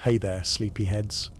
Hey there, sleepyheads.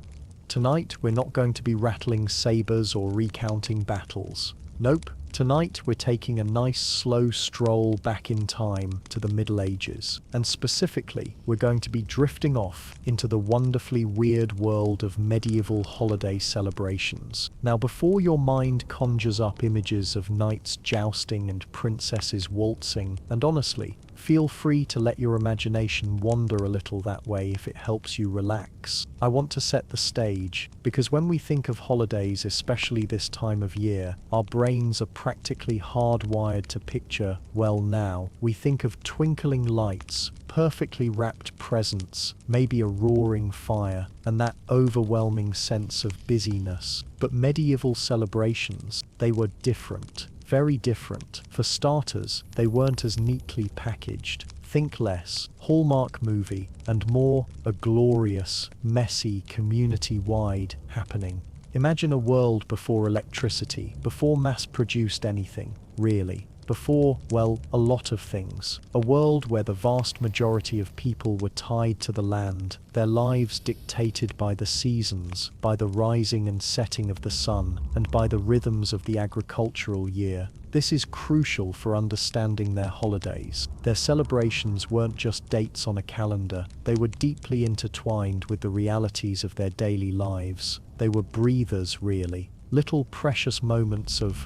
Tonight, we're not going to be rattling sabers or recounting battles. Nope. Tonight, we're taking a nice slow stroll back in time to the Middle Ages. And specifically, we're going to be drifting off into the wonderfully weird world of medieval holiday celebrations. Now, before your mind conjures up images of knights jousting and princesses waltzing, and honestly, feel free to let your imagination wander a little that way if it helps you relax. I want to set the stage, because when we think of holidays, especially this time of year, our brains are practically hardwired to picture, well now, we think of twinkling lights, perfectly wrapped presents, maybe a roaring fire, and that overwhelming sense of busyness. But medieval celebrations, they were different. Very different. For starters, they weren't as neatly packaged. Think less, Hallmark movie, and more, a glorious, messy, community-wide happening. Imagine a world before electricity, before mass-produced anything, really. Before, well, a lot of things. A world where the vast majority of people were tied to the land, their lives dictated by the seasons, by the rising and setting of the sun, and by the rhythms of the agricultural year. This is crucial for understanding their holidays. Their celebrations weren't just dates on a calendar, they were deeply intertwined with the realities of their daily lives. They were breathers, really. Little precious moments of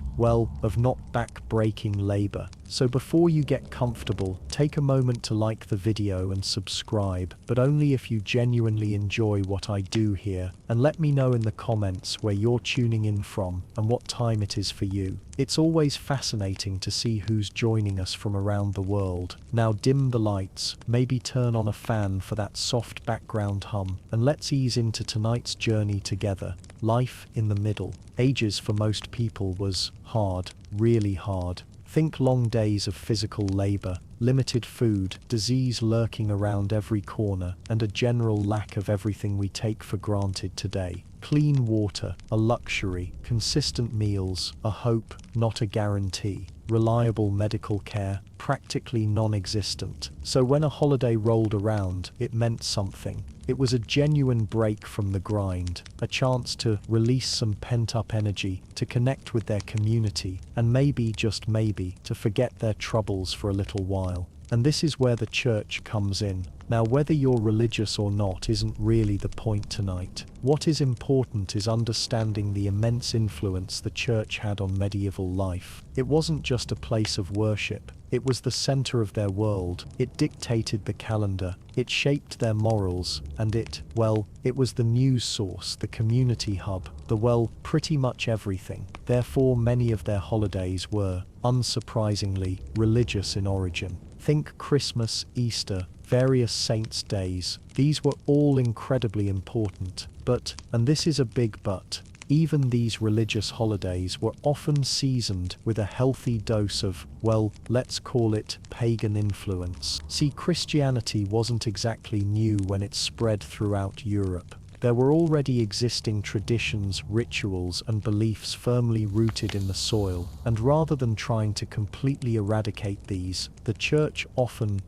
not back-breaking labor. So before you get comfortable, take a moment to like the video and subscribe, but only if you genuinely enjoy what I do here, and let me know in the comments where you're tuning in from and what time it is for you. It's always fascinating to see who's joining us from around the world. Now dim the lights, maybe turn on a fan for that soft background hum, and let's ease into tonight's journey together. Life in the Middle Ages for most people was hard, really hard. Think long days of physical labor, limited food, disease lurking around every corner, and a general lack of everything we take for granted today. Clean water, a luxury. Consistent meals, a hope, not a guarantee. Reliable medical care, practically non-existent. So when a holiday rolled around, it meant something. It was a genuine break from the grind, a chance to release some pent-up energy, to connect with their community, and maybe, just maybe, to forget their troubles for a little while. And this is where the church comes in. Now, whether you're religious or not isn't really the point tonight. What is important is understanding the immense influence the church had on medieval life. It wasn't just a place of worship. It was the center of their world. It dictated the calendar. It shaped their morals. And it was the news source, the community hub, pretty much everything. Therefore, many of their holidays were, unsurprisingly, religious in origin. Think Christmas, Easter, various saints' days. These were all incredibly important. But, and this is a big but, even these religious holidays were often seasoned with a healthy dose of, let's call it pagan influence. See, Christianity wasn't exactly new when it spread throughout Europe. There were already existing traditions, rituals, and beliefs firmly rooted in the soil, and rather than trying to completely eradicate these, the church often,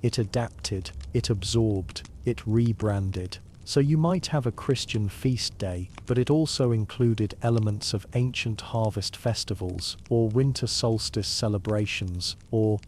it adapted, it absorbed, it rebranded. So you might have a Christian feast day, but it also included elements of ancient harvest festivals, or winter solstice celebrations, or,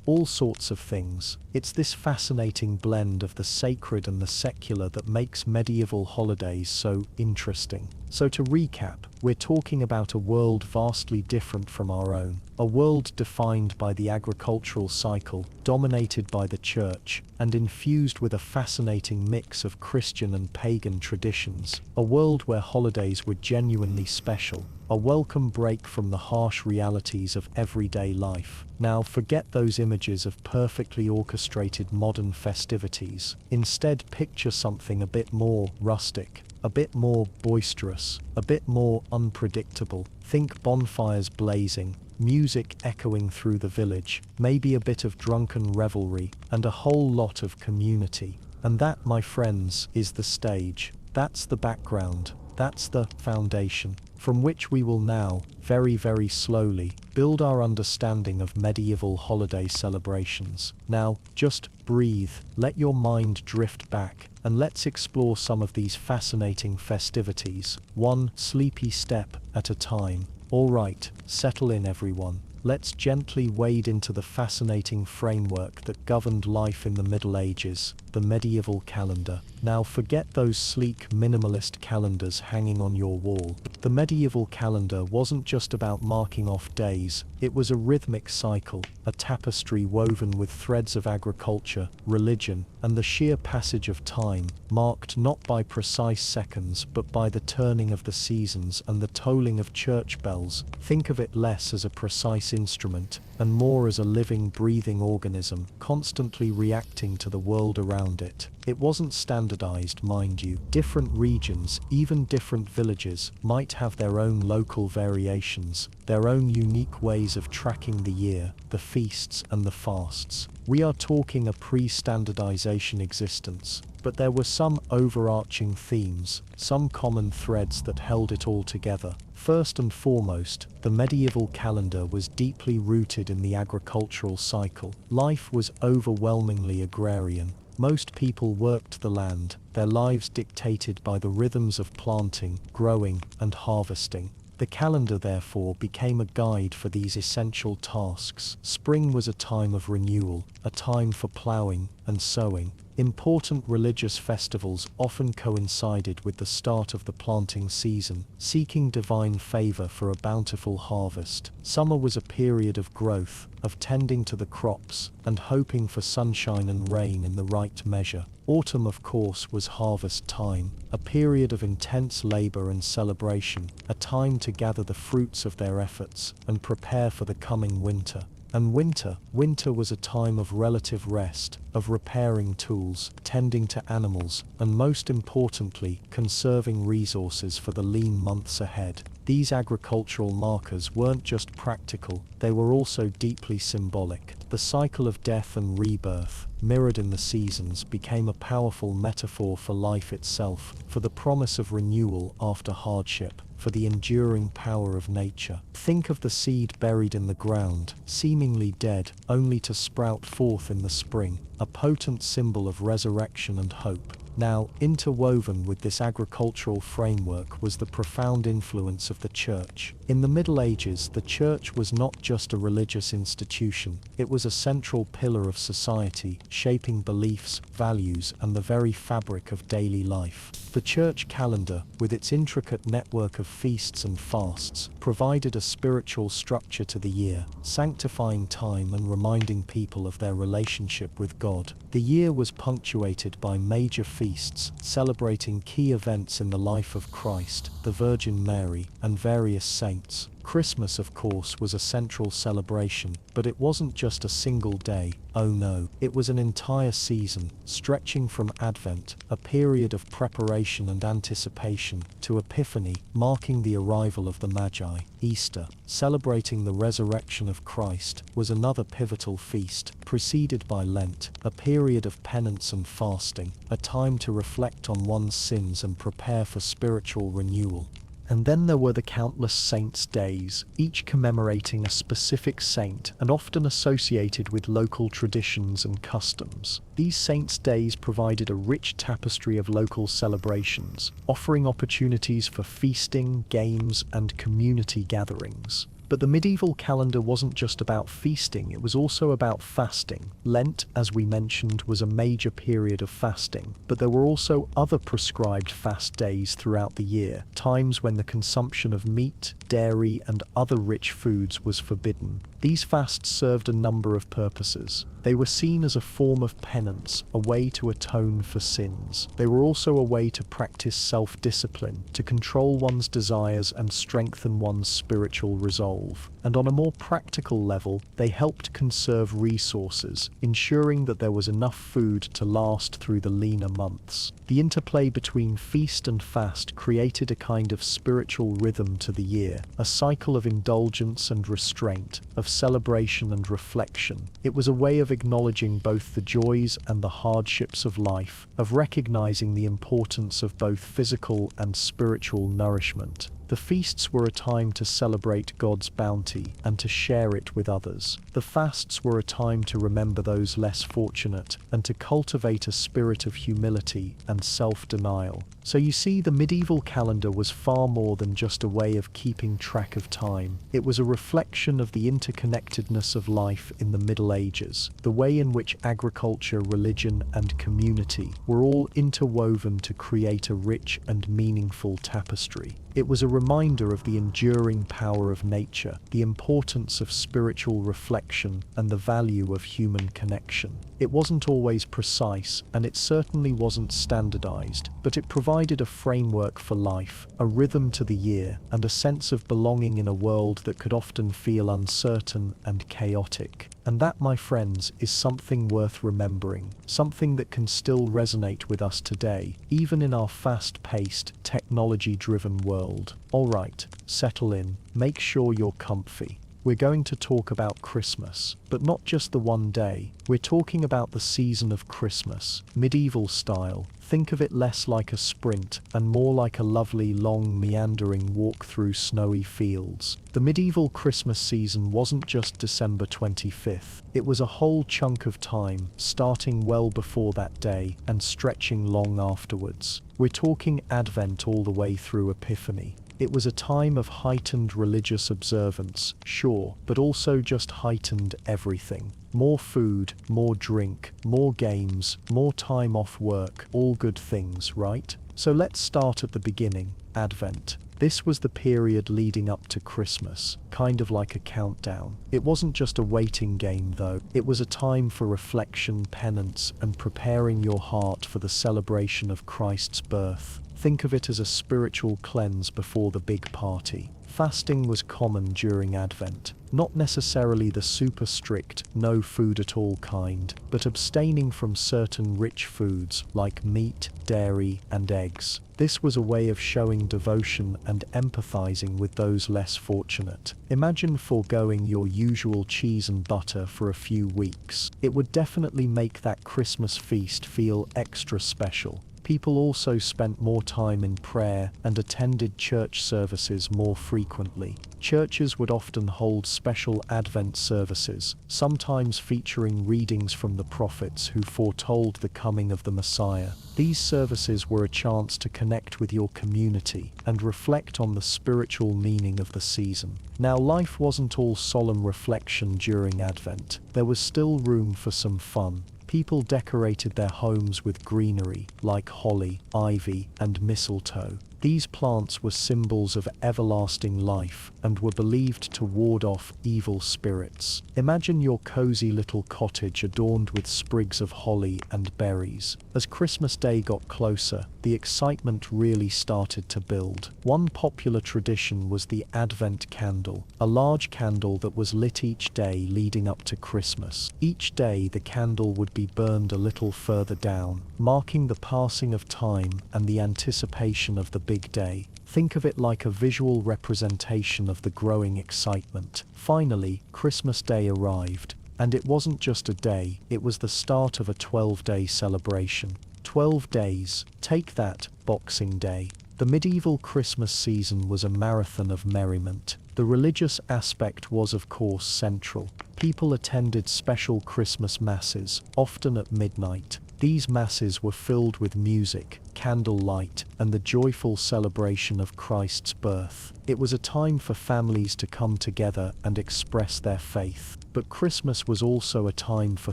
all sorts of things. It's this fascinating blend of the sacred and the secular that makes medieval holidays so interesting. So to recap, we're talking about a world vastly different from our own. A world defined by the agricultural cycle, dominated by the church, and infused with a fascinating mix of Christian and pagan traditions. A world where holidays were genuinely special. A welcome break from the harsh realities of everyday life. Now, forget those images of perfectly orchestrated modern festivities. Instead, picture something a bit more rustic, a bit more boisterous, a bit more unpredictable. Think bonfires blazing, music echoing through the village, maybe a bit of drunken revelry, and a whole lot of community. And that, my friends, is the stage. That's the background. That's the foundation. from which we will now, very, very slowly, build our understanding of medieval holiday celebrations. Now, just breathe, let your mind drift back, and let's explore some of these fascinating festivities, one sleepy step at a time. All right, settle in everyone. Let's gently wade into the fascinating framework that governed life in the Middle Ages, the medieval calendar. Now forget those sleek minimalist calendars hanging on your wall. The medieval calendar wasn't just about marking off days, it was a rhythmic cycle, a tapestry woven with threads of agriculture, religion, and the sheer passage of time, marked not by precise seconds but by the turning of the seasons and the tolling of church bells. Think of it less as a precise instrument and more as a living, breathing organism, constantly reacting to the world around it. It wasn't standardized, mind you. Different regions, even different villages, might have their own local variations, their own unique ways of tracking the year, the feasts and the fasts. We are talking a pre-standardization existence, but there were some overarching themes, some common threads that held it all together. First and foremost, the medieval calendar was deeply rooted in the agricultural cycle. Life was overwhelmingly agrarian. Most people worked the land, their lives dictated by the rhythms of planting, growing, and harvesting. The calendar therefore became a guide for these essential tasks. Spring was a time of renewal, a time for ploughing and sowing. Important religious festivals often coincided with the start of the planting season, seeking divine favor for a bountiful harvest. Summer was a period of growth, of tending to the crops, and hoping for sunshine and rain in the right measure. Autumn, of course, was harvest time, a period of intense labor and celebration, a time to gather the fruits of their efforts and prepare for the coming winter. And winter was a time of relative rest, of repairing tools, tending to animals, and most importantly, conserving resources for the lean months ahead. These agricultural markers weren't just practical, they were also deeply symbolic. The cycle of death and rebirth, mirrored in the seasons, became a powerful metaphor for life itself, for the promise of renewal after hardship, for the enduring power of nature. Think of the seed buried in the ground, seemingly dead, only to sprout forth in the spring, a potent symbol of resurrection and hope. Now, interwoven with this agricultural framework was the profound influence of the church. In the Middle Ages, the church was not just a religious institution, it was a central pillar of society, shaping beliefs, values, and the very fabric of daily life. The church calendar, with its intricate network of feasts and fasts, provided a spiritual structure to the year, sanctifying time and reminding people of their relationship with God. The year was punctuated by major feasts, celebrating key events in the life of Christ, the Virgin Mary, and various saints. Christmas, of course, was a central celebration, but it wasn't just a single day. Oh no, it was an entire season, stretching from Advent, a period of preparation and anticipation, to Epiphany, marking the arrival of the Magi. Easter, celebrating the resurrection of Christ, was another pivotal feast, preceded by Lent, a period of penance and fasting, a time to reflect on one's sins and prepare for spiritual renewal. And then there were the countless saints' days, each commemorating a specific saint and often associated with local traditions and customs. These saints' days provided a rich tapestry of local celebrations, offering opportunities for feasting, games, and community gatherings. But the medieval calendar wasn't just about feasting, it was also about fasting. Lent, as we mentioned, was a major period of fasting, but there were also other prescribed fast days throughout the year, times when the consumption of meat, dairy, and other rich foods was forbidden. These fasts served a number of purposes. They were seen as a form of penance, a way to atone for sins. They were also a way to practice self-discipline, to control one's desires and strengthen one's spiritual resolve. And on a more practical level, they helped conserve resources, ensuring that there was enough food to last through the leaner months. The interplay between feast and fast created a kind of spiritual rhythm to the year, a cycle of indulgence and restraint, of celebration and reflection. It was a way of acknowledging both the joys and the hardships of life, of recognizing the importance of both physical and spiritual nourishment. The feasts were a time to celebrate God's bounty and to share it with others. The fasts were a time to remember those less fortunate and to cultivate a spirit of humility and self-denial. So you see, the medieval calendar was far more than just a way of keeping track of time. It was a reflection of the interconnectedness of life in the Middle Ages, the way in which agriculture, religion, and community were all interwoven to create a rich and meaningful tapestry. It was a reminder of the enduring power of nature, the importance of spiritual reflection, and the value of human connection. It wasn't always precise, and it certainly wasn't standardized, but it provided a framework for life, a rhythm to the year, and a sense of belonging in a world that could often feel uncertain and chaotic. And that, my friends, is something worth remembering, something that can still resonate with us today, even in our fast-paced, technology-driven world. Alright, settle in, make sure you're comfy. We're going to talk about Christmas, but not just the one day. We're talking about the season of Christmas, medieval style. Think of it less like a sprint and more like a lovely, long, meandering walk through snowy fields. The medieval Christmas season wasn't just December 25th. It was a whole chunk of time, starting well before that day and stretching long afterwards. We're talking Advent all the way through Epiphany. It was a time of heightened religious observance, sure, but also just heightened everything. More food, more drink, more games, more time off work, all good things, right? So let's start at the beginning, Advent. This was the period leading up to Christmas, kind of like a countdown. It wasn't just a waiting game though, it was a time for reflection, penance, and preparing your heart for the celebration of Christ's birth. Think of it as a spiritual cleanse before the big party. Fasting was common during Advent, not necessarily the super strict, no food at all kind, but abstaining from certain rich foods like meat, dairy, and eggs. This was a way of showing devotion and empathizing with those less fortunate. Imagine foregoing your usual cheese and butter for a few weeks. It would definitely make that Christmas feast feel extra special. People also spent more time in prayer and attended church services more frequently. Churches would often hold special Advent services, sometimes featuring readings from the prophets who foretold the coming of the Messiah. These services were a chance to connect with your community and reflect on the spiritual meaning of the season. Now, life wasn't all solemn reflection during Advent. There was still room for some fun. People decorated their homes with greenery, like holly, ivy, and mistletoe. These plants were symbols of everlasting life and were believed to ward off evil spirits. Imagine your cozy little cottage adorned with sprigs of holly and berries. As Christmas Day got closer, the excitement really started to build. One popular tradition was the Advent candle, a large candle that was lit each day leading up to Christmas. Each day the candle would be burned a little further down, marking the passing of time and the anticipation of the big day. Think of it like a visual representation of the growing excitement. Finally, Christmas Day arrived, and it wasn't just a day, it was the start of a 12-day celebration. 12 days, take that, Boxing Day. The medieval Christmas season was a marathon of merriment. The religious aspect was, of course, central. People attended special Christmas masses, often at midnight. These masses were filled with music, candlelight, and the joyful celebration of Christ's birth. It was a time for families to come together and express their faith. But Christmas was also a time for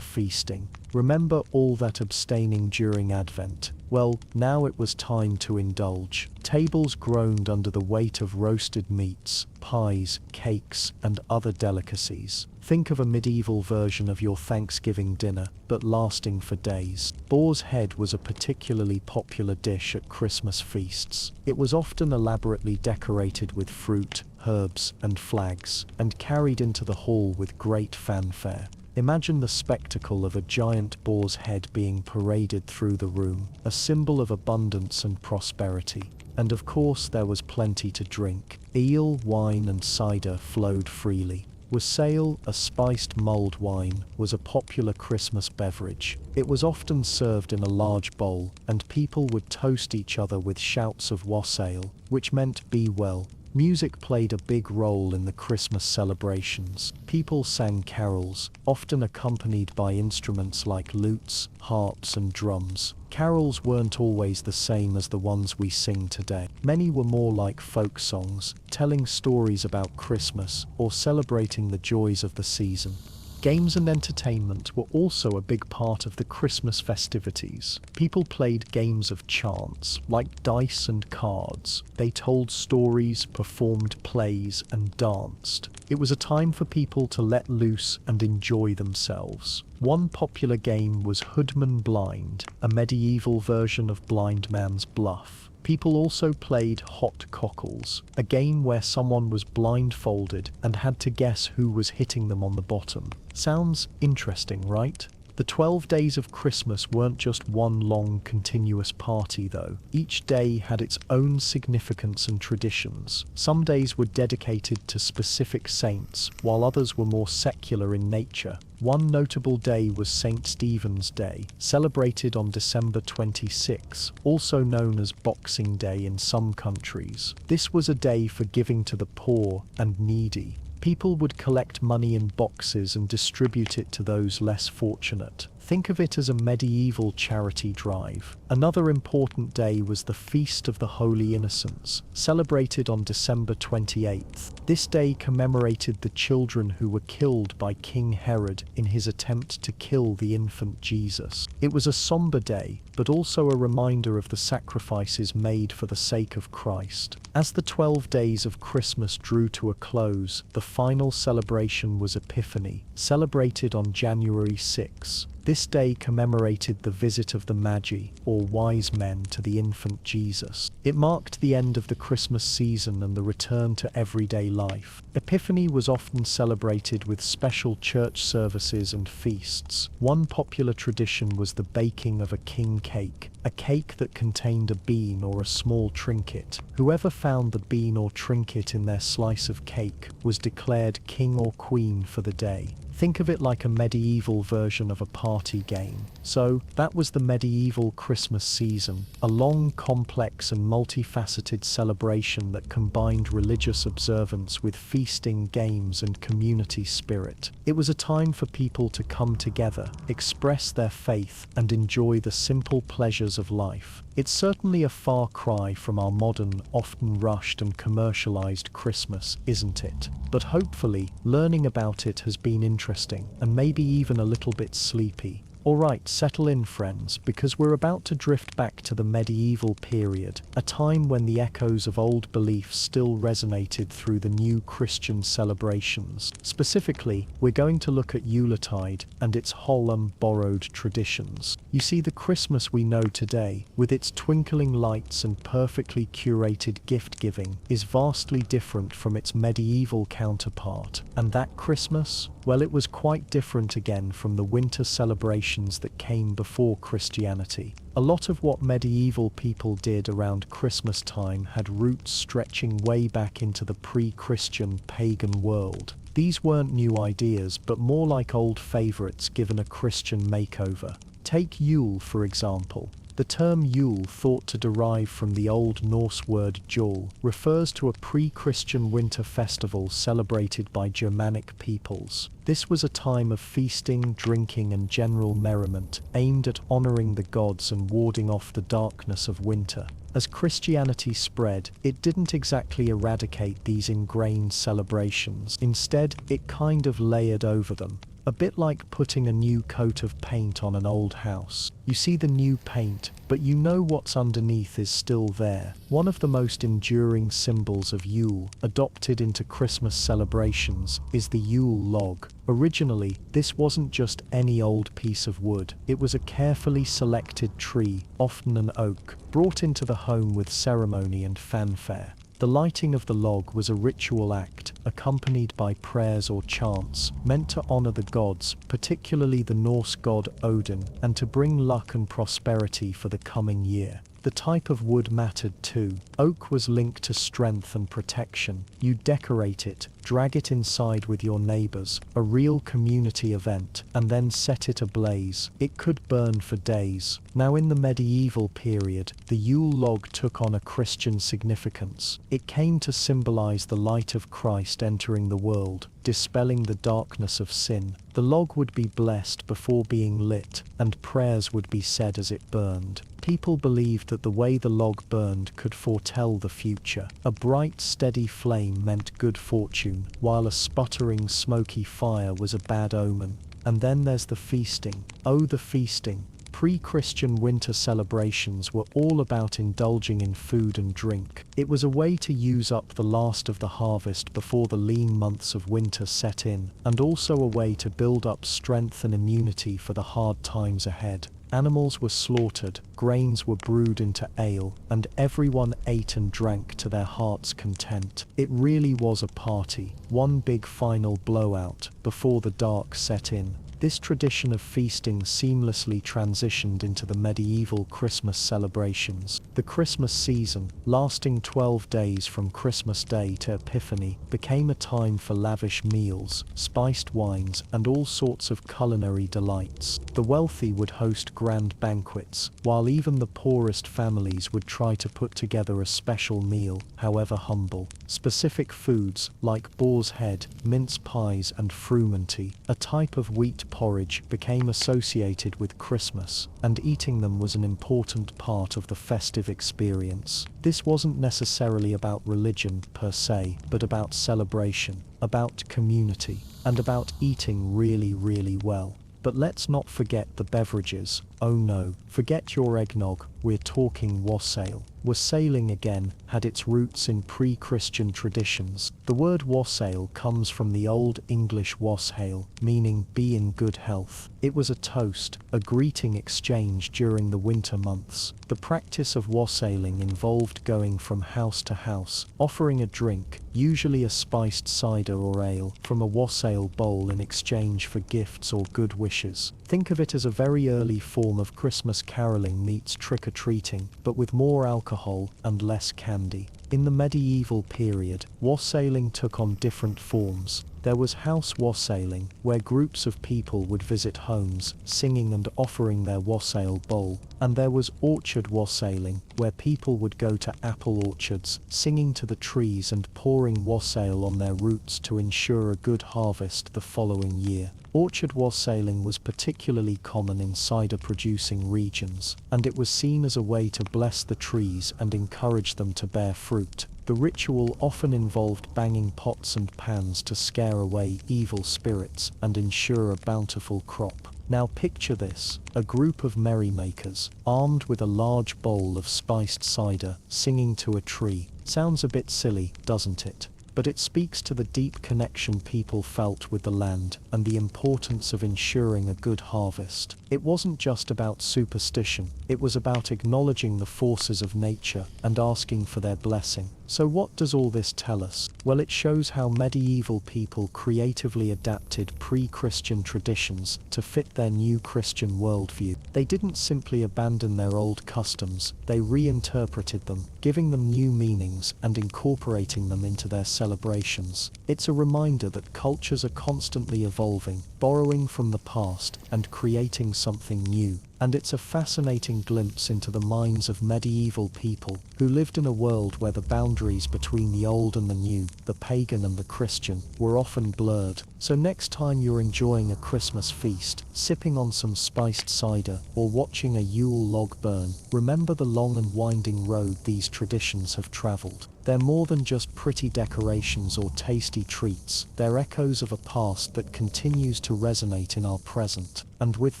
feasting. Remember all that abstaining during Advent? Well, now it was time to indulge. Tables groaned under the weight of roasted meats, pies, cakes, and other delicacies. Think of a medieval version of your Thanksgiving dinner, but lasting for days. Boar's head was a particularly popular dish at Christmas feasts. It was often elaborately decorated with fruit, herbs, and flags, and carried into the hall with great fanfare. Imagine the spectacle of a giant boar's head being paraded through the room, a symbol of abundance and prosperity. And of course there was plenty to drink. Ale, wine, and cider flowed freely. Wassail, a spiced mulled wine, was a popular Christmas beverage. It was often served in a large bowl, and people would toast each other with shouts of wassail, which meant be well. Music played a big role in the Christmas celebrations. People sang carols, often accompanied by instruments like lutes, harps, and drums. Carols weren't always the same as the ones we sing today. Many were more like folk songs, telling stories about Christmas or celebrating the joys of the season. Games and entertainment were also a big part of the Christmas festivities. People played games of chance, like dice and cards. They told stories, performed plays, and danced. It was a time for people to let loose and enjoy themselves. One popular game was Hoodman Blind, a medieval version of Blind Man's Bluff. People also played Hot Cockles, a game where someone was blindfolded and had to guess who was hitting them on the bottom. Sounds interesting, right? The 12 days of Christmas weren't just one long, continuous party, though. Each day had its own significance and traditions. Some days were dedicated to specific saints, while others were more secular in nature. One notable day was St. Stephen's Day, celebrated on December 26, also known as Boxing Day in some countries. This was a day for giving to the poor and needy. People would collect money in boxes and distribute it to those less fortunate. Think of it as a medieval charity drive. Another important day was the Feast of the Holy Innocents, celebrated on December 28th. This day commemorated the children who were killed by King Herod in his attempt to kill the infant Jesus. It was a somber day, but also a reminder of the sacrifices made for the sake of Christ. As the 12 days of Christmas drew to a close, the final celebration was Epiphany, celebrated on January 6. This day commemorated the visit of the Magi, or wise men, to the infant Jesus. It marked the end of the Christmas season and the return to everyday life. Epiphany was often celebrated with special church services and feasts. One popular tradition was the baking of a king cake, a cake that contained a bean or a small trinket. Whoever found the bean or trinket in their slice of cake was declared king or queen for the day. Think of it like a medieval version of a party game. So, that was the medieval Christmas season, a long, complex and multifaceted celebration that combined religious observance with feasting, games and community spirit. It was a time for people to come together, express their faith and enjoy the simple pleasures of life. It's certainly a far cry from our modern, often rushed and commercialized Christmas, isn't it? But hopefully, learning about it has been interesting, and maybe even a little bit sleepy. Alright, settle in friends, because we're about to drift back to the medieval period, a time when the echoes of old beliefs still resonated through the new Christian celebrations. Specifically, we're going to look at Yuletide and its solemn, borrowed traditions. You see, the Christmas we know today, with its twinkling lights and perfectly curated gift-giving, is vastly different from its medieval counterpart. And that Christmas? Well, it was quite different again from the winter celebrations that came before Christianity. A lot of what medieval people did around Christmas time had roots stretching way back into the pre-Christian pagan world. These weren't new ideas, but more like old favorites given a Christian makeover. Take Yule, for example. The term Yule, thought to derive from the Old Norse word Jul, refers to a pre-Christian winter festival celebrated by Germanic peoples. This was a time of feasting, drinking and general merriment, aimed at honoring the gods and warding off the darkness of winter. As Christianity spread, it didn't exactly eradicate these ingrained celebrations. Instead, it kind of layered over them. A bit like putting a new coat of paint on an old house. You see the new paint, but you know what's underneath is still there. One of the most enduring symbols of Yule, adopted into Christmas celebrations, is the Yule log. Originally, this wasn't just any old piece of wood. It was a carefully selected tree, often an oak, brought into the home with ceremony and fanfare. The lighting of the log was a ritual act, accompanied by prayers or chants, meant to honor the gods, particularly the Norse god Odin, and to bring luck and prosperity for the coming year. The type of wood mattered too. Oak was linked to strength and protection. You'd decorate it, drag it inside with your neighbors, a real community event, and then set it ablaze. It could burn for days. Now in the medieval period, the Yule log took on a Christian significance. It came to symbolize the light of Christ entering the world, dispelling the darkness of sin. The log would be blessed before being lit, and prayers would be said as it burned. People believed that the way the log burned could foretell the future. A bright, steady flame meant good fortune, while a sputtering, smoky fire was a bad omen. And then there's the feasting. Oh, the feasting. Pre-Christian winter celebrations were all about indulging in food and drink. It was a way to use up the last of the harvest before the lean months of winter set in, and also a way to build up strength and immunity for the hard times ahead. Animals were slaughtered, grains were brewed into ale, and everyone ate and drank to their heart's content. It really was a party, one big final blowout, before the dark set in. This tradition of feasting seamlessly transitioned into the medieval Christmas celebrations. The Christmas season, lasting 12 days from Christmas Day to Epiphany, became a time for lavish meals, spiced wines, and all sorts of culinary delights. The wealthy would host grand banquets, while even the poorest families would try to put together a special meal, however humble. Specific foods, like boar's head, mince pies, and frumenty, a type of wheat porridge, became associated with Christmas, and eating them was an important part of the festive experience. This wasn't necessarily about religion per se, but about celebration, about community, and about eating really, really well. But let's not forget the beverages. Oh no, forget your eggnog, we're talking wassail. Wassailing again had its roots in pre-Christian traditions. The word wassail comes from the Old English wassail, meaning be in good health. It was a toast, a greeting exchange during the winter months. The practice of wassailing involved going from house to house, offering a drink, usually a spiced cider or ale, from a wassail bowl in exchange for gifts or good wishes. Think of it as a very early form of Christmas caroling meets trick-or-treating, but with more alcohol and less candy. In the medieval period, wassailing took on different forms. There was house wassailing, where groups of people would visit homes, singing and offering their wassail bowl. And there was orchard wassailing, where people would go to apple orchards, singing to the trees and pouring wassail on their roots to ensure a good harvest the following year. Orchard wassailing was particularly common in cider-producing regions, and it was seen as a way to bless the trees and encourage them to bear fruit. The ritual often involved banging pots and pans to scare away evil spirits and ensure a bountiful crop. Now picture this, a group of merrymakers, armed with a large bowl of spiced cider, singing to a tree. Sounds a bit silly, doesn't it? But it speaks to the deep connection people felt with the land and the importance of ensuring a good harvest. It wasn't just about superstition, it was about acknowledging the forces of nature and asking for their blessing. So what does all this tell us? Well, it shows how medieval people creatively adapted pre-Christian traditions to fit their new Christian worldview. They didn't simply abandon their old customs, they reinterpreted them, giving them new meanings and incorporating them into their celebrations. It's a reminder that cultures are constantly evolving, borrowing from the past and creating something new. And it's a fascinating glimpse into the minds of medieval people who lived in a world where the boundaries between the old and the new, the pagan and the Christian, were often blurred. So next time you're enjoying a Christmas feast, sipping on some spiced cider, or watching a Yule log burn, remember the long and winding road these traditions have traveled. They're more than just pretty decorations or tasty treats. They're echoes of a past that continues to resonate in our present. And with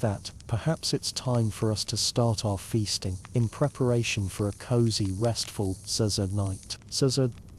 that, perhaps it's time for us to start our feasting, in preparation for a cozy, restful night.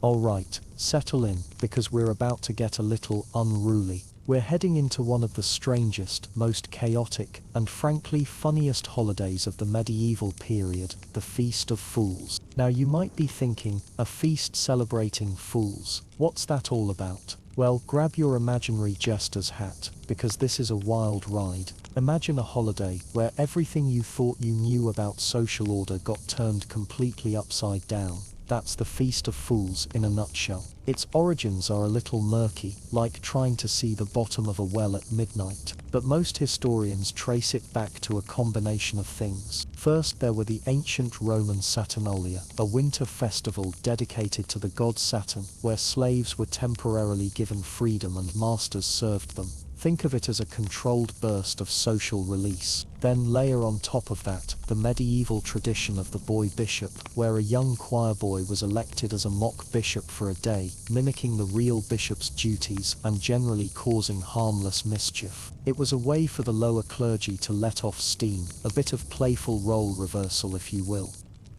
Alright, settle in, because we're about to get a little unruly. We're heading into one of the strangest, most chaotic, and frankly funniest holidays of the medieval period, the Feast of Fools. Now you might be thinking, a feast celebrating fools, what's that all about? Well, grab your imaginary jester's hat, because this is a wild ride. Imagine a holiday where everything you thought you knew about social order got turned completely upside down. that's the Feast of Fools in a nutshell. Its origins are a little murky, like trying to see the bottom of a well at midnight, but most historians trace it back to a combination of things. First, there were the ancient Roman Saturnalia, a winter festival dedicated to the god Saturn, where slaves were temporarily given freedom and masters served them. Think of it as a controlled burst of social release. Then layer on top of that the medieval tradition of the boy bishop, where a young choir boy was elected as a mock bishop for a day, mimicking the real bishop's duties and generally causing harmless mischief. It was a way for the lower clergy to let off steam, a bit of playful role reversal if you will.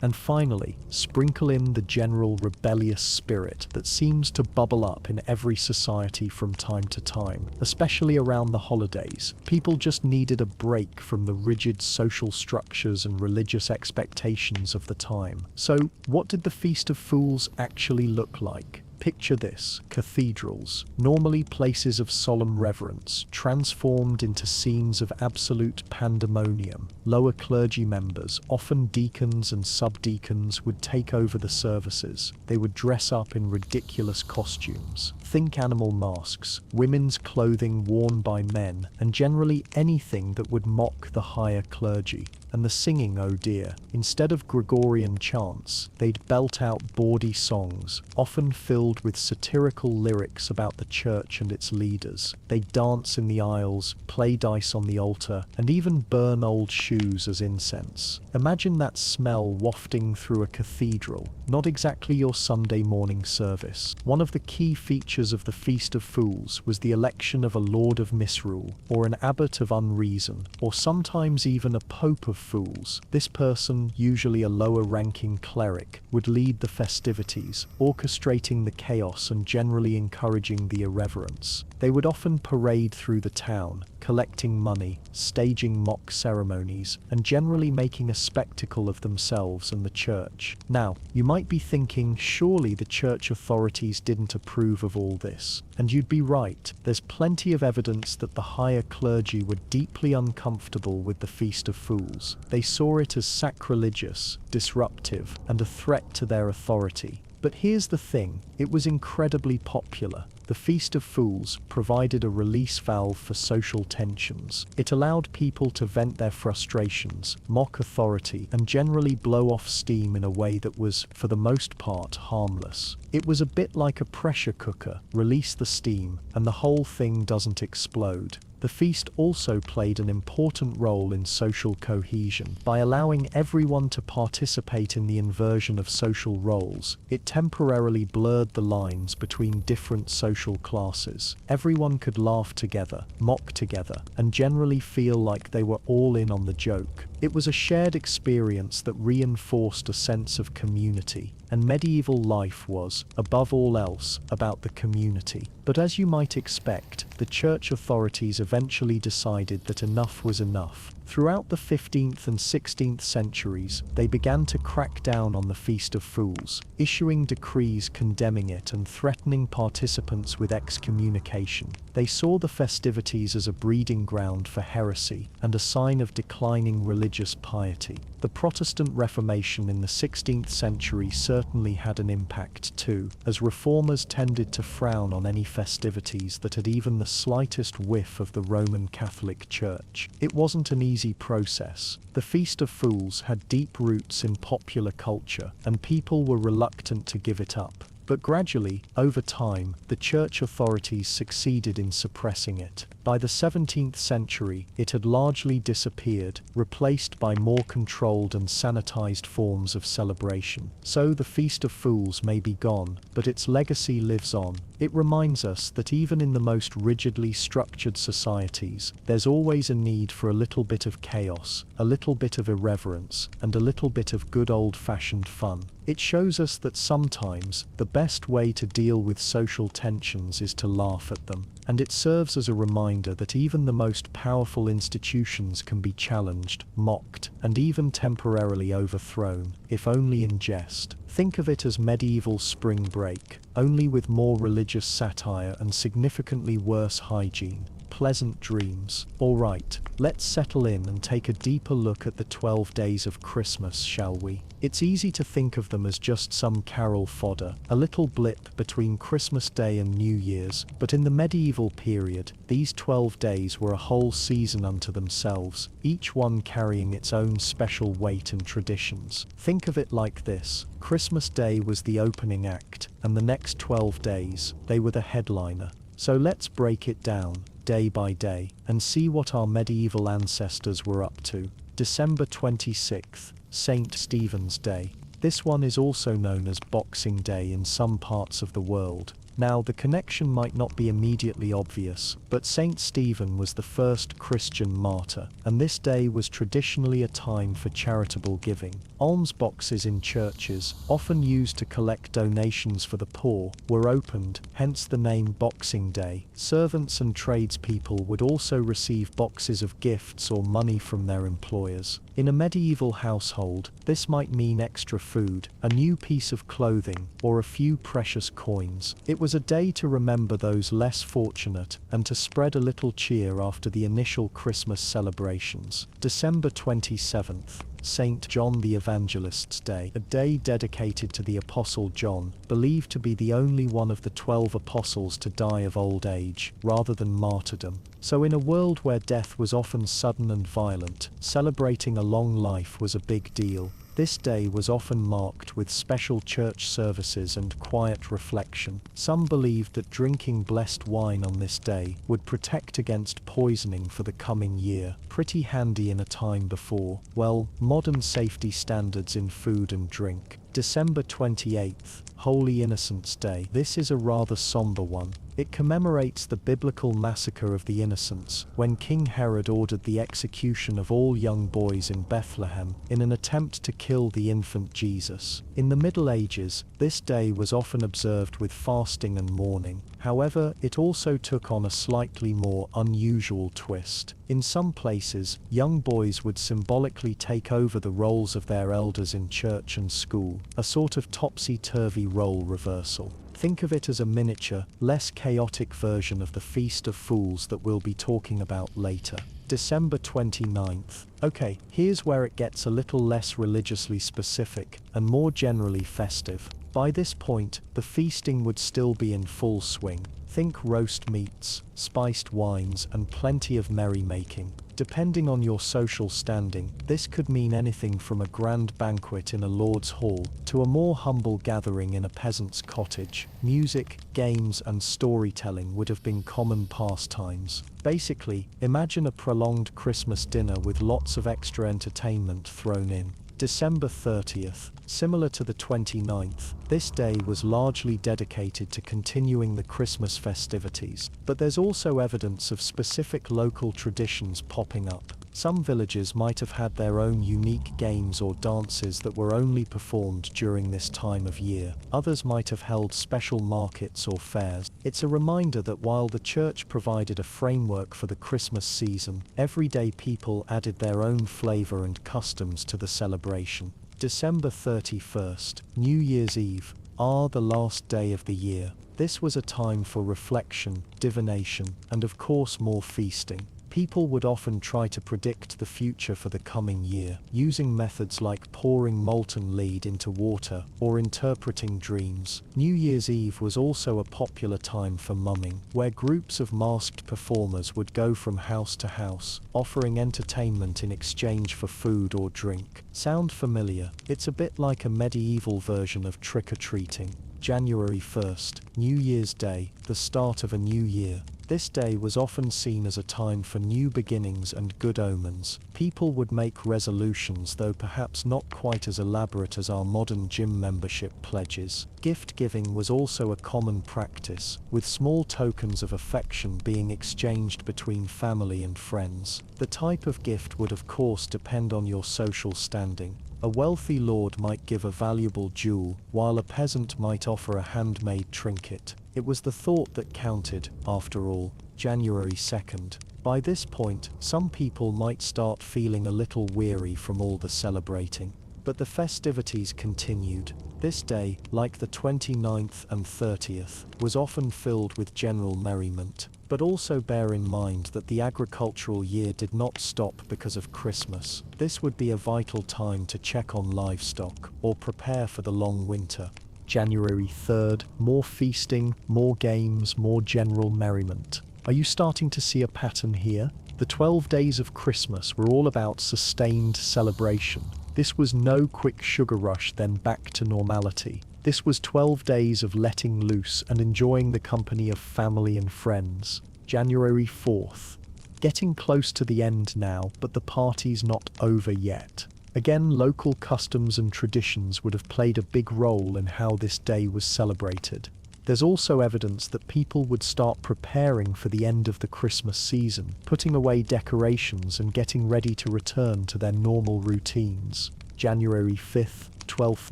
And finally, sprinkle in the general rebellious spirit that seems to bubble up in every society from time to time, especially around the holidays. People just needed a break from the rigid social structures and religious expectations of the time. So, what did the Feast of Fools actually look like? Picture this: cathedrals, normally places of solemn reverence, transformed into scenes of absolute pandemonium. Lower clergy members, often deacons and subdeacons, would take over the services. They would dress up in ridiculous costumes. Think animal masks, women's clothing worn by men, and generally anything that would mock the higher clergy. And the singing, oh dear. Instead of Gregorian chants, they'd belt out bawdy songs, often filled with satirical lyrics about the church and its leaders. They'd dance in the aisles, play dice on the altar, and even burn old shoes as incense. Imagine that smell wafting through a cathedral. Not exactly your Sunday morning service. One of the key features of the Feast of Fools was the election of a Lord of Misrule, or an Abbot of Unreason, or sometimes even a Pope of Fools. This person, usually a lower-ranking cleric, would lead the festivities, orchestrating the chaos and generally encouraging the irreverence. They would often parade through the town, collecting money, staging mock ceremonies, and generally making a spectacle of themselves and the church. Now, you might be thinking, surely the church authorities didn't approve of all this. And you'd be right. There's plenty of evidence that the higher clergy were deeply uncomfortable with the Feast of Fools. They saw it as sacrilegious, disruptive, and a threat to their authority. But here's the thing, it was incredibly popular. The Feast of Fools provided a release valve for social tensions. It allowed people to vent their frustrations, mock authority, and generally blow off steam in a way that was, for the most part, harmless. It was a bit like a pressure cooker. Release the steam, and the whole thing doesn't explode. The feast also played an important role in social cohesion. By allowing everyone to participate in the inversion of social roles, it temporarily blurred the lines between different social classes. Everyone could laugh together, mock together, and generally feel like they were all in on the joke. It was a shared experience that reinforced a sense of community, and medieval life was, above all else, about the community. But as you might expect, the church authorities eventually decided that enough was enough. Throughout the 15th and 16th centuries, they began to crack down on the Feast of Fools, issuing decrees condemning it and threatening participants with excommunication. They saw the festivities as a breeding ground for heresy and a sign of declining religious piety. The Protestant Reformation in the 16th century certainly had an impact too, as reformers tended to frown on any festivities that had even the slightest whiff of the Roman Catholic Church. It wasn't an easy process. The Feast of Fools had deep roots in popular culture, and people were reluctant to give it up. But gradually, over time, the church authorities succeeded in suppressing it. By the 17th century, it had largely disappeared, replaced by more controlled and sanitized forms of celebration. So the Feast of Fools may be gone, but its legacy lives on. It reminds us that even in the most rigidly structured societies, there's always a need for a little bit of chaos, a little bit of irreverence, and a little bit of good old-fashioned fun. It shows us that sometimes the best way to deal with social tensions is to laugh at them, and it serves as a reminder that even the most powerful institutions can be challenged, mocked, and even temporarily overthrown, if only in jest. Think of it as medieval spring break, only with more religious satire and significantly worse hygiene. pleasant dreams. Alright, let's settle in and take a deeper look at the 12 days of Christmas, shall we? It's easy to think of them as just some carol fodder, a little blip between Christmas Day and New Year's, but in the medieval period, these 12 days were a whole season unto themselves, each one carrying its own special weight and traditions. Think of it like this: Christmas Day was the opening act, and the next 12 days, they were the headliner. So let's break it down, day by day, and see what our medieval ancestors were up to. December 26th, St. Stephen's Day. This one is also known as Boxing Day in some parts of the world. Now, the connection might not be immediately obvious, but Saint Stephen was the first Christian martyr, and this day was traditionally a time for charitable giving. Alms boxes in churches, often used to collect donations for the poor, were opened, hence the name Boxing Day. Servants and tradespeople would also receive boxes of gifts or money from their employers. In a medieval household, this might mean extra food, a new piece of clothing, or a few precious coins. It was a day to remember those less fortunate, and to spread a little cheer after the initial Christmas celebrations. December 27th, St. John the Evangelist's Day, a day dedicated to the Apostle John, believed to be the only one of the 12 apostles to die of old age, rather than martyrdom. So in a world where death was often sudden and violent, celebrating a long life was a big deal. This day was often marked with special church services and quiet reflection. Some believed that drinking blessed wine on this day would protect against poisoning for the coming year. Pretty handy in a time before, well, modern safety standards in food and drink. December 28th, Holy Innocents' Day. This is a rather somber one. It commemorates the biblical massacre of the innocents, when King Herod ordered the execution of all young boys in Bethlehem, in an attempt to kill the infant Jesus. In the Middle Ages, this day was often observed with fasting and mourning. However, it also took on a slightly more unusual twist. In some places, young boys would symbolically take over the roles of their elders in church and school, a sort of topsy-turvy role reversal. Think of it as a miniature, less chaotic version of the Feast of Fools that we'll be talking about later. December 29th. Okay, here's where it gets a little less religiously specific, and more generally festive. By this point, the feasting would still be in full swing. Think roast meats, spiced wines, and plenty of merrymaking. Depending on your social standing, this could mean anything from a grand banquet in a lord's hall to a more humble gathering in a peasant's cottage. Music, games, and storytelling would have been common pastimes. Basically, imagine a prolonged Christmas dinner with lots of extra entertainment thrown in. December 30th. Similar to the 29th, this day was largely dedicated to continuing the Christmas festivities, but there's also evidence of specific local traditions popping up. Some villages might have had their own unique games or dances that were only performed during this time of year. Others might have held special markets or fairs. It's a reminder that while the church provided a framework for the Christmas season, everyday people added their own flavor and customs to the celebration. December 31st, New Year's Eve, the last day of the year. This was a time for reflection, divination, and of course more feasting. People would often try to predict the future for the coming year, using methods like pouring molten lead into water or interpreting dreams. New Year's Eve was also a popular time for mumming, where groups of masked performers would go from house to house, offering entertainment in exchange for food or drink. Sound familiar? It's a bit like a medieval version of trick-or-treating. January 1st, New Year's Day, the start of a new year. This day was often seen as a time for new beginnings and good omens. People would make resolutions, though perhaps not quite as elaborate as our modern gym membership pledges. Gift giving was also a common practice, with small tokens of affection being exchanged between family and friends. The type of gift would of course depend on your social standing. A wealthy lord might give a valuable jewel, while a peasant might offer a handmade trinket. It was the thought that counted, after all. January 2nd. By this point, some people might start feeling a little weary from all the celebrating. But the festivities continued. This day, like the 29th and 30th, was often filled with general merriment. But also bear in mind that the agricultural year did not stop because of Christmas. This would be a vital time to check on livestock or prepare for the long winter. January 3rd, more feasting, more games, more general merriment. Are you starting to see a pattern here? The 12 days of Christmas were all about sustained celebration. This was no quick sugar rush then back to normality. This was 12 days of letting loose and enjoying the company of family and friends. January 4th. Getting close to the end now, but the party's not over yet. Again, local customs and traditions would have played a big role in how this day was celebrated. There's also evidence that people would start preparing for the end of the Christmas season, putting away decorations and getting ready to return to their normal routines. January 5th, 12th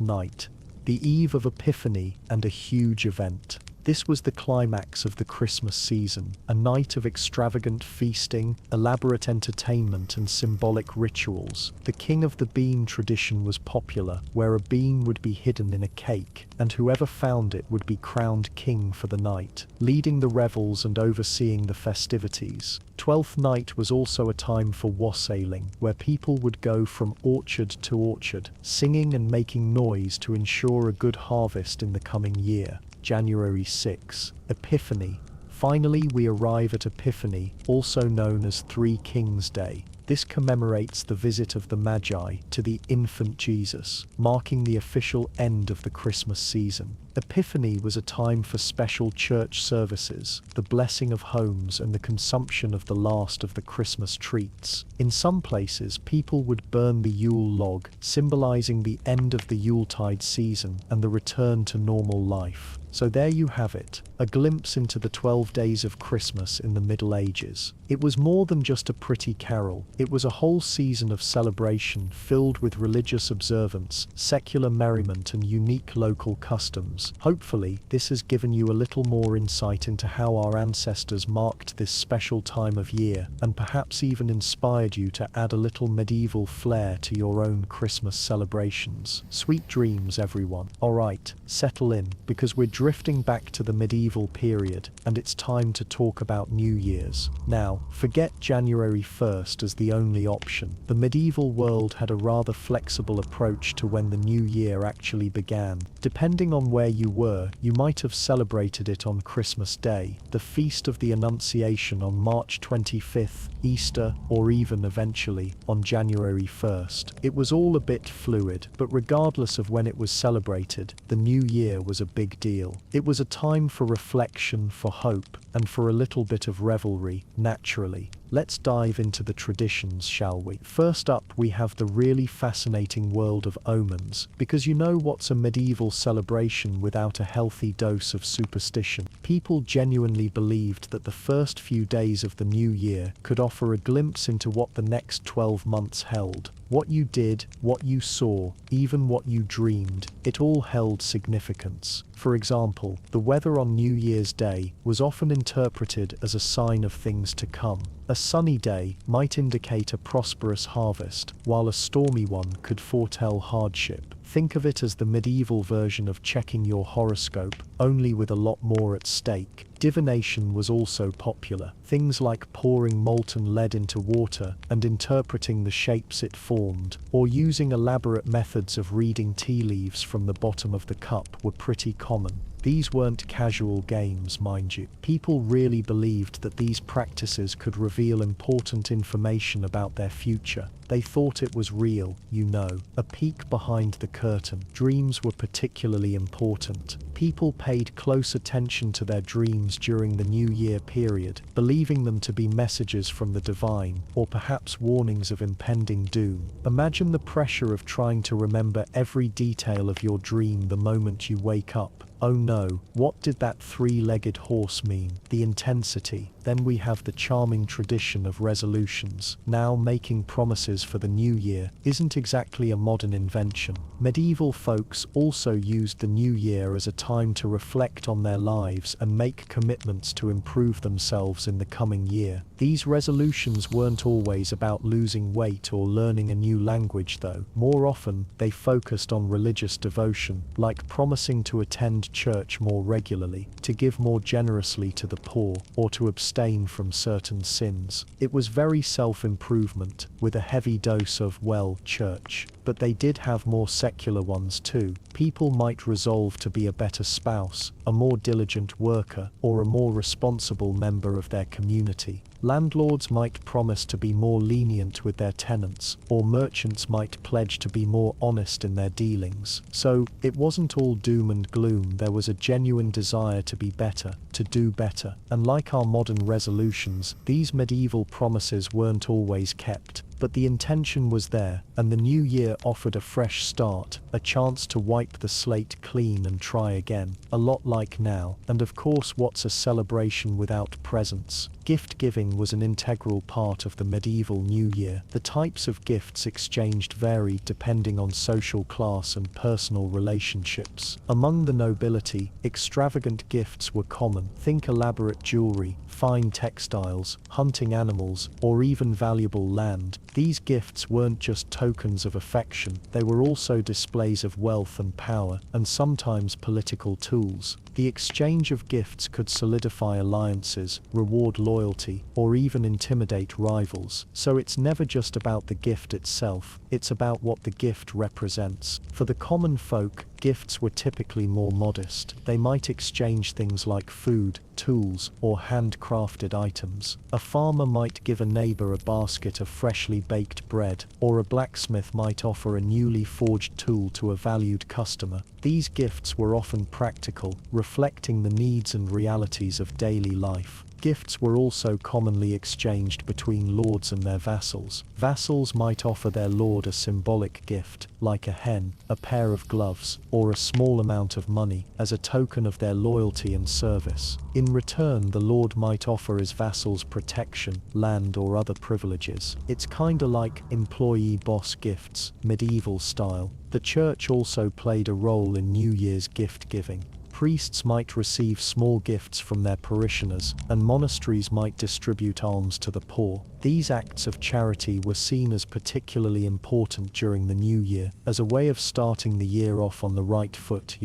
night. The eve of Epiphany and a huge event. This was the climax of the Christmas season, a night of extravagant feasting, elaborate entertainment and symbolic rituals. The King of the Bean tradition was popular, where a bean would be hidden in a cake, and whoever found it would be crowned king for the night, leading the revels and overseeing the festivities. Twelfth night was also a time for wassailing, where people would go from orchard to orchard, singing and making noise to ensure a good harvest in the coming year. January 6, Epiphany. Finally, we arrive at Epiphany, also known as Three Kings Day. This commemorates the visit of the Magi to the infant Jesus, marking the official end of the Christmas season. Epiphany was a time for special church services, the blessing of homes and the consumption of the last of the Christmas treats. In some places, people would burn the Yule log, symbolizing the end of the Yuletide season and the return to normal life. So there you have it, a glimpse into the 12 days of Christmas in the Middle Ages. It was more than just a pretty carol, it was a whole season of celebration filled with religious observance, secular merriment and unique local customs. Hopefully, this has given you a little more insight into how our ancestors marked this special time of year, and perhaps even inspired you to add a little medieval flair to your own Christmas celebrations. Sweet dreams, everyone. Alright, settle in, because we're drifting back to the medieval period, and it's time to talk about New Year's. Now, forget January 1st as the only option. The medieval world had a rather flexible approach to when the new year actually began. Depending on where you were, you might have celebrated it on Christmas Day, the Feast of the Annunciation on March 25th, Easter, or even eventually on January 1st. It was all a bit fluid, but regardless of when it was celebrated, the new year was a big deal. It was a time for reflection, for hope, and for a little bit of revelry, naturally. Let's dive into the traditions, shall we? First up, we have the really fascinating world of omens, because you know what's a medieval celebration without a healthy dose of superstition? People genuinely believed that the first few days of the new year could offer a glimpse into what the next 12 months held. What you did, what you saw, even what you dreamed, it all held significance. For example, the weather on New Year's Day was often interpreted as a sign of things to come. A sunny day might indicate a prosperous harvest, while a stormy one could foretell hardship. Think of it as the medieval version of checking your horoscope, only with a lot more at stake. Divination was also popular. Things like pouring molten lead into water and interpreting the shapes it formed, or using elaborate methods of reading tea leaves from the bottom of the cup were pretty common. These weren't casual games, mind you. People really believed that these practices could reveal important information about their future. They thought it was real, you know, a peek behind the curtain. Dreams were particularly important. People paid close attention to their dreams during the New Year period, believing them to be messages from the divine, or perhaps warnings of impending doom. Imagine the pressure of trying to remember every detail of your dream the moment you wake up. Oh no, what did that three-legged horse mean? The intensity. Then we have the charming tradition of resolutions. Now, making promises for the new year isn't exactly a modern invention. Medieval folks also used the new year as a time to reflect on their lives and make commitments to improve themselves in the coming year. These resolutions weren't always about losing weight or learning a new language though. More often, they focused on religious devotion, like promising to attend church more regularly, to give more generously to the poor, or to abstain abstain from certain sins. It was very self-improvement, with a heavy dose of, well, church. But they did have more secular ones too. People might resolve to be a better spouse, a more diligent worker, or a more responsible member of their community. Landlords might promise to be more lenient with their tenants, or merchants might pledge to be more honest in their dealings. So, it wasn't all doom and gloom. There was a genuine desire to be better, to do better. And like our modern resolutions, these medieval promises weren't always kept. But the intention was there, and the new year offered a fresh start, a chance to wipe the slate clean and try again, a lot like now. And of course, what's a celebration without presents? Gift giving was an integral part of the medieval New Year. The types of gifts exchanged varied depending on social class and personal relationships. Among the nobility, extravagant gifts were common. Think elaborate jewelry, fine textiles, hunting animals, or even valuable land. These gifts weren't just tokens of affection, they were also displays of wealth and power, and sometimes political tools. The exchange of gifts could solidify alliances, reward loyalty, or even intimidate rivals. So it's never just about the gift itself, it's about what the gift represents. For the common folk, gifts were typically more modest. They might exchange things like food, tools, or handcrafted items. A farmer might give a neighbor a basket of freshly baked bread, or a blacksmith might offer a newly forged tool to a valued customer. These gifts were often practical, reflecting the needs and realities of daily life. Gifts were also commonly exchanged between lords and their vassals. Vassals might offer their lord a symbolic gift, like a hen, a pair of gloves, or a small amount of money, as a token of their loyalty and service. In return, the lord might offer his vassals protection, land, or other privileges. It's kinda like employee-boss gifts, medieval style. The church also played a role in New Year's gift giving. Priests might receive small gifts from their parishioners, and monasteries might distribute alms to the poor. These acts of charity were seen as particularly important during the new year, as a way of starting the year off on the right foot,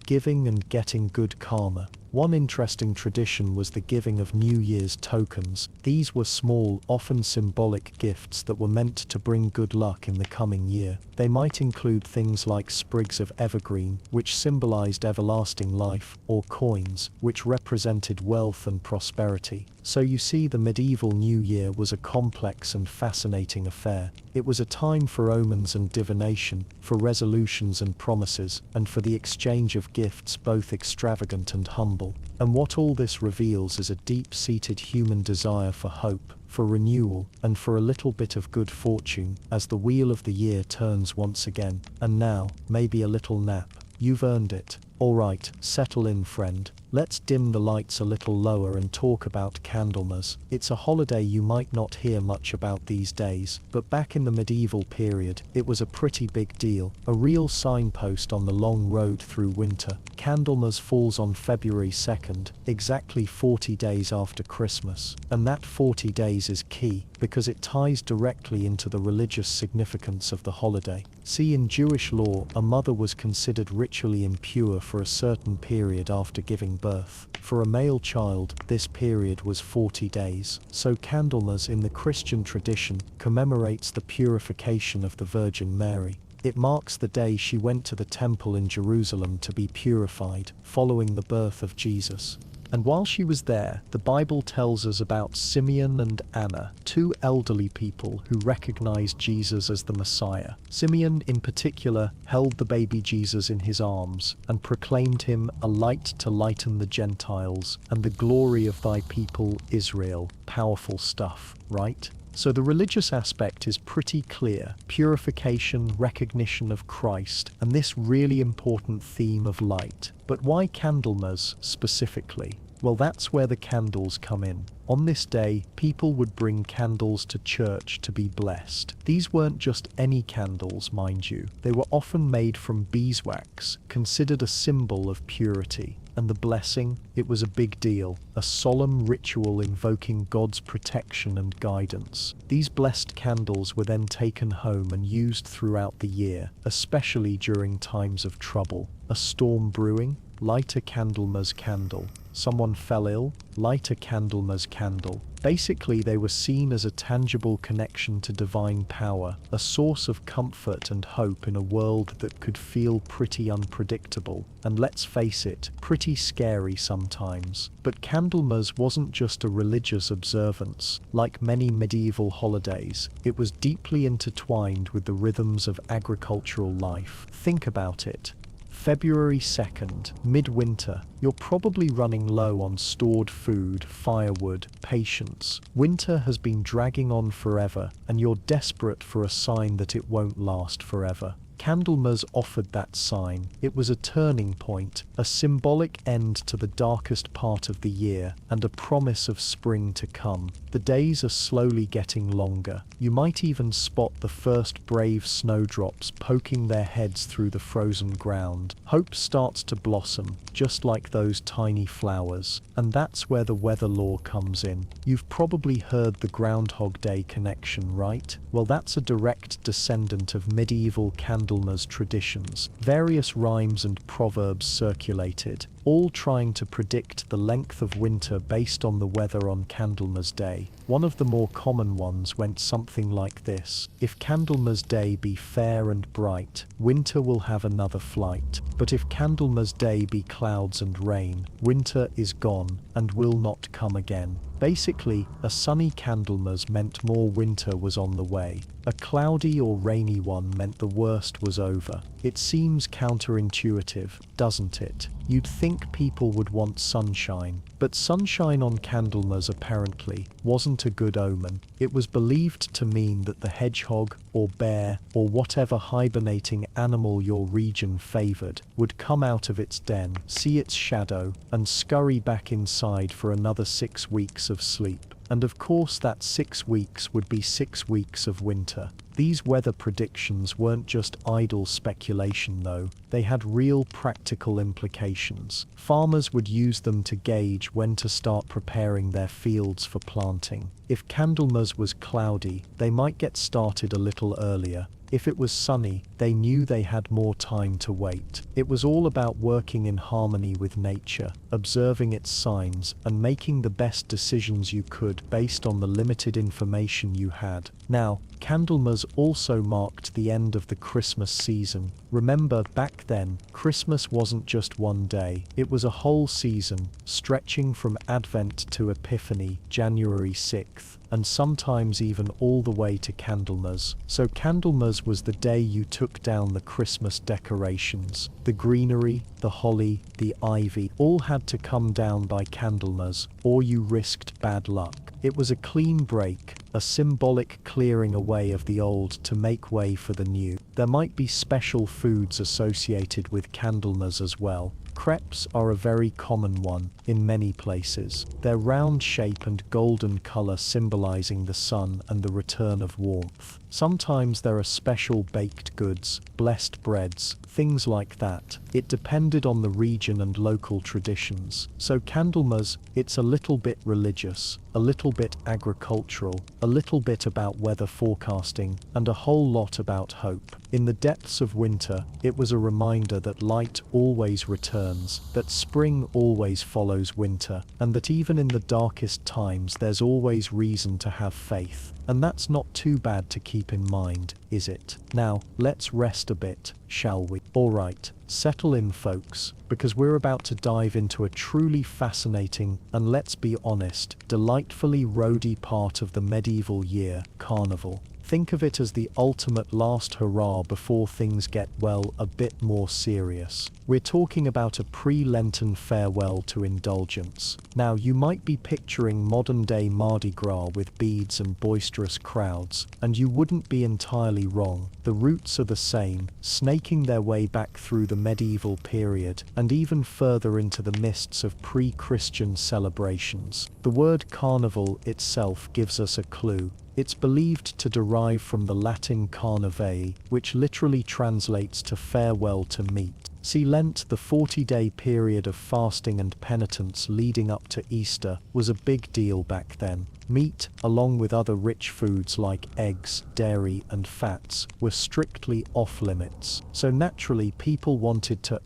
giving and getting good karma. One interesting tradition was the giving of New Year's tokens. These were small, often symbolic gifts that were meant to bring good luck in the coming year. They might include things like sprigs of evergreen, which symbolized everlasting life, or coins, which represented wealth and prosperity. So you see, the medieval New Year was a complex and fascinating affair. It was a time for omens and divination, for resolutions and promises, and for the exchange of gifts, both extravagant and humble. And what all this reveals is a deep-seated human desire for hope, for renewal, and for a little bit of good fortune, as the wheel of the year turns once again. And now, maybe a little nap. You've earned it. Alright, settle in, friend. Let's dim the lights a little lower and talk about Candlemas. It's a holiday you might not hear much about these days, but back in the medieval period, it was a pretty big deal, a real signpost on the long road through winter. Candlemas falls on February 2nd, exactly 40 days after Christmas. And that 40 days is key, because it ties directly into the religious significance of the holiday. See, in Jewish law, a mother was considered ritually impure for a certain period after giving birth. For a male child, this period was 40 days. So Candlemas in the Christian tradition commemorates the purification of the Virgin Mary. It marks the day she went to the temple in Jerusalem to be purified, following the birth of Jesus. And while she was there, the Bible tells us about Simeon and Anna, two elderly people who recognized Jesus as the Messiah. Simeon, in particular, held the baby Jesus in his arms and proclaimed him a light to lighten the Gentiles and the glory of thy people Israel. Powerful stuff, right? So the religious aspect is pretty clear: purification, recognition of Christ, and this really important theme of light. But why Candlemas specifically? Well, that's where the candles come in. On this day, people would bring candles to church to be blessed. These weren't just any candles, mind you. They were often made from beeswax, considered a symbol of purity. And the blessing, it was a big deal, a solemn ritual invoking God's protection and guidance. These blessed candles were then taken home and used throughout the year, especially during times of trouble. A storm brewing? Light a Candlemas candle. someone fell ill, light a Candlemas candle. Basically, they were seen as a tangible connection to divine power, a source of comfort and hope in a world that could feel pretty unpredictable, and let's face it, pretty scary sometimes. But Candlemas wasn't just a religious observance. Like many medieval holidays, it was deeply intertwined with the rhythms of agricultural life. Think about it. February 2nd, midwinter. You're probably running low on stored food, firewood, patience. Winter has been dragging on forever, and you're desperate for a sign that it won't last forever. Candlemas offered that sign. It was a turning point, a symbolic end to the darkest part of the year, and a promise of spring to come. The days are slowly getting longer. You might even spot the first brave snowdrops poking their heads through the frozen ground. Hope starts to blossom, just like those tiny flowers. And that's where the weather lore comes in. You've probably heard the Groundhog Day connection, right? Well, that's a direct descendant of medieval Candlemas traditions. Various rhymes and proverbs circulated, all trying to predict the length of winter based on the weather on Candlemas Day. One of the more common ones went something like this: if Candlemas Day be fair and bright, winter will have another flight. But if Candlemas Day be clouds and rain, winter is gone and will not come again. Basically, a sunny Candlemas meant more winter was on the way. A cloudy or rainy one meant the worst was over. It seems counterintuitive, doesn't it? You'd think people would want sunshine, but sunshine on Candlemas apparently wasn't a good omen. It was believed to mean that the hedgehog, or bear, or whatever hibernating animal your region favored, would come out of its den, see its shadow, and scurry back inside for another 6 weeks of sleep. And of course that 6 weeks would be 6 weeks of winter. These weather predictions weren't just idle speculation though, they had real practical implications. Farmers would use them to gauge when to start preparing their fields for planting. If Candlemas was cloudy, they might get started a little earlier. If it was sunny, they knew they had more time to wait. It was all about working in harmony with nature, observing its signs, and making the best decisions you could based on the limited information you had. Now, Candlemas also marked the end of the Christmas season. Remember, back then, Christmas wasn't just one day. It was a whole season, stretching from Advent to Epiphany, January 6th, and sometimes even all the way to Candlemas. So Candlemas was the day you took down the Christmas decorations. The greenery, the holly, the ivy, all had to come down by Candlemas, or you risked bad luck. It was a clean break, a symbolic clearing away of the old to make way for the new. There might be special foods associated with Candlemas as well. Crepes are a very common one in many places. Their round shape and golden color symbolizing the sun and the return of warmth. Sometimes there are special baked goods, blessed breads, things like that. It depended on the region and local traditions. So Candlemas, it's a little bit religious, a little bit agricultural, a little bit about weather forecasting, and a whole lot about hope. In the depths of winter, it was a reminder that light always returns, that spring always follows winter, and that even in the darkest times there's always reason to have faith. And that's not too bad to keep in mind, is it? Now, let's rest a bit, shall we? Alright, settle in folks, because we're about to dive into a truly fascinating, and let's be honest, delightfully rowdy part of the medieval year, Carnival. Think of it as the ultimate last hurrah before things get, well, a bit more serious. We're talking about a pre-Lenten farewell to indulgence. Now, you might be picturing modern-day Mardi Gras with beads and boisterous crowds, and you wouldn't be entirely wrong. The roots are the same, snaking their way back through the medieval period, and even further into the mists of pre-Christian celebrations. The word carnival itself gives us a clue. It's believed to derive from the Latin carnivale, which literally translates to farewell to meat. See, Lent, the 40-day period of fasting and penitence leading up to Easter, was a big deal back then. Meat, along with other rich foods like eggs, dairy, and fats, were strictly off-limits. So naturally, people wanted to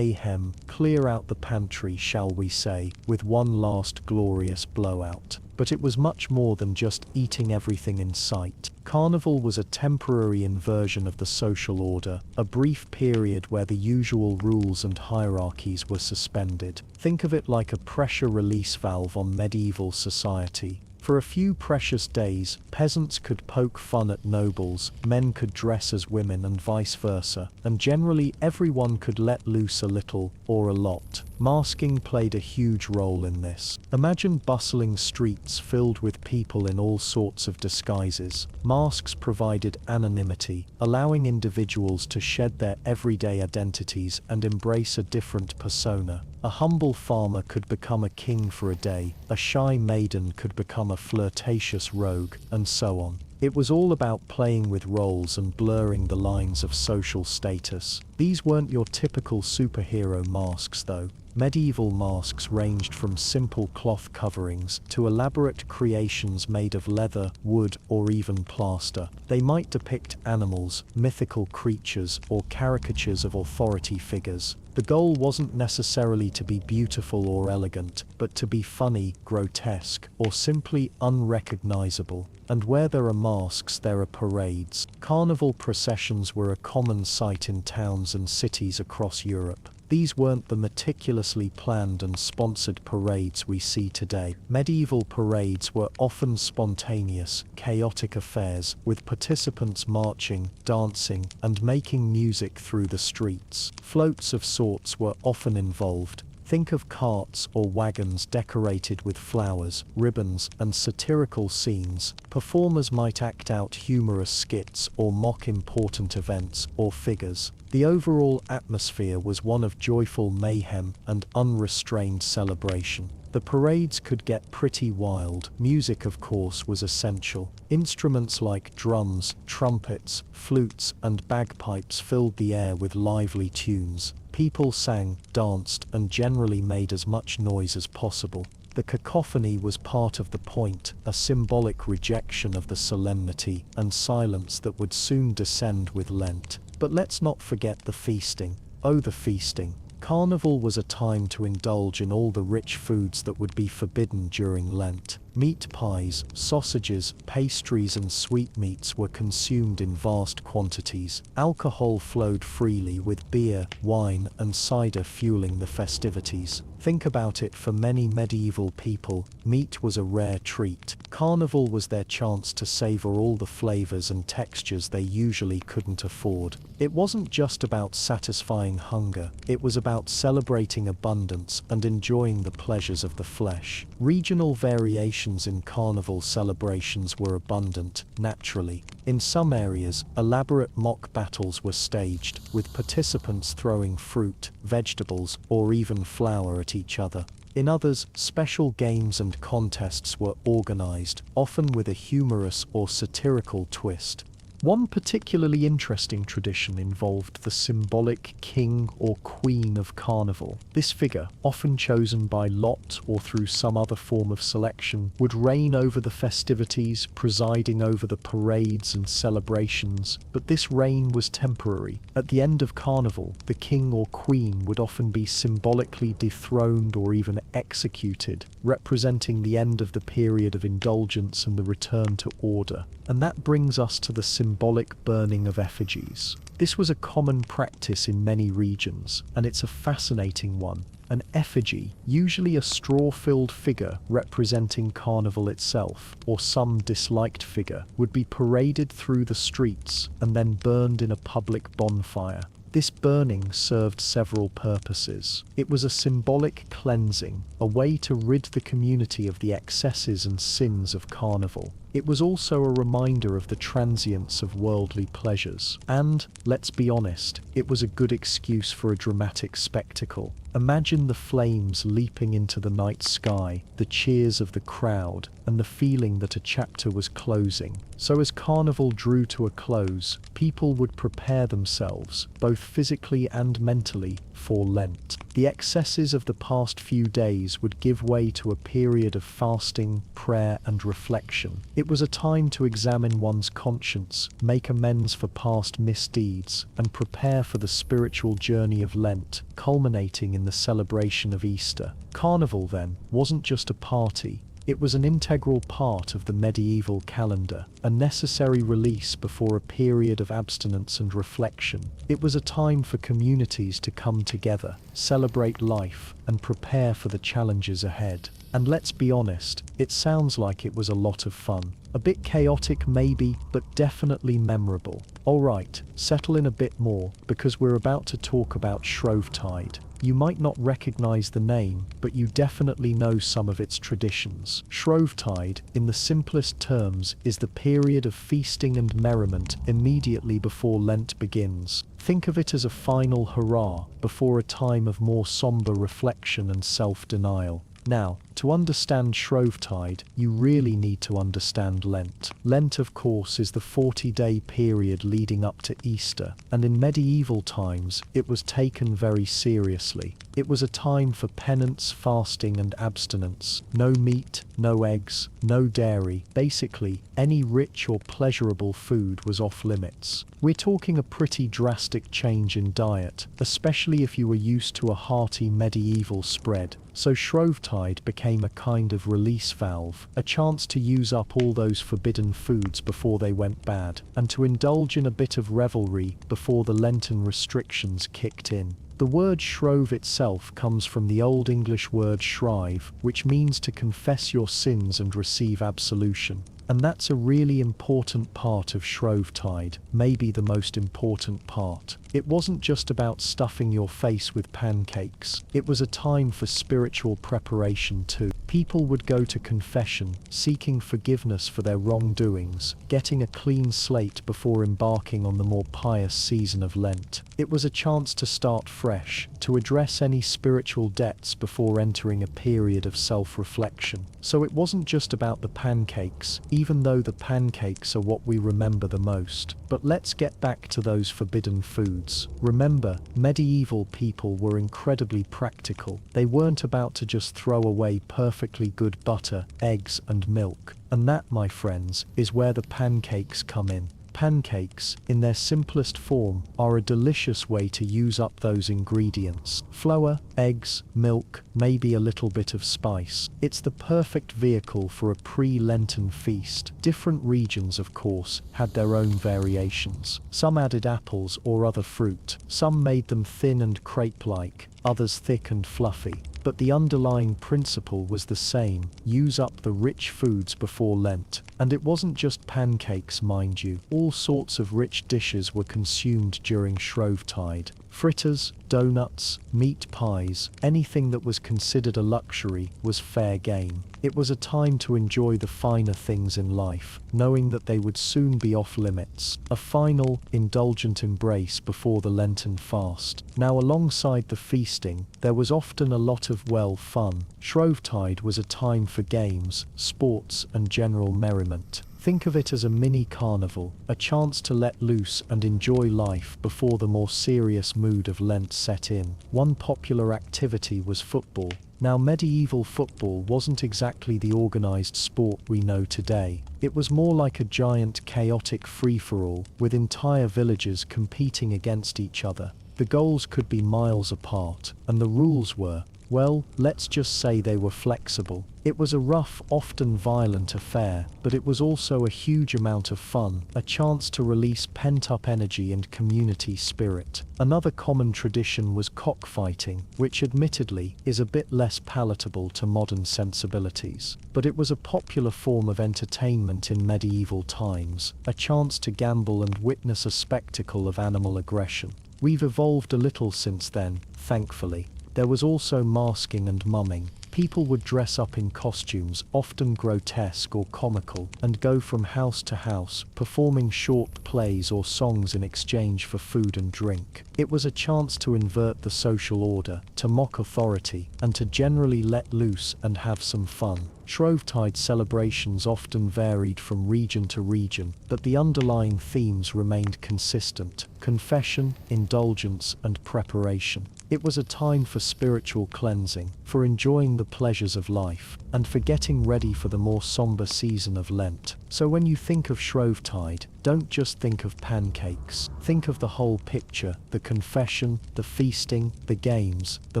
clear out the pantry, shall we say, with one last glorious blowout. But it was much more than just eating everything in sight. Carnival was a temporary inversion of the social order, a brief period where the usual rules and hierarchies were suspended. Think of it like a pressure release valve on medieval society. For a few precious days, peasants could poke fun at nobles, men could dress as women and vice versa, and generally everyone could let loose a little, or a lot. Masking played a huge role in this. Imagine bustling streets filled with people in all sorts of disguises. Masks provided anonymity, allowing individuals to shed their everyday identities and embrace a different persona. A humble farmer could become a king for a day, a shy maiden could become a flirtatious rogue, and so on. It was all about playing with roles and blurring the lines of social status. These weren't your typical superhero masks though. Medieval masks ranged from simple cloth coverings to elaborate creations made of leather, wood, or even plaster. They might depict animals, mythical creatures, or caricatures of authority figures. The goal wasn't necessarily to be beautiful or elegant, but to be funny, grotesque, or simply unrecognizable. And where there are masks, there are parades. Carnival processions were a common sight in towns and cities across Europe. These weren't the meticulously planned and sponsored parades we see today. Medieval parades were often spontaneous, chaotic affairs, with participants marching, dancing, and making music through the streets. Floats of sorts were often involved. Think of carts or wagons decorated with flowers, ribbons, and satirical scenes. Performers might act out humorous skits or mock important events or figures. The overall atmosphere was one of joyful mayhem and unrestrained celebration. The parades could get pretty wild. Music, of course, was essential. Instruments like drums, trumpets, flutes, and bagpipes filled the air with lively tunes. People sang, danced, and generally made as much noise as possible. The cacophony was part of the point, a symbolic rejection of the solemnity and silence that would soon descend with Lent. But let's not forget the feasting. Oh, the feasting. Carnival was a time to indulge in all the rich foods that would be forbidden during Lent. Meat pies, sausages, pastries, and sweetmeats were consumed in vast quantities. Alcohol flowed freely, with beer, wine, and cider fueling the festivities. Think about it, for many medieval people, meat was a rare treat. Carnival was their chance to savor all the flavors and textures they usually couldn't afford. It wasn't just about satisfying hunger, it was about celebrating abundance and enjoying the pleasures of the flesh. Regional variations in Carnival celebrations were abundant, naturally. In some areas, elaborate mock battles were staged, with participants throwing fruit, vegetables, or even flour at each other. In others, special games and contests were organized, often with a humorous or satirical twist. One particularly interesting tradition involved the symbolic king or queen of Carnival. This figure, often chosen by lot or through some other form of selection, would reign over the festivities, presiding over the parades and celebrations. But this reign was temporary. At the end of Carnival, the king or queen would often be symbolically dethroned or even executed, representing the end of the period of indulgence and the return to order. And that brings us to the symbolic burning of effigies. This was a common practice in many regions, and it's a fascinating one. An effigy, usually a straw-filled figure representing Carnival itself, or some disliked figure, would be paraded through the streets and then burned in a public bonfire. This burning served several purposes. It was a symbolic cleansing, a way to rid the community of the excesses and sins of Carnival. It was also a reminder of the transience of worldly pleasures. And, let's be honest, it was a good excuse for a dramatic spectacle. Imagine the flames leaping into the night sky, the cheers of the crowd, and the feeling that a chapter was closing. So as Carnival drew to a close, people would prepare themselves, both physically and mentally, for Lent. The excesses of the past few days would give way to a period of fasting, prayer, and reflection. It was a time to examine one's conscience, make amends for past misdeeds, and prepare for the spiritual journey of Lent, culminating in the celebration of Easter. Carnival, then, wasn't just a party. It was an integral part of the medieval calendar, a necessary release before a period of abstinence and reflection. It was a time for communities to come together, celebrate life, and prepare for the challenges ahead. And let's be honest, it sounds like it was a lot of fun. A bit chaotic maybe, but definitely memorable. Alright, settle in a bit more, because we're about to talk about Shrovetide. You might not recognize the name, but you definitely know some of its traditions. Shrovetide, in the simplest terms, is the period of feasting and merriment immediately before Lent begins. Think of it as a final hurrah before a time of more somber reflection and self-denial. Now, to understand Shrovetide, you really need to understand Lent. Lent, of course, is the 40-day period leading up to Easter, and in medieval times, it was taken very seriously. It was a time for penance, fasting, and abstinence. No meat, no eggs, no dairy. Basically, any rich or pleasurable food was off limits. We're talking a pretty drastic change in diet, especially if you were used to a hearty medieval spread. So Shrovetide became a kind of release valve, a chance to use up all those forbidden foods before they went bad, and to indulge in a bit of revelry before the Lenten restrictions kicked in. The word shrove itself comes from the Old English word shrive, which means to confess your sins and receive absolution. And that's a really important part of Shrovetide, maybe the most important part. It wasn't just about stuffing your face with pancakes. It was a time for spiritual preparation too. People would go to confession, seeking forgiveness for their wrongdoings, getting a clean slate before embarking on the more pious season of Lent. It was a chance to start fresh, to address any spiritual debts before entering a period of self-reflection. So it wasn't just about the pancakes, even though the pancakes are what we remember the most. But let's get back to those forbidden foods. Remember, medieval people were incredibly practical. They weren't about to just throw away perfectly good butter, eggs, and milk. And that, my friends, is where the pancakes come in. Pancakes, in their simplest form, are a delicious way to use up those ingredients. Flour, eggs, milk, maybe a little bit of spice. It's the perfect vehicle for a pre-Lenten feast. Different regions, of course, had their own variations. Some added apples or other fruit. Some made them thin and crepe-like, others thick and fluffy. But the underlying principle was the same: use up the rich foods before Lent. And it wasn't just pancakes, mind you. All sorts of rich dishes were consumed during Shrovetide. Fritters, donuts, meat pies, anything that was considered a luxury was fair game. It was a time to enjoy the finer things in life, knowing that they would soon be off limits. A final, indulgent embrace before the Lenten fast. Now, alongside the feasting, there was often a lot of, well, fun. Shrovetide was a time for games, sports, and general merriment. Think of it as a mini carnival, a chance to let loose and enjoy life before the more serious mood of Lent set in. One popular activity was football. Now, medieval football wasn't exactly the organized sport we know today. It was more like a giant chaotic free-for-all, with entire villages competing against each other. The goals could be miles apart, and the rules were, well, let's just say they were flexible. It was a rough, often violent affair, but it was also a huge amount of fun, a chance to release pent-up energy and community spirit. Another common tradition was cockfighting, which admittedly is a bit less palatable to modern sensibilities. But it was a popular form of entertainment in medieval times, a chance to gamble and witness a spectacle of animal aggression. We've evolved a little since then, thankfully. There was also masking and mumming. People would dress up in costumes, often grotesque or comical, and go from house to house, performing short plays or songs in exchange for food and drink. It was a chance to invert the social order, to mock authority, and to generally let loose and have some fun. Shrovetide celebrations often varied from region to region, but the underlying themes remained consistent: confession, indulgence, and preparation. It was a time for spiritual cleansing, for enjoying the pleasures of life, and for getting ready for the more somber season of Lent. So when you think of Shrovetide, don't just think of pancakes. Think of the whole picture: the confession, the feasting, the games, the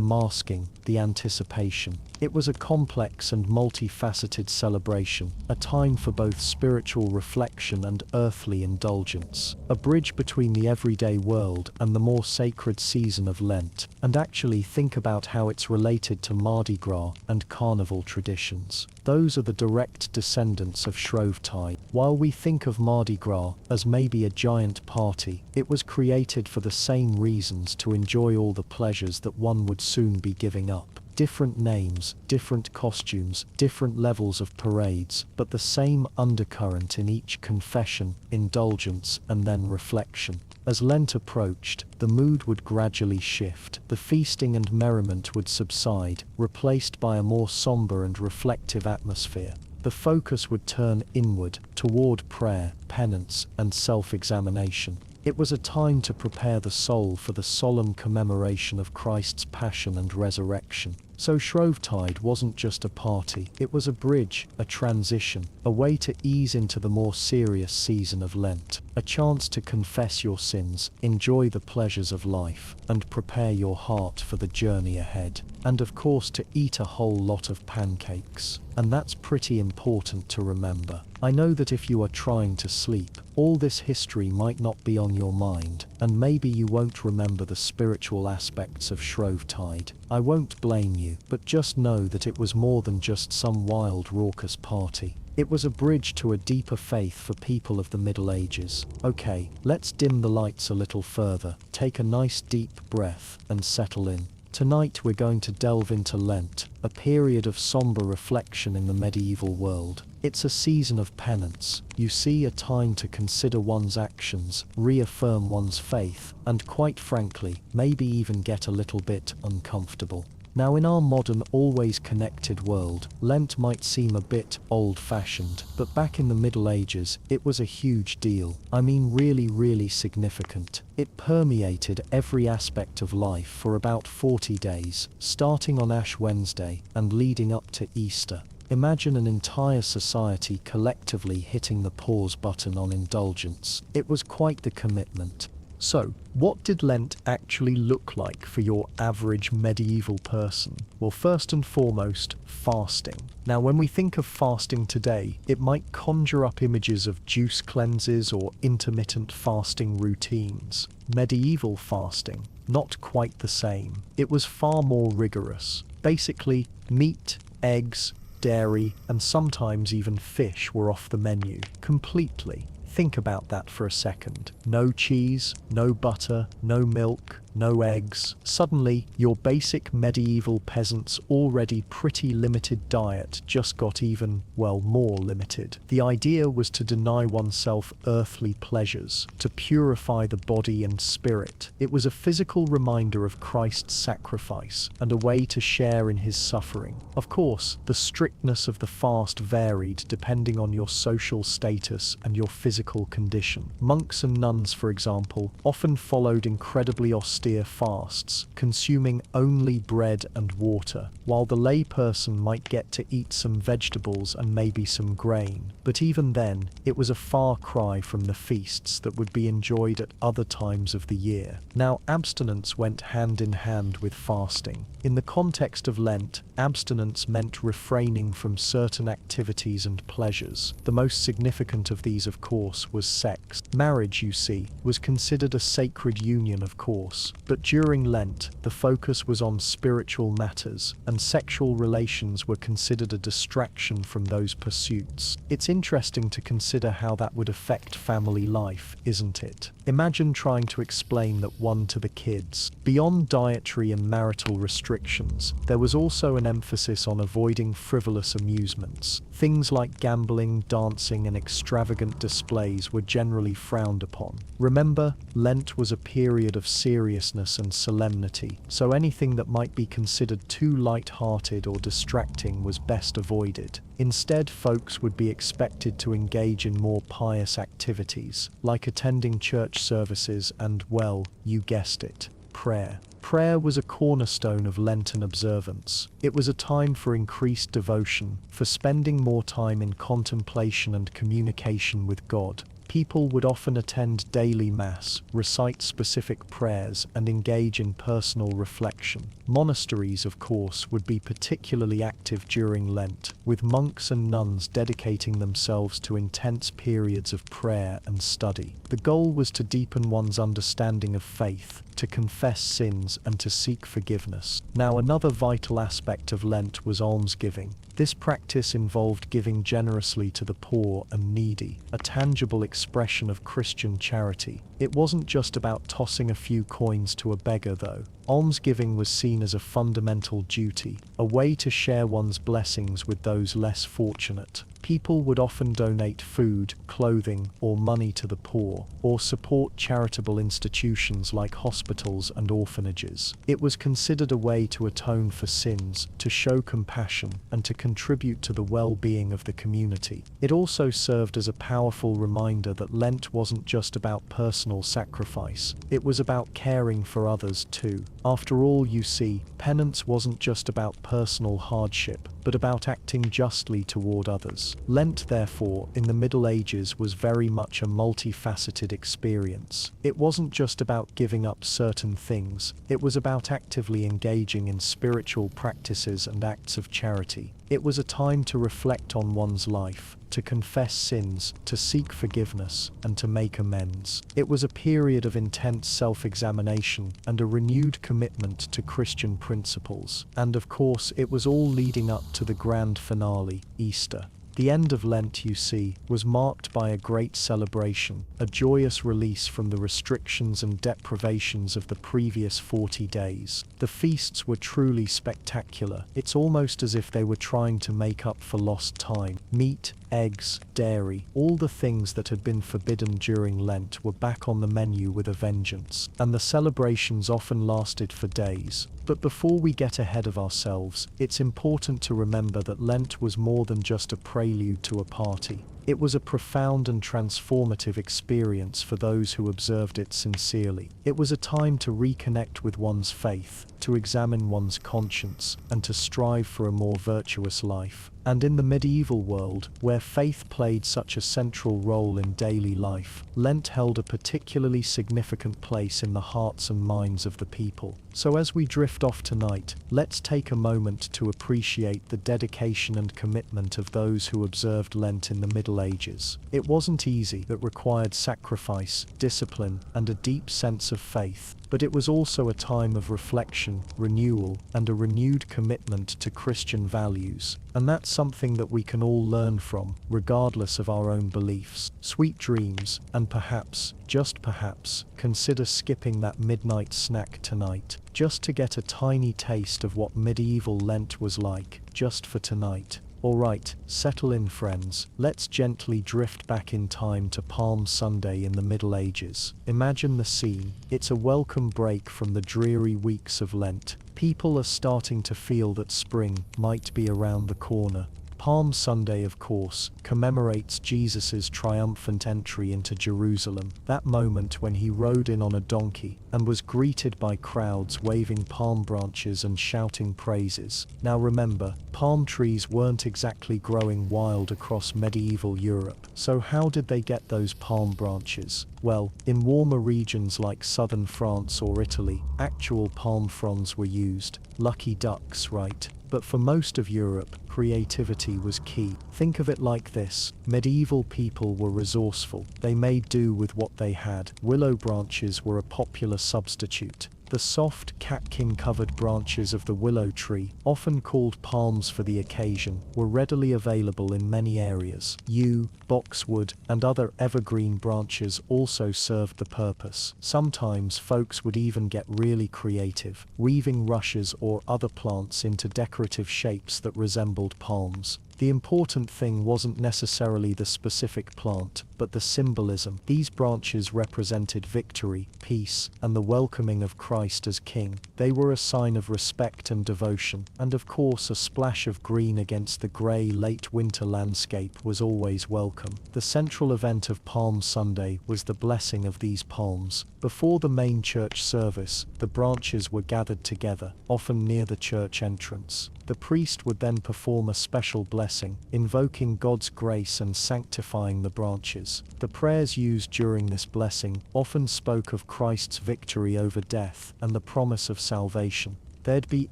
masking, the anticipation. It was a complex and multifaceted celebration, a time for both spiritual reflection and earthly indulgence, a bridge between the everyday world and the more sacred season of Lent. And actually think about how it's related to Mardi Gras and Carnival traditions. Those are the direct descendants of Shrovetide. While we think of Mardi Gras as maybe a giant party, it was created for the same reasons: to enjoy all the pleasures that one would soon be giving up. Different names, different costumes, different levels of parades, but the same undercurrent in each: confession, indulgence, and then reflection. As Lent approached, the mood would gradually shift. The feasting and merriment would subside, replaced by a more somber and reflective atmosphere. The focus would turn inward, toward prayer, penance, and self-examination. It was a time to prepare the soul for the solemn commemoration of Christ's passion and resurrection. So Shrovetide wasn't just a party, it was a bridge, a transition, a way to ease into the more serious season of Lent, a chance to confess your sins, enjoy the pleasures of life, and prepare your heart for the journey ahead. And of course to eat a whole lot of pancakes. And that's pretty important to remember. I know that if you are trying to sleep, all this history might not be on your mind, and maybe you won't remember the spiritual aspects of Shrovetide. I won't blame you, but just know that it was more than just some wild, raucous party. It was a bridge to a deeper faith for people of the Middle Ages. Okay, let's dim the lights a little further, take a nice deep breath, and settle in. Tonight we're going to delve into Lent, a period of somber reflection in the medieval world. It's a season of penance, you see, a time to consider one's actions, reaffirm one's faith, and quite frankly, maybe even get a little bit uncomfortable. Now in our modern, always connected world, Lent might seem a bit old-fashioned, but back in the Middle Ages, it was a huge deal. I mean really significant. It permeated every aspect of life for about 40 days, starting on Ash Wednesday and leading up to Easter. Imagine an entire society collectively hitting the pause button on indulgence. It was quite the commitment. So, what did Lent actually look like for your average medieval person? Well, first and foremost, fasting. Now, when we think of fasting today, it might conjure up images of juice cleanses or intermittent fasting routines. Medieval fasting, not quite the same. It was far more rigorous. Basically, meat, eggs, dairy, and sometimes even fish were off the menu completely. Think about that for a second. No cheese, no butter, no milk, no eggs. Suddenly, your basic medieval peasant's already pretty limited diet just got even, well, more limited. The idea was to deny oneself earthly pleasures, to purify the body and spirit. It was a physical reminder of Christ's sacrifice and a way to share in his suffering. Of course, the strictness of the fast varied depending on your social status and your physical condition. Monks and nuns, for example, often followed incredibly austere fasts, consuming only bread and water, while the layperson might get to eat some vegetables and maybe some grain. But even then, it was a far cry from the feasts that would be enjoyed at other times of the year. Now, abstinence went hand in hand with fasting. In the context of Lent, abstinence meant refraining from certain activities and pleasures. The most significant of these, of course, was sex. Marriage, you see, was considered a sacred union, of course, but during Lent, the focus was on spiritual matters, and sexual relations were considered a distraction from those pursuits. It's interesting to consider how that would affect family life, isn't it? Imagine trying to explain that one to the kids. Beyond dietary and marital restrictions, there was also an emphasis on avoiding frivolous amusements. Things like gambling, dancing, and extravagant displays were generally frowned upon. Remember, Lent was a period of seriousness and solemnity, so anything that might be considered too light-hearted or distracting was best avoided. Instead, folks would be expected to engage in more pious activities, like attending church services and, well, you guessed it, prayer. Prayer was a cornerstone of Lenten observance. It was a time for increased devotion, for spending more time in contemplation and communication with God. People would often attend daily mass, recite specific prayers, and engage in personal reflection. Monasteries, of course, would be particularly active during Lent, with monks and nuns dedicating themselves to intense periods of prayer and study. The goal was to deepen one's understanding of faith, to confess sins, and to seek forgiveness. Now, another vital aspect of Lent was almsgiving. This practice involved giving generously to the poor and needy, a tangible expression of Christian charity. It wasn't just about tossing a few coins to a beggar, though. Almsgiving was seen as a fundamental duty, a way to share one's blessings with those less fortunate. People would often donate food, clothing, or money to the poor, or support charitable institutions like hospitals and orphanages. It was considered a way to atone for sins, to show compassion, and to contribute to the well-being of the community. It also served as a powerful reminder that Lent wasn't just about personal sacrifice, it was about caring for others too. After all, you see, penance wasn't just about personal hardship, but about acting justly toward others. Lent, therefore, in the Middle Ages was very much a multifaceted experience. It wasn't just about giving up certain things, it was about actively engaging in spiritual practices and acts of charity. It was a time to reflect on one's life, to confess sins, to seek forgiveness, and to make amends. It was a period of intense self-examination and a renewed commitment to Christian principles. And of course, it was all leading up to the grand finale, Easter. The end of Lent, you see, was marked by a great celebration, a joyous release from the restrictions and deprivations of the previous 40 days. The feasts were truly spectacular. It's almost as if they were trying to make up for lost time. Meat, eggs, dairy, all the things that had been forbidden during Lent were back on the menu with a vengeance, and the celebrations often lasted for days. But before we get ahead of ourselves, it's important to remember that Lent was more than just a prelude to a party. It was a profound and transformative experience for those who observed it sincerely. It was a time to reconnect with one's faith, to examine one's conscience, and to strive for a more virtuous life. And in the medieval world, where faith played such a central role in daily life, Lent held a particularly significant place in the hearts and minds of the people. So as we drift off tonight, let's take a moment to appreciate the dedication and commitment of those who observed Lent in the Middle Ages. It wasn't easy, it required sacrifice, discipline, and a deep sense of faith. But it was also a time of reflection, renewal, and a renewed commitment to Christian values. And that's something that we can all learn from, regardless of our own beliefs. Sweet dreams, and perhaps, just perhaps, consider skipping that midnight snack tonight, just to get a tiny taste of what medieval Lent was like, just for tonight. Alright, settle in friends, let's gently drift back in time to Palm Sunday in the Middle Ages. Imagine the scene, it's a welcome break from the dreary weeks of Lent. People are starting to feel that spring might be around the corner. Palm Sunday, of course, commemorates Jesus' triumphant entry into Jerusalem, that moment when he rode in on a donkey and was greeted by crowds waving palm branches and shouting praises. Now remember, palm trees weren't exactly growing wild across medieval Europe, so how did they get those palm branches? Well, in warmer regions like southern France or Italy, actual palm fronds were used. Lucky ducks, right? But for most of Europe, creativity was key. Think of it like this. Medieval people were resourceful. They made do with what they had. Willow branches were a popular substitute. The soft, catkin-covered branches of the willow tree, often called palms for the occasion, were readily available in many areas. Yew, boxwood, and other evergreen branches also served the purpose. Sometimes folks would even get really creative, weaving rushes or other plants into decorative shapes that resembled palms. The important thing wasn't necessarily the specific plant, but the symbolism. These branches represented victory, peace, and the welcoming of Christ as King. They were a sign of respect and devotion, and of course a splash of green against the grey late winter landscape was always welcome. The central event of Palm Sunday was the blessing of these palms. Before the main church service, the branches were gathered together, often near the church entrance. The priest would then perform a special blessing, invoking God's grace and sanctifying the branches. The prayers used during this blessing often spoke of Christ's victory over death and the promise of salvation. There'd be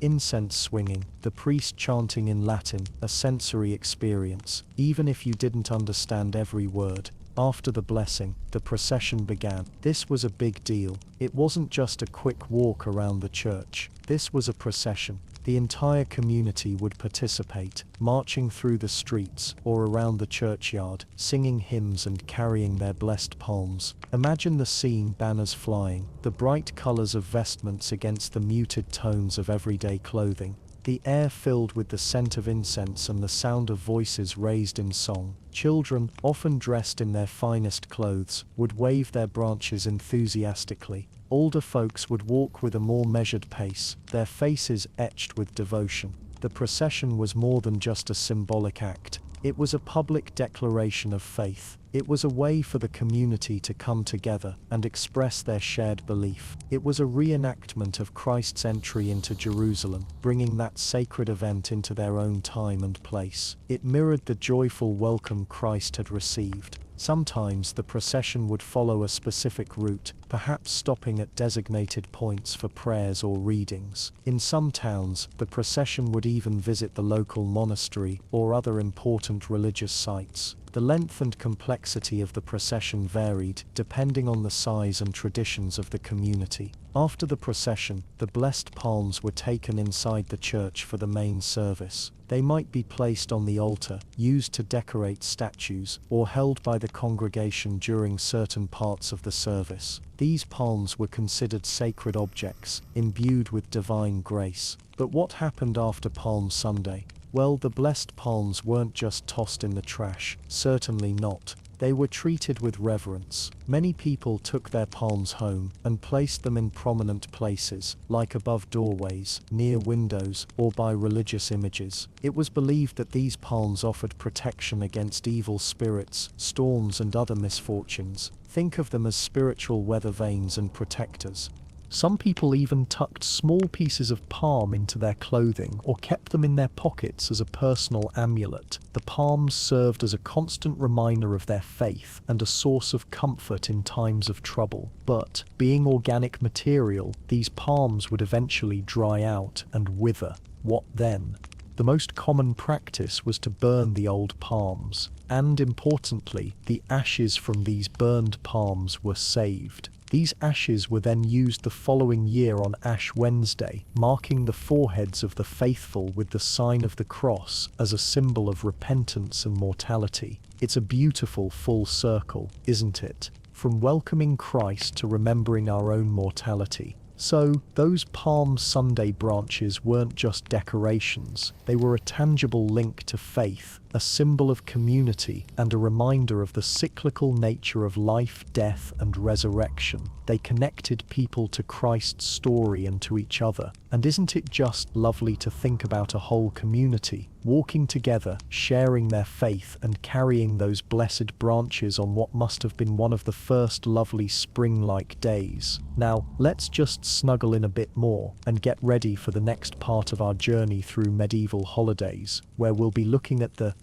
incense swinging, the priest chanting in Latin, a sensory experience, even if you didn't understand every word. After the blessing, the procession began. This was a big deal. It wasn't just a quick walk around the church. This was a procession. The entire community would participate, marching through the streets or around the churchyard, singing hymns and carrying their blessed palms. Imagine the scene: banners flying, the bright colors of vestments against the muted tones of everyday clothing. The air filled with the scent of incense and the sound of voices raised in song. Children, often dressed in their finest clothes, would wave their branches enthusiastically. Older folks would walk with a more measured pace, their faces etched with devotion. The procession was more than just a symbolic act. It was a public declaration of faith. It was a way for the community to come together and express their shared belief. It was a reenactment of Christ's entry into Jerusalem, bringing that sacred event into their own time and place. It mirrored the joyful welcome Christ had received. Sometimes the procession would follow a specific route, perhaps stopping at designated points for prayers or readings. In some towns, the procession would even visit the local monastery or other important religious sites. The length and complexity of the procession varied, depending on the size and traditions of the community. After the procession, the blessed palms were taken inside the church for the main service. They might be placed on the altar, used to decorate statues, or held by the congregation during certain parts of the service. These palms were considered sacred objects, imbued with divine grace. But what happened after Palm Sunday? Well, the blessed palms weren't just tossed in the trash, certainly not. They were treated with reverence. Many people took their palms home and placed them in prominent places, like above doorways, near windows, or by religious images. It was believed that these palms offered protection against evil spirits, storms, and other misfortunes. Think of them as spiritual weather vanes and protectors. Some people even tucked small pieces of palm into their clothing or kept them in their pockets as a personal amulet. The palms served as a constant reminder of their faith and a source of comfort in times of trouble. But, being organic material, these palms would eventually dry out and wither. What then? The most common practice was to burn the old palms, and importantly, the ashes from these burned palms were saved. These ashes were then used the following year on Ash Wednesday, marking the foreheads of the faithful with the sign of the cross as a symbol of repentance and mortality. It's a beautiful full circle, isn't it? From welcoming Christ to remembering our own mortality. So, those Palm Sunday branches weren't just decorations, they were a tangible link to faith, a symbol of community, and a reminder of the cyclical nature of life, death, and resurrection. They connected people to Christ's story and to each other. And isn't it just lovely to think about a whole community, walking together, sharing their faith, and carrying those blessed branches on what must have been one of the first lovely spring-like days? Now, let's just snuggle in a bit more and get ready for the next part of our journey through medieval holidays, where we'll be looking at the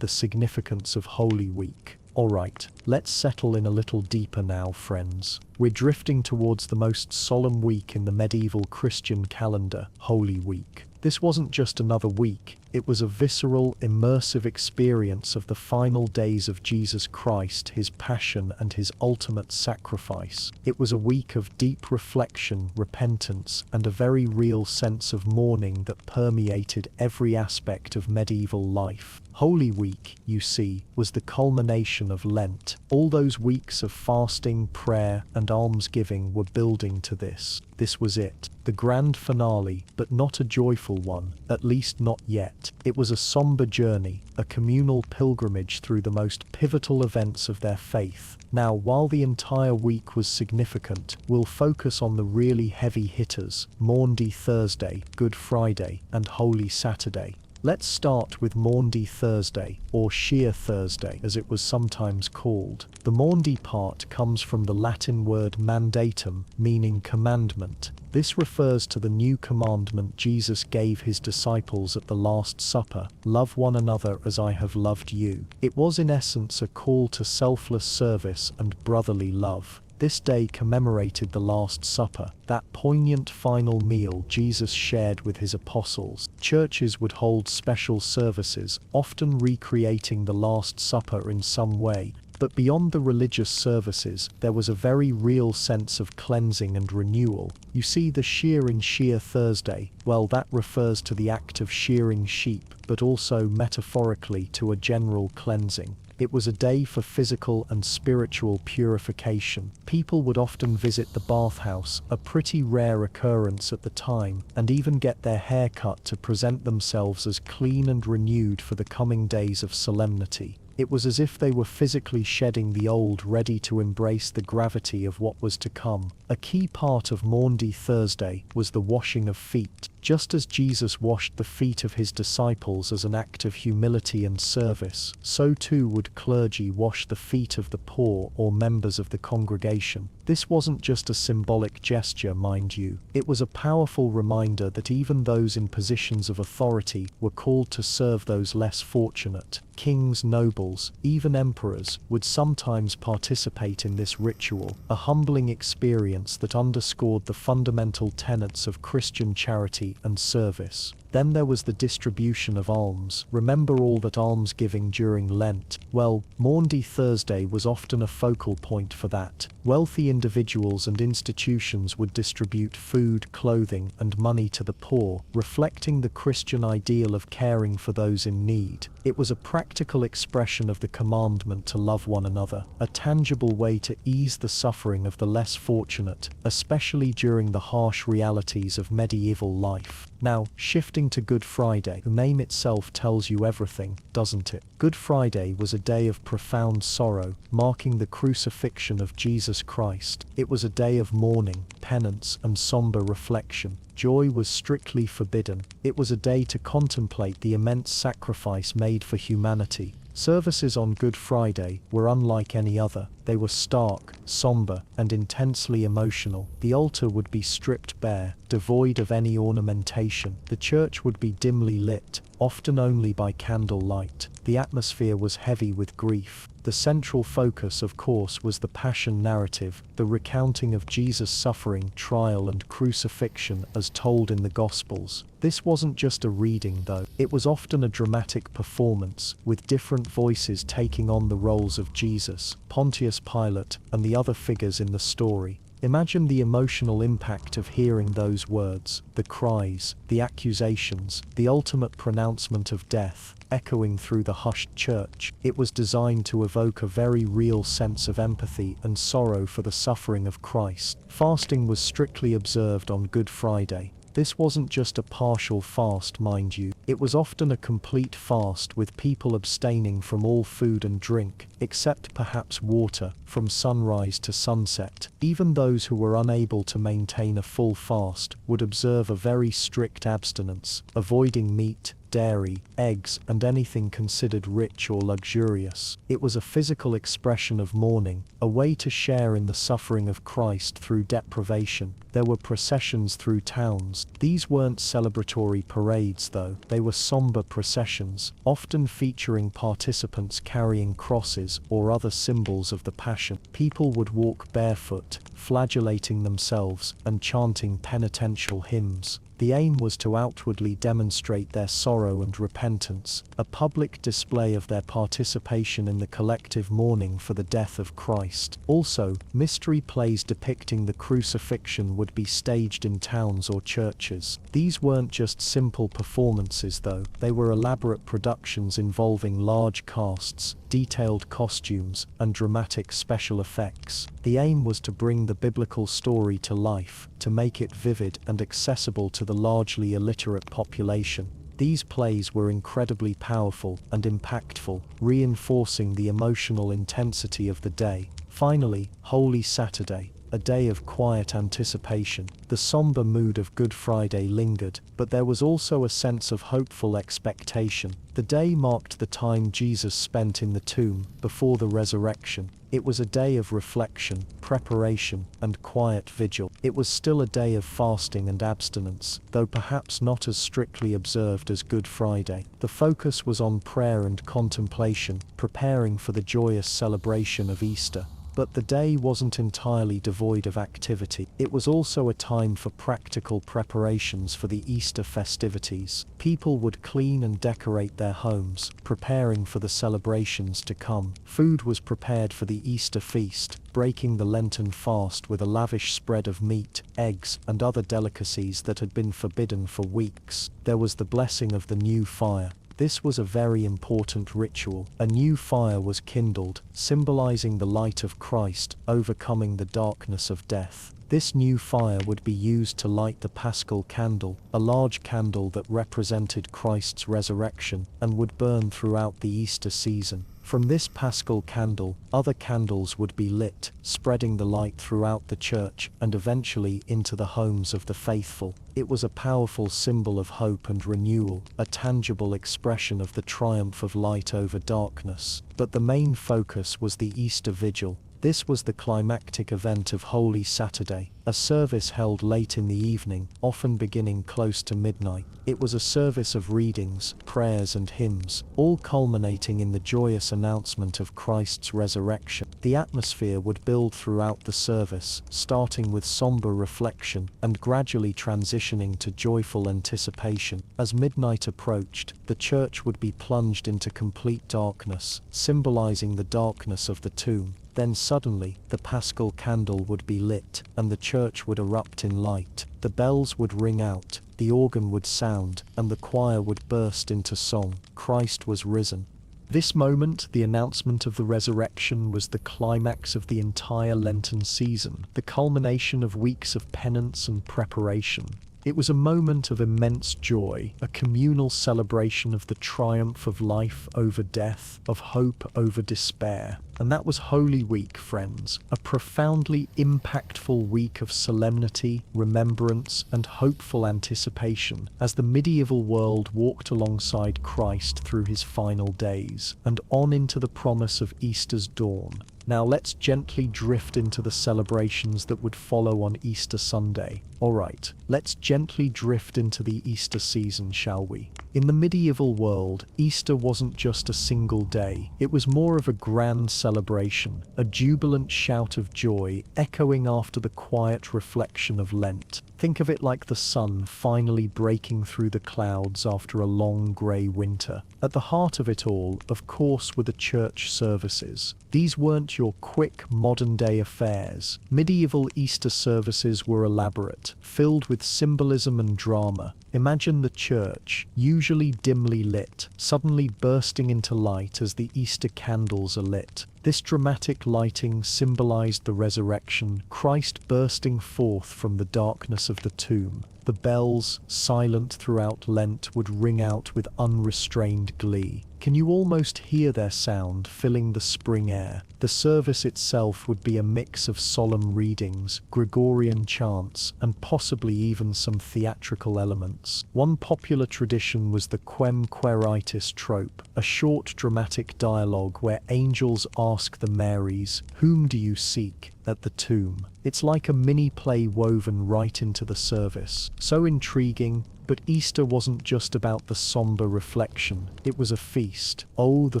significance of Holy Week. Alright, let's settle in a little deeper now, friends. We're drifting towards the most solemn week in the medieval Christian calendar, Holy Week. This wasn't just another week, it was a visceral, immersive experience of the final days of Jesus Christ, his passion, and his ultimate sacrifice. It was a week of deep reflection, repentance, and a very real sense of mourning that permeated every aspect of medieval life. Holy Week, you see, was the culmination of Lent. All those weeks of fasting, prayer, and almsgiving were building to this. This was it. The grand finale, but not a joyful one, at least not yet. It was a somber journey, a communal pilgrimage through the most pivotal events of their faith. Now, while the entire week was significant, we'll focus on the really heavy hitters: Maundy Thursday, Good Friday, and Holy Saturday. Let's start with Maundy Thursday, or Sheer Thursday as it was sometimes called. The Maundy part comes from the Latin word mandatum, meaning commandment. This refers to the new commandment Jesus gave his disciples at the Last Supper: love one another as I have loved you. It was in essence a call to selfless service and brotherly love. This day commemorated the Last Supper, that poignant final meal Jesus shared with his apostles. Churches would hold special services, often recreating the Last Supper in some way. But beyond the religious services, there was a very real sense of cleansing and renewal. You see, the shear in Sheer Thursday, well, that refers to the act of shearing sheep, but also metaphorically to a general cleansing. It was a day for physical and spiritual purification. People would often visit the bathhouse, a pretty rare occurrence at the time, and even get their hair cut to present themselves as clean and renewed for the coming days of solemnity. It was as if they were physically shedding the old, ready to embrace the gravity of what was to come. A key part of Maundy Thursday was the washing of feet. Just as Jesus washed the feet of his disciples as an act of humility and service, so too would clergy wash the feet of the poor or members of the congregation. This wasn't just a symbolic gesture, mind you. It was a powerful reminder that even those in positions of authority were called to serve those less fortunate. Kings, nobles, even emperors would sometimes participate in this ritual, a humbling experience that underscored the fundamental tenets of Christian charity and service. Then there was the distribution of alms. Remember all that almsgiving during Lent? Well, Maundy Thursday was often a focal point for that. Wealthy individuals and institutions would distribute food, clothing, and money to the poor, reflecting the Christian ideal of caring for those in need. It was a practical expression of the commandment to love one another, a tangible way to ease the suffering of the less fortunate, especially during the harsh realities of medieval life. Now, shifting to Good Friday, the name itself tells you everything, doesn't it? Good Friday was a day of profound sorrow, marking the crucifixion of Jesus Christ. It was a day of mourning, penance, and somber reflection. Joy was strictly forbidden. It was a day to contemplate the immense sacrifice made for humanity. Services on Good Friday were unlike any other. They were stark, somber, and intensely emotional. The altar would be stripped bare, devoid of any ornamentation. The church would be dimly lit, often only by candlelight. The atmosphere was heavy with grief. The central focus, of course, was the Passion narrative, the recounting of Jesus' suffering, trial, and crucifixion as told in the Gospels. This wasn't just a reading, though. It was often a dramatic performance, with different voices taking on the roles of Jesus, Pontius Pilate, and the other figures in the story. Imagine the emotional impact of hearing those words, the cries, the accusations, the ultimate pronouncement of death, echoing through the hushed church. It was designed to evoke a very real sense of empathy and sorrow for the suffering of Christ. Fasting was strictly observed on Good Friday. This wasn't just a partial fast, mind you. It was often a complete fast, with people abstaining from all food and drink, except perhaps water, from sunrise to sunset. Even those who were unable to maintain a full fast would observe a very strict abstinence, avoiding meat, dairy, eggs, and anything considered rich or luxurious. It was a physical expression of mourning, a way to share in the suffering of Christ through deprivation. There were processions through towns. These weren't celebratory parades, though. They were somber processions, often featuring participants carrying crosses or other symbols of the Passion. People would walk barefoot, flagellating themselves and chanting penitential hymns. The aim was to outwardly demonstrate their sorrow and repentance, a public display of their participation in the collective mourning for the death of Christ. Also, mystery plays depicting the crucifixion would be staged in towns or churches. These weren't just simple performances though, they were elaborate productions involving large casts, detailed costumes, and dramatic special effects. The aim was to bring the biblical story to life, to make it vivid and accessible to the largely illiterate population. These plays were incredibly powerful and impactful, reinforcing the emotional intensity of the day. Finally, Holy Saturday, a day of quiet anticipation. The somber mood of Good Friday lingered, but there was also a sense of hopeful expectation. The day marked the time Jesus spent in the tomb before the resurrection. It was a day of reflection, preparation, and quiet vigil. It was still a day of fasting and abstinence, though perhaps not as strictly observed as Good Friday. The focus was on prayer and contemplation, preparing for the joyous celebration of Easter. But the day wasn't entirely devoid of activity. It was also a time for practical preparations for the Easter festivities. People would clean and decorate their homes, preparing for the celebrations to come. Food was prepared for the Easter feast, breaking the Lenten fast with a lavish spread of meat, eggs, and other delicacies that had been forbidden for weeks. There was the blessing of the new fire. This was a very important ritual. A new fire was kindled, symbolizing the light of Christ, overcoming the darkness of death. This new fire would be used to light the Paschal candle, a large candle that represented Christ's resurrection, and would burn throughout the Easter season. From this Paschal candle, other candles would be lit, spreading the light throughout the church and eventually into the homes of the faithful. It was a powerful symbol of hope and renewal, a tangible expression of the triumph of light over darkness. But the main focus was the Easter Vigil. This was the climactic event of Holy Saturday, a service held late in the evening, often beginning close to midnight. It was a service of readings, prayers and hymns, all culminating in the joyous announcement of Christ's resurrection. The atmosphere would build throughout the service, starting with somber reflection and gradually transitioning to joyful anticipation. As midnight approached, the church would be plunged into complete darkness, symbolizing the darkness of the tomb. Then suddenly, the Paschal candle would be lit, and the church would erupt in light. The bells would ring out, the organ would sound, and the choir would burst into song. Christ was risen. This moment, the announcement of the resurrection, was the climax of the entire Lenten season, the culmination of weeks of penance and preparation. It was a moment of immense joy, a communal celebration of the triumph of life over death, of hope over despair. And that was Holy Week, friends, a profoundly impactful week of solemnity, remembrance, and hopeful anticipation as the medieval world walked alongside Christ through his final days and on into the promise of Easter's dawn. Now let's gently drift into the celebrations that would follow on Easter Sunday. Alright, let's gently drift into the Easter season, shall we? In the medieval world, Easter wasn't just a single day. It was more of a grand celebration, a jubilant shout of joy echoing after the quiet reflection of Lent. Think of it like the sun finally breaking through the clouds after a long grey winter. At the heart of it all, of course, were the church services. These weren't your quick modern-day affairs. Medieval Easter services were elaborate, filled with symbolism and drama. Imagine the church, usually dimly lit, suddenly bursting into light as the Easter candles are lit. This dramatic lighting symbolized the resurrection, Christ bursting forth from the darkness of the tomb. The bells, silent throughout Lent, would ring out with unrestrained glee. Can you almost hear their sound filling the spring air? The service itself would be a mix of solemn readings, Gregorian chants, and possibly even some theatrical elements. One popular tradition was the quem quaeritis trope, a short dramatic dialogue where angels ask the Marys, "Whom do you seek?" at the tomb. It's like a mini play woven right into the service. So intriguing. But Easter wasn't just about the somber reflection, it was a feast. Oh, the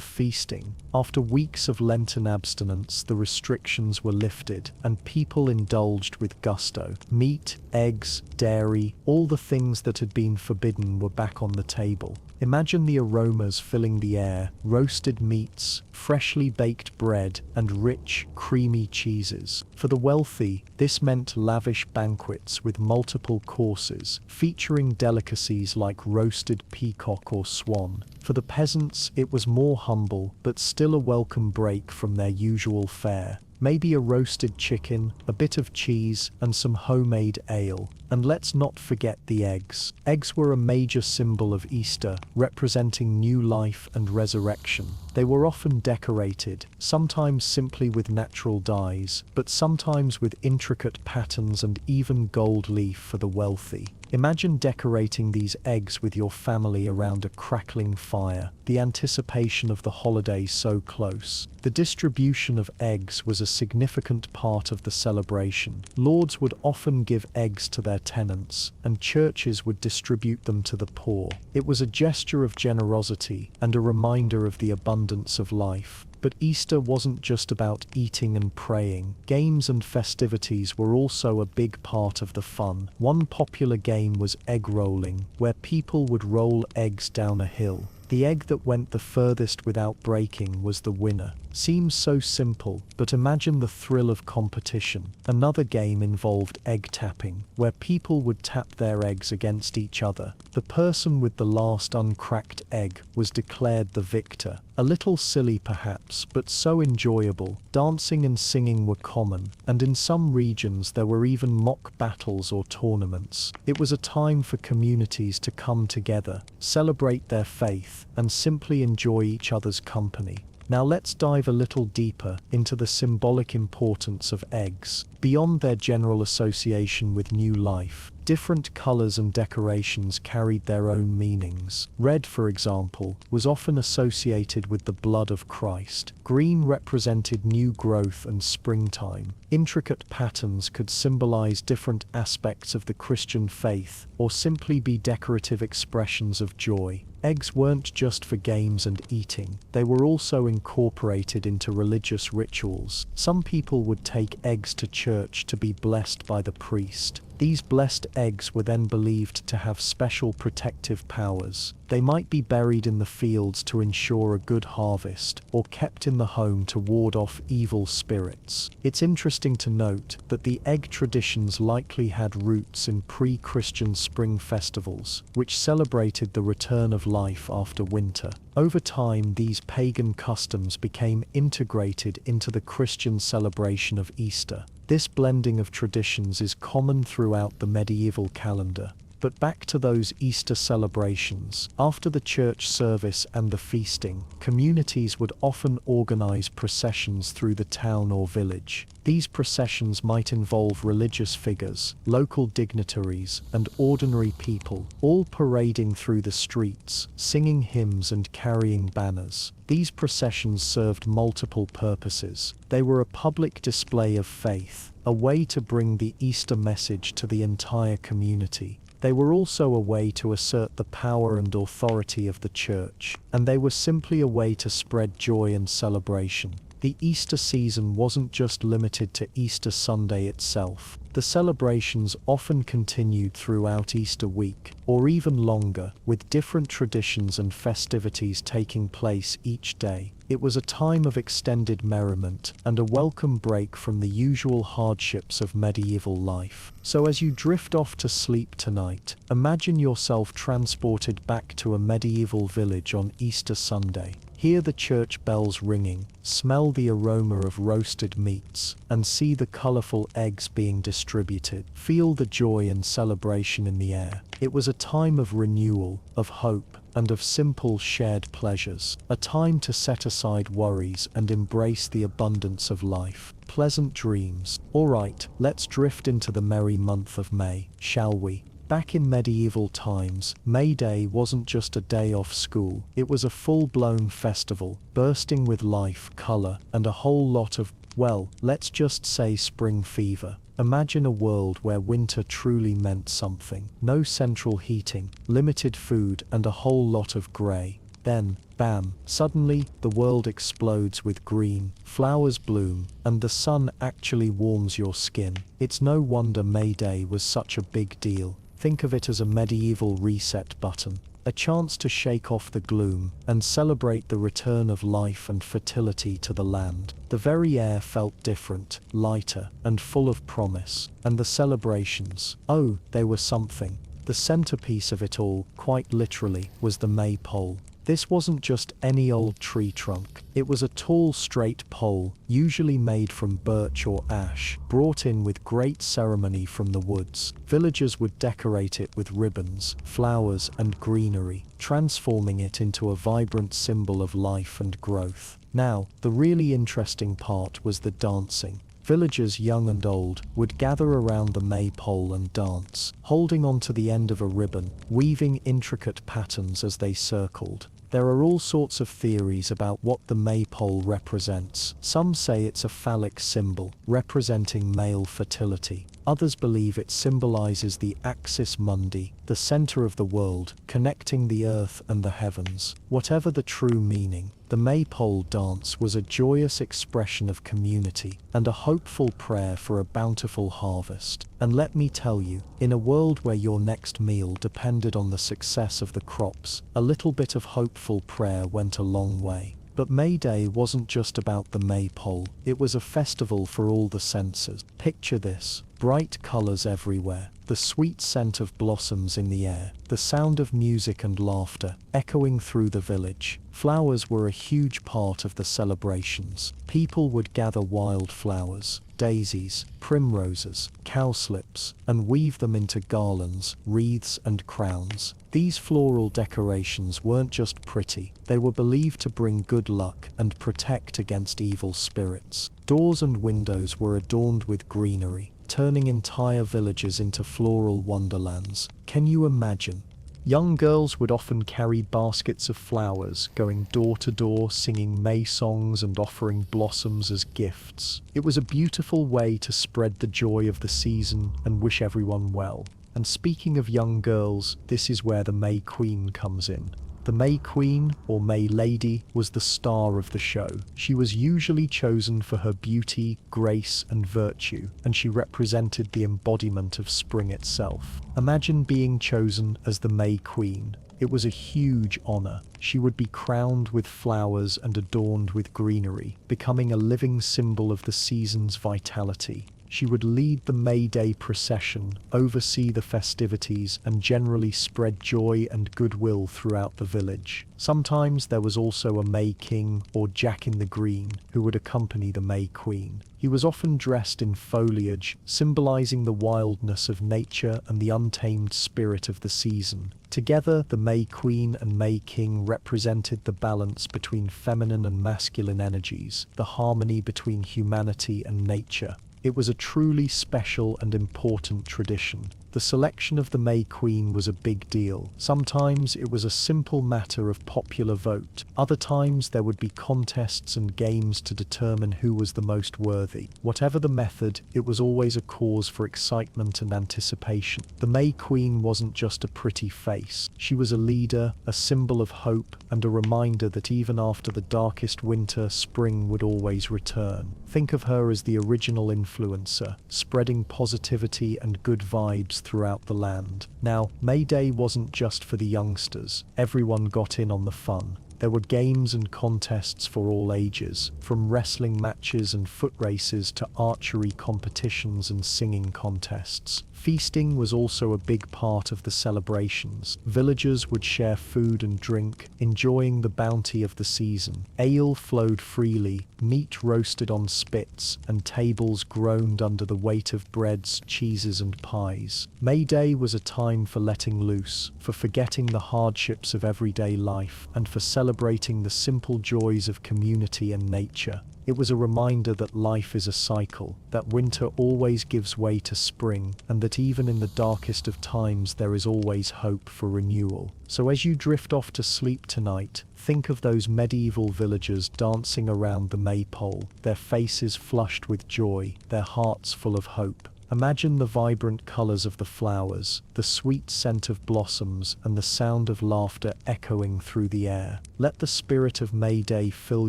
feasting. After weeks of Lenten abstinence, the restrictions were lifted, and people indulged with gusto. Meat, eggs, dairy, all the things that had been forbidden were back on the table. Imagine the aromas filling the air: roasted meats, freshly baked bread, and rich, creamy cheeses. For the wealthy, this meant lavish banquets with multiple courses, featuring delicacies like roasted peacock or swan. For the peasants, it was more humble, but still a welcome break from their usual fare. Maybe a roasted chicken, a bit of cheese, and some homemade ale. And let's not forget the eggs. Eggs were a major symbol of Easter, representing new life and resurrection. They were often decorated, sometimes simply with natural dyes, but sometimes with intricate patterns and even gold leaf for the wealthy. Imagine decorating these eggs with your family around a crackling fire, the anticipation of the holiday so close. The distribution of eggs was a significant part of the celebration. Lords would often give eggs to their tenants, and churches would distribute them to the poor. It was a gesture of generosity and a reminder of the abundance of life. But Easter wasn't just about eating and praying. Games and festivities were also a big part of the fun. One popular game was egg rolling, where people would roll eggs down a hill. The egg that went the furthest without breaking was the winner. Seems so simple, but imagine the thrill of competition. Another game involved egg tapping, where people would tap their eggs against each other. The person with the last uncracked egg was declared the victor. A little silly perhaps, but so enjoyable. Dancing and singing were common, and in some regions there were even mock battles or tournaments. It was a time for communities to come together, celebrate their faith, and simply enjoy each other's company. Now let's dive a little deeper into the symbolic importance of eggs. Beyond their general association with new life, different colors and decorations carried their own meanings. Red, for example, was often associated with the blood of Christ. Green represented new growth and springtime. Intricate patterns could symbolize different aspects of the Christian faith, or simply be decorative expressions of joy. Eggs weren't just for games and eating, they were also incorporated into religious rituals. Some people would take eggs to church to be blessed by the priest. These blessed eggs were then believed to have special protective powers. They might be buried in the fields to ensure a good harvest, or kept in the home to ward off evil spirits. It's interesting to note that the egg traditions likely had roots in pre-Christian spring festivals, which celebrated the return of life after winter. Over time, these pagan customs became integrated into the Christian celebration of Easter. This blending of traditions is common throughout the medieval calendar. But back to those Easter celebrations. After the church service and the feasting, communities would often organize processions through the town or village. These processions might involve religious figures, local dignitaries, and ordinary people, all parading through the streets, singing hymns and carrying banners. These processions served multiple purposes. They were a public display of faith, a way to bring the Easter message to the entire community. They were also a way to assert the power and authority of the church, and they were simply a way to spread joy and celebration. The Easter season wasn't just limited to Easter Sunday itself. The celebrations often continued throughout Easter week, or even longer, with different traditions and festivities taking place each day. It was a time of extended merriment and a welcome break from the usual hardships of medieval life. So as you drift off to sleep tonight, imagine yourself transported back to a medieval village on Easter Sunday. Hear the church bells ringing, smell the aroma of roasted meats, and see the colorful eggs being distributed. Feel the joy and celebration in the air. It was a time of renewal, of hope, and of simple shared pleasures. A time to set aside worries and embrace the abundance of life. Pleasant dreams. Alright, let's drift into the merry month of May, shall we? Back in medieval times, May Day wasn't just a day off school, it was a full-blown festival, bursting with life, color, and a whole lot of, well, let's just say spring fever. Imagine a world where winter truly meant something. No central heating, limited food, and a whole lot of grey. Then, bam, suddenly, the world explodes with green, flowers bloom, and the sun actually warms your skin. It's no wonder May Day was such a big deal. Think of it as a medieval reset button. A chance to shake off the gloom and celebrate the return of life and fertility to the land. The very air felt different, lighter, and full of promise. And the celebrations, oh, they were something. The centerpiece of it all, quite literally, was the maypole. This wasn't just any old tree trunk. It was a tall, straight pole, usually made from birch or ash, brought in with great ceremony from the woods. Villagers would decorate it with ribbons, flowers, and greenery, transforming it into a vibrant symbol of life and growth. Now, the really interesting part was the dancing. Villagers, young and old, would gather around the maypole and dance, holding onto the end of a ribbon, weaving intricate patterns as they circled. There are all sorts of theories about what the maypole represents. Some say it's a phallic symbol, representing male fertility. Others believe it symbolizes the axis mundi, the center of the world, connecting the earth and the heavens. Whatever the true meaning, the maypole dance was a joyous expression of community and a hopeful prayer for a bountiful harvest. And let me tell you, in a world where your next meal depended on the success of the crops, a little bit of hopeful prayer went a long way. But May Day wasn't just about the maypole, it was a festival for all the senses. Picture this: bright colors everywhere, the sweet scent of blossoms in the air, the sound of music and laughter echoing through the village. Flowers were a huge part of the celebrations. People would gather wildflowers, daisies, primroses, cowslips, and weave them into garlands, wreaths, and crowns. These floral decorations weren't just pretty, they were believed to bring good luck and protect against evil spirits. Doors and windows were adorned with greenery, turning entire villages into floral wonderlands. Can you imagine? Young girls would often carry baskets of flowers, going door to door singing May songs and offering blossoms as gifts. It was a beautiful way to spread the joy of the season and wish everyone well. And speaking of young girls, this is where the May Queen comes in. The May Queen, or May Lady, was the star of the show. She was usually chosen for her beauty, grace, and virtue, and she represented the embodiment of spring itself. Imagine being chosen as the May Queen. It was a huge honor. She would be crowned with flowers and adorned with greenery, becoming a living symbol of the season's vitality. She would lead the May Day procession, oversee the festivities, and generally spread joy and goodwill throughout the village. Sometimes there was also a May King, or Jack in the Green, who would accompany the May Queen. He was often dressed in foliage, symbolizing the wildness of nature and the untamed spirit of the season. Together, the May Queen and May King represented the balance between feminine and masculine energies, the harmony between humanity and nature. It was a truly special and important tradition. The selection of the May Queen was a big deal. Sometimes it was a simple matter of popular vote. Other times there would be contests and games to determine who was the most worthy. Whatever the method, it was always a cause for excitement and anticipation. The May Queen wasn't just a pretty face. She was a leader, a symbol of hope, and a reminder that even after the darkest winter, spring would always return. Think of her as the original influencer, spreading positivity and good vibes throughout the land. Now, May Day wasn't just for the youngsters. Everyone got in on the fun. There were games and contests for all ages, from wrestling matches and foot races to archery competitions and singing contests. Feasting was also a big part of the celebrations. Villagers would share food and drink, enjoying the bounty of the season. Ale flowed freely, meat roasted on spits, and tables groaned under the weight of breads, cheeses, and pies. May Day was a time for letting loose, for forgetting the hardships of everyday life, and for celebrating the simple joys of community and nature. It was a reminder that life is a cycle, that winter always gives way to spring, and that even in the darkest of times there is always hope for renewal. So as you drift off to sleep tonight, think of those medieval villagers dancing around the maypole, their faces flushed with joy, their hearts full of hope. Imagine the vibrant colors of the flowers, the sweet scent of blossoms, and the sound of laughter echoing through the air. Let the spirit of May Day fill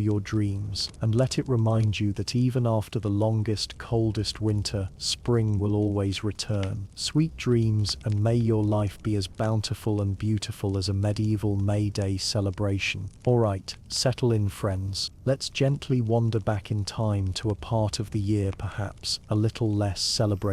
your dreams, and let it remind you that even after the longest, coldest winter, spring will always return. Sweet dreams, and may your life be as bountiful and beautiful as a medieval May Day celebration. Alright, settle in, friends. Let's gently wander back in time to a part of the year perhaps a little less celebratory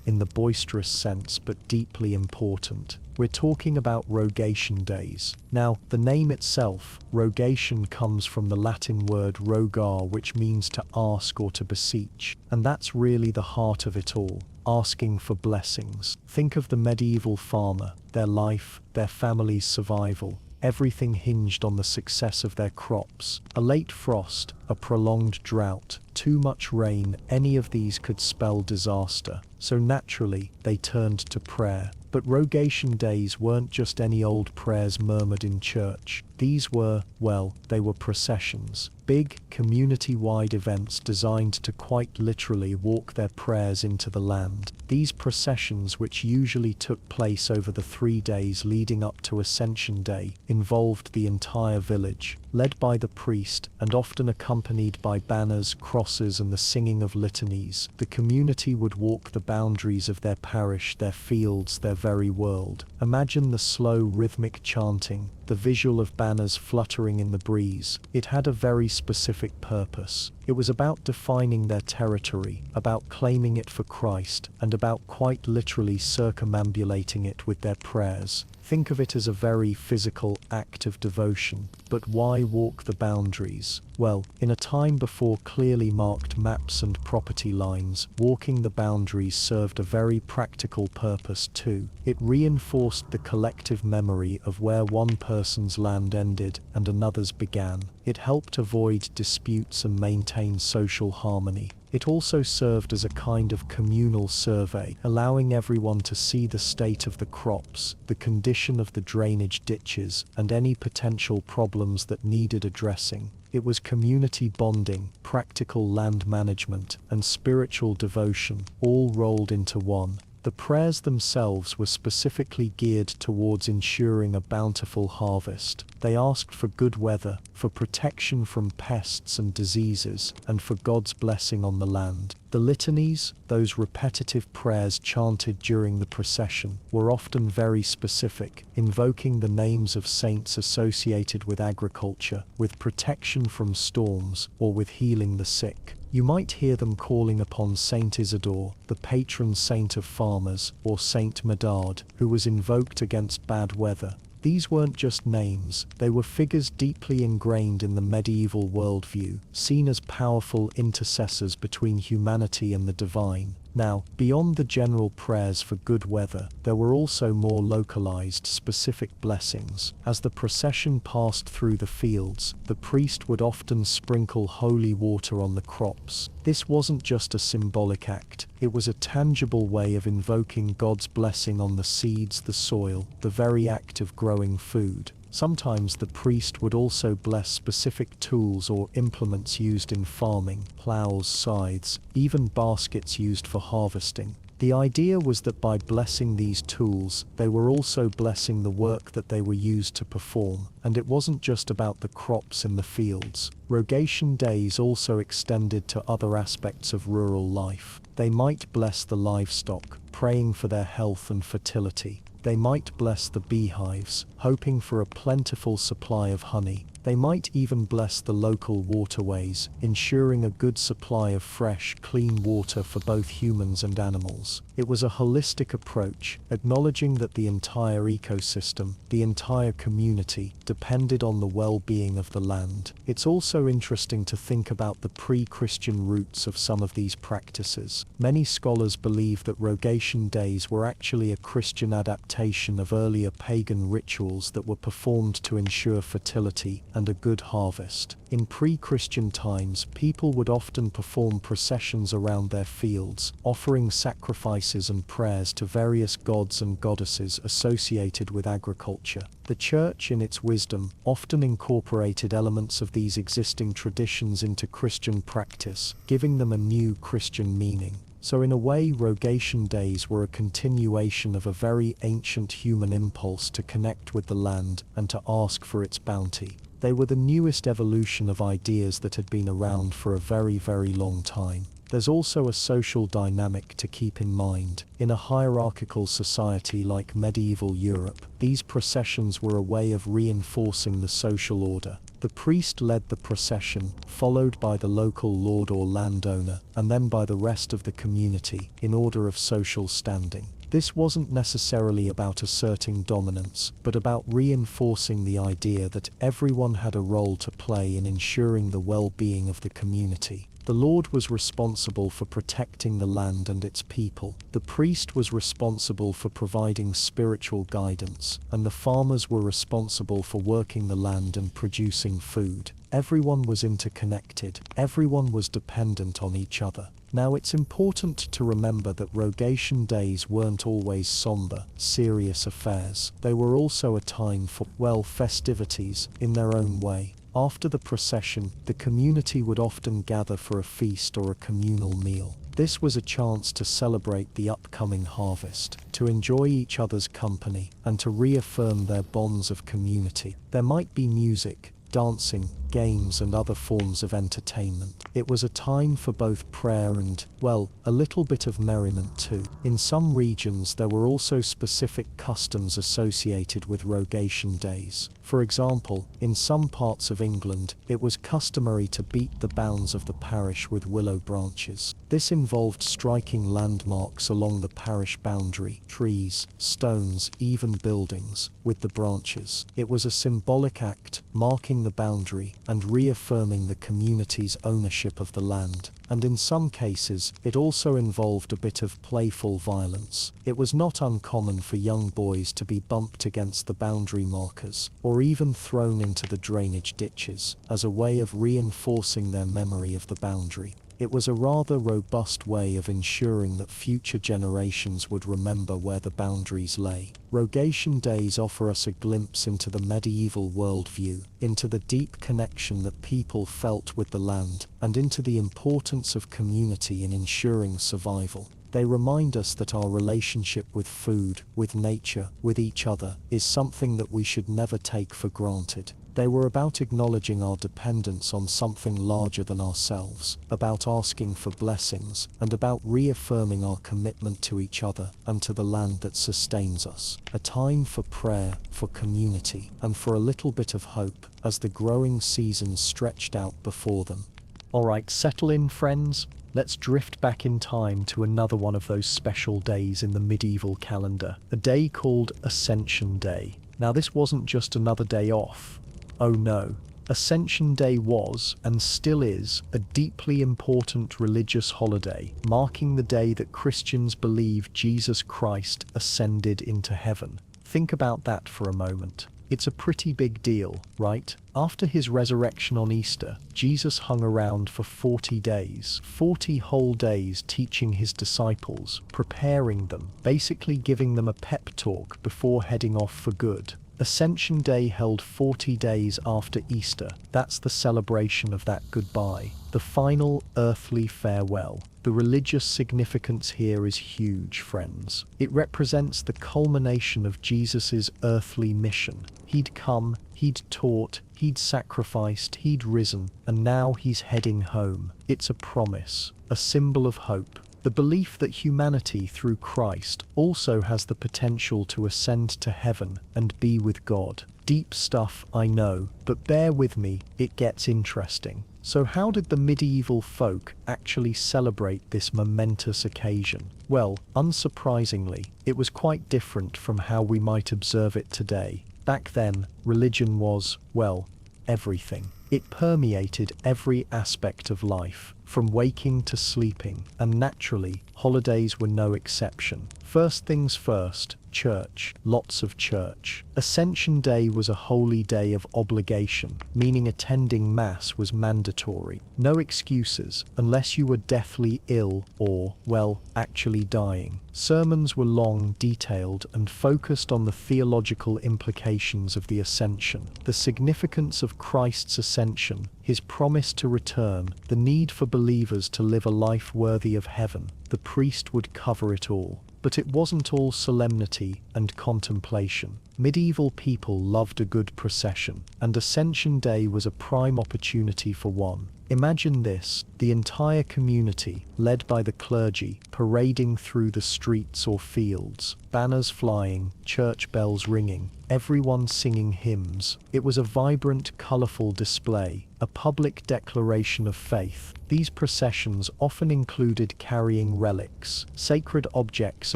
in the boisterous sense, but deeply important. We're talking about Rogation Days. Now, the name itself, rogation, comes from the Latin word rogar, which means to ask or to beseech. And that's really the heart of it all, asking for blessings. Think of the medieval farmer, their life, their family's survival. Everything hinged on the success of their crops. A late frost, a prolonged drought, too much rain, any of these could spell disaster. So naturally, they turned to prayer. But Rogation Days weren't just any old prayers murmured in church. These were, well, they were processions. Big, community-wide events designed to quite literally walk their prayers into the land. These processions, which usually took place over the 3 days leading up to Ascension Day, involved the entire village, led by the priest, and often accompanied by banners, crosses, and the singing of litanies. The community would walk the boundaries of their parish, their fields, their very world. Imagine the slow, rhythmic chanting, the visual of banners fluttering in the breeze. It had a very specific purpose. It was about defining their territory, about claiming it for Christ, and about quite literally circumambulating it with their prayers. Think of it as a very physical act of devotion. But why walk the boundaries? Well, in a time before clearly marked maps and property lines, walking the boundaries served a very practical purpose too. It reinforced the collective memory of where one person's land ended and another's began. It helped avoid disputes and maintain social harmony. It also served as a kind of communal survey, allowing everyone to see the state of the crops, the condition of the drainage ditches, and any potential problems that needed addressing. It was community bonding, practical land management, and spiritual devotion, all rolled into one. The prayers themselves were specifically geared towards ensuring a bountiful harvest. They asked for good weather, for protection from pests and diseases, and for God's blessing on the land. The litanies, those repetitive prayers chanted during the procession, were often very specific, invoking the names of saints associated with agriculture, with protection from storms, or with healing the sick. You might hear them calling upon Saint Isidore, the patron saint of farmers, or Saint Medard, who was invoked against bad weather. These weren't just names, they were figures deeply ingrained in the medieval worldview, seen as powerful intercessors between humanity and the divine. Now, beyond the general prayers for good weather, there were also more localized, specific blessings. As the procession passed through the fields, the priest would often sprinkle holy water on the crops. This wasn't just a symbolic act, it was a tangible way of invoking God's blessing on the seeds, the soil, the very act of growing food. Sometimes the priest would also bless specific tools or implements used in farming, plows, scythes, even baskets used for harvesting. The idea was that by blessing these tools, they were also blessing the work that they were used to perform, and it wasn't just about the crops in the fields. Rogation Days also extended to other aspects of rural life. They might bless the livestock, praying for their health and fertility. They might bless the beehives, hoping for a plentiful supply of honey. They might even bless the local waterways, ensuring a good supply of fresh, clean water for both humans and animals. It was a holistic approach, acknowledging that the entire ecosystem, the entire community, depended on the well-being of the land. It's also interesting to think about the pre-Christian roots of some of these practices. Many scholars believe that Rogation Days were actually a Christian adaptation of earlier pagan rituals that were performed to ensure fertility and a good harvest. In pre-Christian times, people would often perform processions around their fields, offering sacrifices and prayers to various gods and goddesses associated with agriculture. The Church, in its wisdom, often incorporated elements of these existing traditions into Christian practice, giving them a new Christian meaning. So in a way, Rogation Days were a continuation of a very ancient human impulse to connect with the land and to ask for its bounty. They were the newest evolution of ideas that had been around for a very, very long time. There's also a social dynamic to keep in mind. In a hierarchical society like medieval Europe, these processions were a way of reinforcing the social order. The priest led the procession, followed by the local lord or landowner, and then by the rest of the community, in order of social standing. This wasn't necessarily about asserting dominance, but about reinforcing the idea that everyone had a role to play in ensuring the well-being of the community. The Lord was responsible for protecting the land and its people. The priest was responsible for providing spiritual guidance, and the farmers were responsible for working the land and producing food. Everyone was interconnected. Everyone was dependent on each other. Now, it's important to remember that Rogation Days weren't always somber, serious affairs. They were also a time for, well, festivities in their own way. After the procession, the community would often gather for a feast or a communal meal. This was a chance to celebrate the upcoming harvest, to enjoy each other's company, and to reaffirm their bonds of community. There might be music, dancing, games and other forms of entertainment. It was a time for both prayer and, well, a little bit of merriment too. In some regions there were also specific customs associated with Rogation Days. For example, in some parts of England, it was customary to beat the bounds of the parish with willow branches. This involved striking landmarks along the parish boundary, trees, stones, even buildings, with the branches. It was a symbolic act, marking the boundary and reaffirming the community's ownership of the land. And in some cases, it also involved a bit of playful violence. It was not uncommon for young boys to be bumped against the boundary markers, or even thrown into the drainage ditches, as a way of reinforcing their memory of the boundary. It was a rather robust way of ensuring that future generations would remember where the boundaries lay. Rogation Days offer us a glimpse into the medieval worldview, into the deep connection that people felt with the land, and into the importance of community in ensuring survival. They remind us that our relationship with food, with nature, with each other, is something that we should never take for granted. They were about acknowledging our dependence on something larger than ourselves, about asking for blessings, and about reaffirming our commitment to each other and to the land that sustains us. A time for prayer, for community, and for a little bit of hope as the growing season stretched out before them. Alright, settle in, friends. Let's drift back in time to another one of those special days in the medieval calendar, a day called Ascension Day. Now, this wasn't just another day off. Oh no. Ascension Day was, and still is, a deeply important religious holiday, marking the day that Christians believe Jesus Christ ascended into heaven. Think about that for a moment. It's a pretty big deal, right? After his resurrection on Easter, Jesus hung around for 40 days, 40 whole days teaching his disciples, preparing them, basically giving them a pep talk before heading off for good. Ascension Day held 40 days after Easter. That's the celebration of that goodbye, the final earthly farewell. The religious significance here is huge, friends. It represents the culmination of Jesus' earthly mission. He'd come, he'd taught, he'd sacrificed, he'd risen, and now he's heading home. It's a promise, a symbol of hope. The belief that humanity through Christ also has the potential to ascend to heaven and be with God. Deep stuff, I know, but bear with me, it gets interesting. So how did the medieval folk actually celebrate this momentous occasion? Well, unsurprisingly, it was quite different from how we might observe it today. Back then, religion was, well, everything. It permeated every aspect of life, from waking to sleeping, and naturally, holidays were no exception. First things first, church, lots of church. Ascension Day was a holy day of obligation, meaning attending Mass was mandatory. No excuses, unless you were deathly ill or, well, actually dying. Sermons were long, detailed, and focused on the theological implications of the ascension, the significance of Christ's ascension, his promise to return, the need for believers to live a life worthy of heaven. The priest would cover it all. But it wasn't all solemnity and contemplation. Medieval people loved a good procession, and Ascension Day was a prime opportunity for one. Imagine this, the entire community, led by the clergy, parading through the streets or fields, banners flying, church bells ringing, everyone singing hymns. It was a vibrant, colourful display, a public declaration of faith. These processions often included carrying relics, sacred objects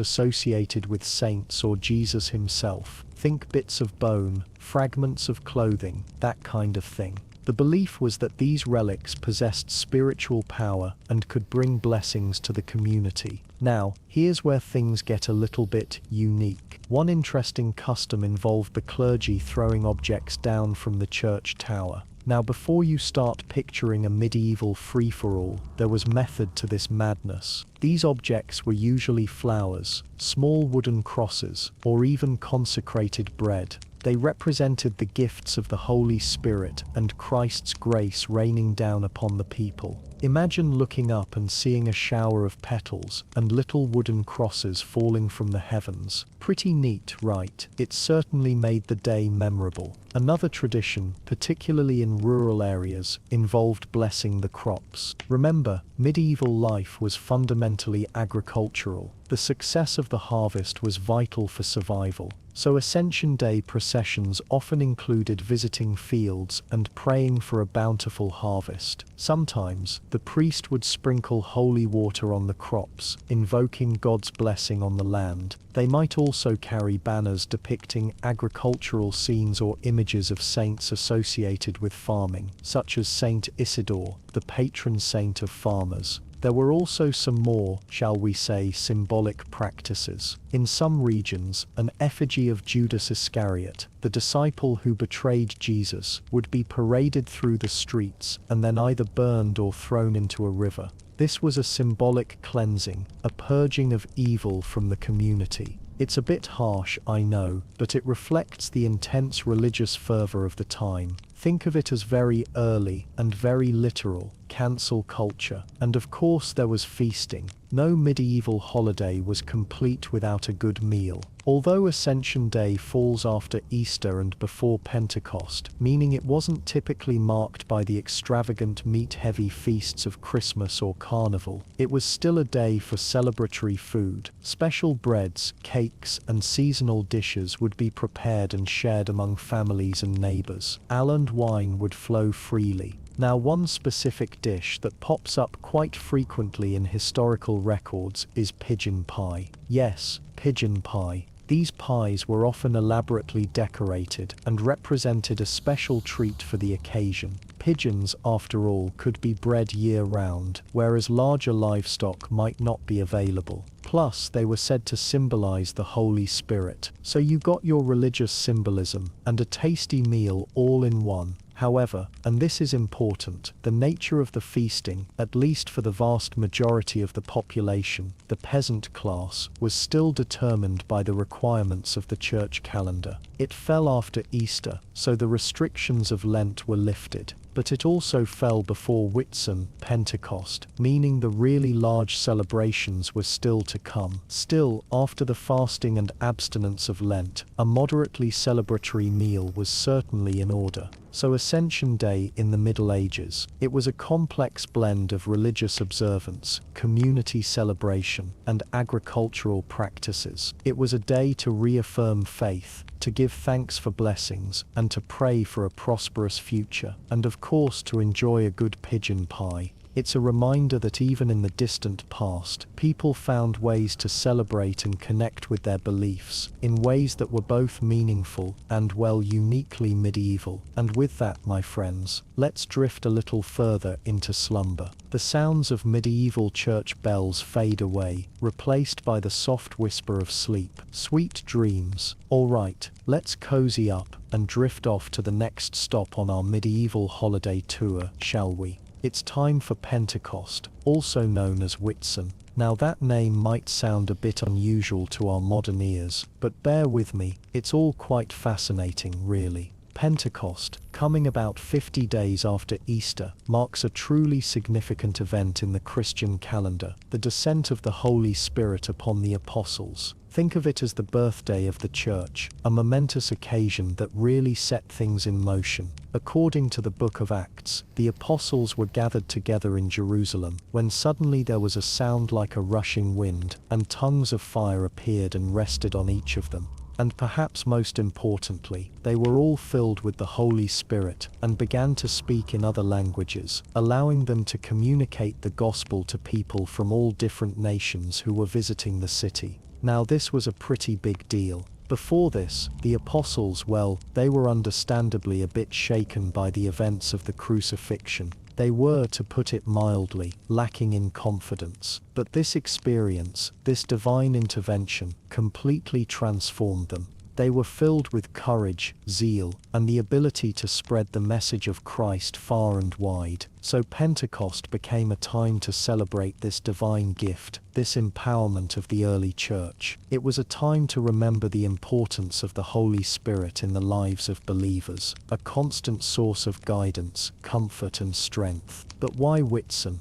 associated with saints or Jesus himself. Think bits of bone, fragments of clothing, that kind of thing. The belief was that these relics possessed spiritual power and could bring blessings to the community. Now, here's where things get a little bit unique. One interesting custom involved the clergy throwing objects down from the church tower. Now, before you start picturing a medieval free-for-all, there was method to this madness. These objects were usually flowers, small wooden crosses, or even consecrated bread. They represented the gifts of the Holy Spirit and Christ's grace raining down upon the people. Imagine looking up and seeing a shower of petals and little wooden crosses falling from the heavens. Pretty neat, right? It certainly made the day memorable. Another tradition, particularly in rural areas, involved blessing the crops. Remember, medieval life was fundamentally agricultural. The success of the harvest was vital for survival. So Ascension Day processions often included visiting fields and praying for a bountiful harvest. Sometimes, the priest would sprinkle holy water on the crops, invoking God's blessing on the land. They might also carry banners depicting agricultural scenes or images of saints associated with farming, such as Saint Isidore, the patron saint of farmers. There were also some more, shall we say, symbolic practices. In some regions, an effigy of Judas Iscariot, the disciple who betrayed Jesus, would be paraded through the streets and then either burned or thrown into a river. This was a symbolic cleansing, a purging of evil from the community. It's a bit harsh, I know, but it reflects the intense religious fervor of the time. Think of it as very early and very literal, cancel culture. And of course there was feasting. No medieval holiday was complete without a good meal. Although Ascension Day falls after Easter and before Pentecost, meaning it wasn't typically marked by the extravagant meat-heavy feasts of Christmas or Carnival, it was still a day for celebratory food. Special breads, cakes, and seasonal dishes would be prepared and shared among families and neighbors. Ale and wine would flow freely. Now, one specific dish that pops up quite frequently in historical records is pigeon pie. Yes, pigeon pie. These pies were often elaborately decorated and represented a special treat for the occasion. Pigeons, after all, could be bred year-round, whereas larger livestock might not be available. Plus, they were said to symbolize the Holy Spirit. So you got your religious symbolism and a tasty meal all in one. However, and this is important, the nature of the feasting, at least for the vast majority of the population, the peasant class, was still determined by the requirements of the church calendar. It fell after Easter, so the restrictions of Lent were lifted. But it also fell before Whitsun, Pentecost, meaning the really large celebrations were still to come. Still, after the fasting and abstinence of Lent, a moderately celebratory meal was certainly in order. So Ascension Day in the Middle Ages, it was a complex blend of religious observance, community celebration, and agricultural practices. It was a day to reaffirm faith, to give thanks for blessings, and to pray for a prosperous future, and of course to enjoy a good pigeon pie. It's a reminder that even in the distant past, people found ways to celebrate and connect with their beliefs in ways that were both meaningful and, well, uniquely medieval. And with that, my friends, let's drift a little further into slumber. The sounds of medieval church bells fade away, replaced by the soft whisper of sleep. Sweet dreams. All right, let's cozy up and drift off to the next stop on our medieval holiday tour, shall we? It's time for Pentecost, also known as Whitsun. Now that name might sound a bit unusual to our modern ears, but bear with me, it's all quite fascinating, really. Pentecost, coming about 50 days after Easter, marks a truly significant event in the Christian calendar, the descent of the Holy Spirit upon the apostles. Think of it as the birthday of the church, a momentous occasion that really set things in motion. According to the book of Acts, the apostles were gathered together in Jerusalem, when suddenly there was a sound like a rushing wind, and tongues of fire appeared and rested on each of them. And perhaps most importantly, they were all filled with the Holy Spirit and began to speak in other languages, allowing them to communicate the gospel to people from all different nations who were visiting the city. Now this was a pretty big deal. Before this, the apostles, well, they were understandably a bit shaken by the events of the crucifixion. They were, to put it mildly, lacking in confidence. But this experience, this divine intervention, completely transformed them. They were filled with courage, zeal, and the ability to spread the message of Christ far and wide. So Pentecost became a time to celebrate this divine gift, this empowerment of the early church. It was a time to remember the importance of the Holy Spirit in the lives of believers, a constant source of guidance, comfort and strength. But why Whitsun?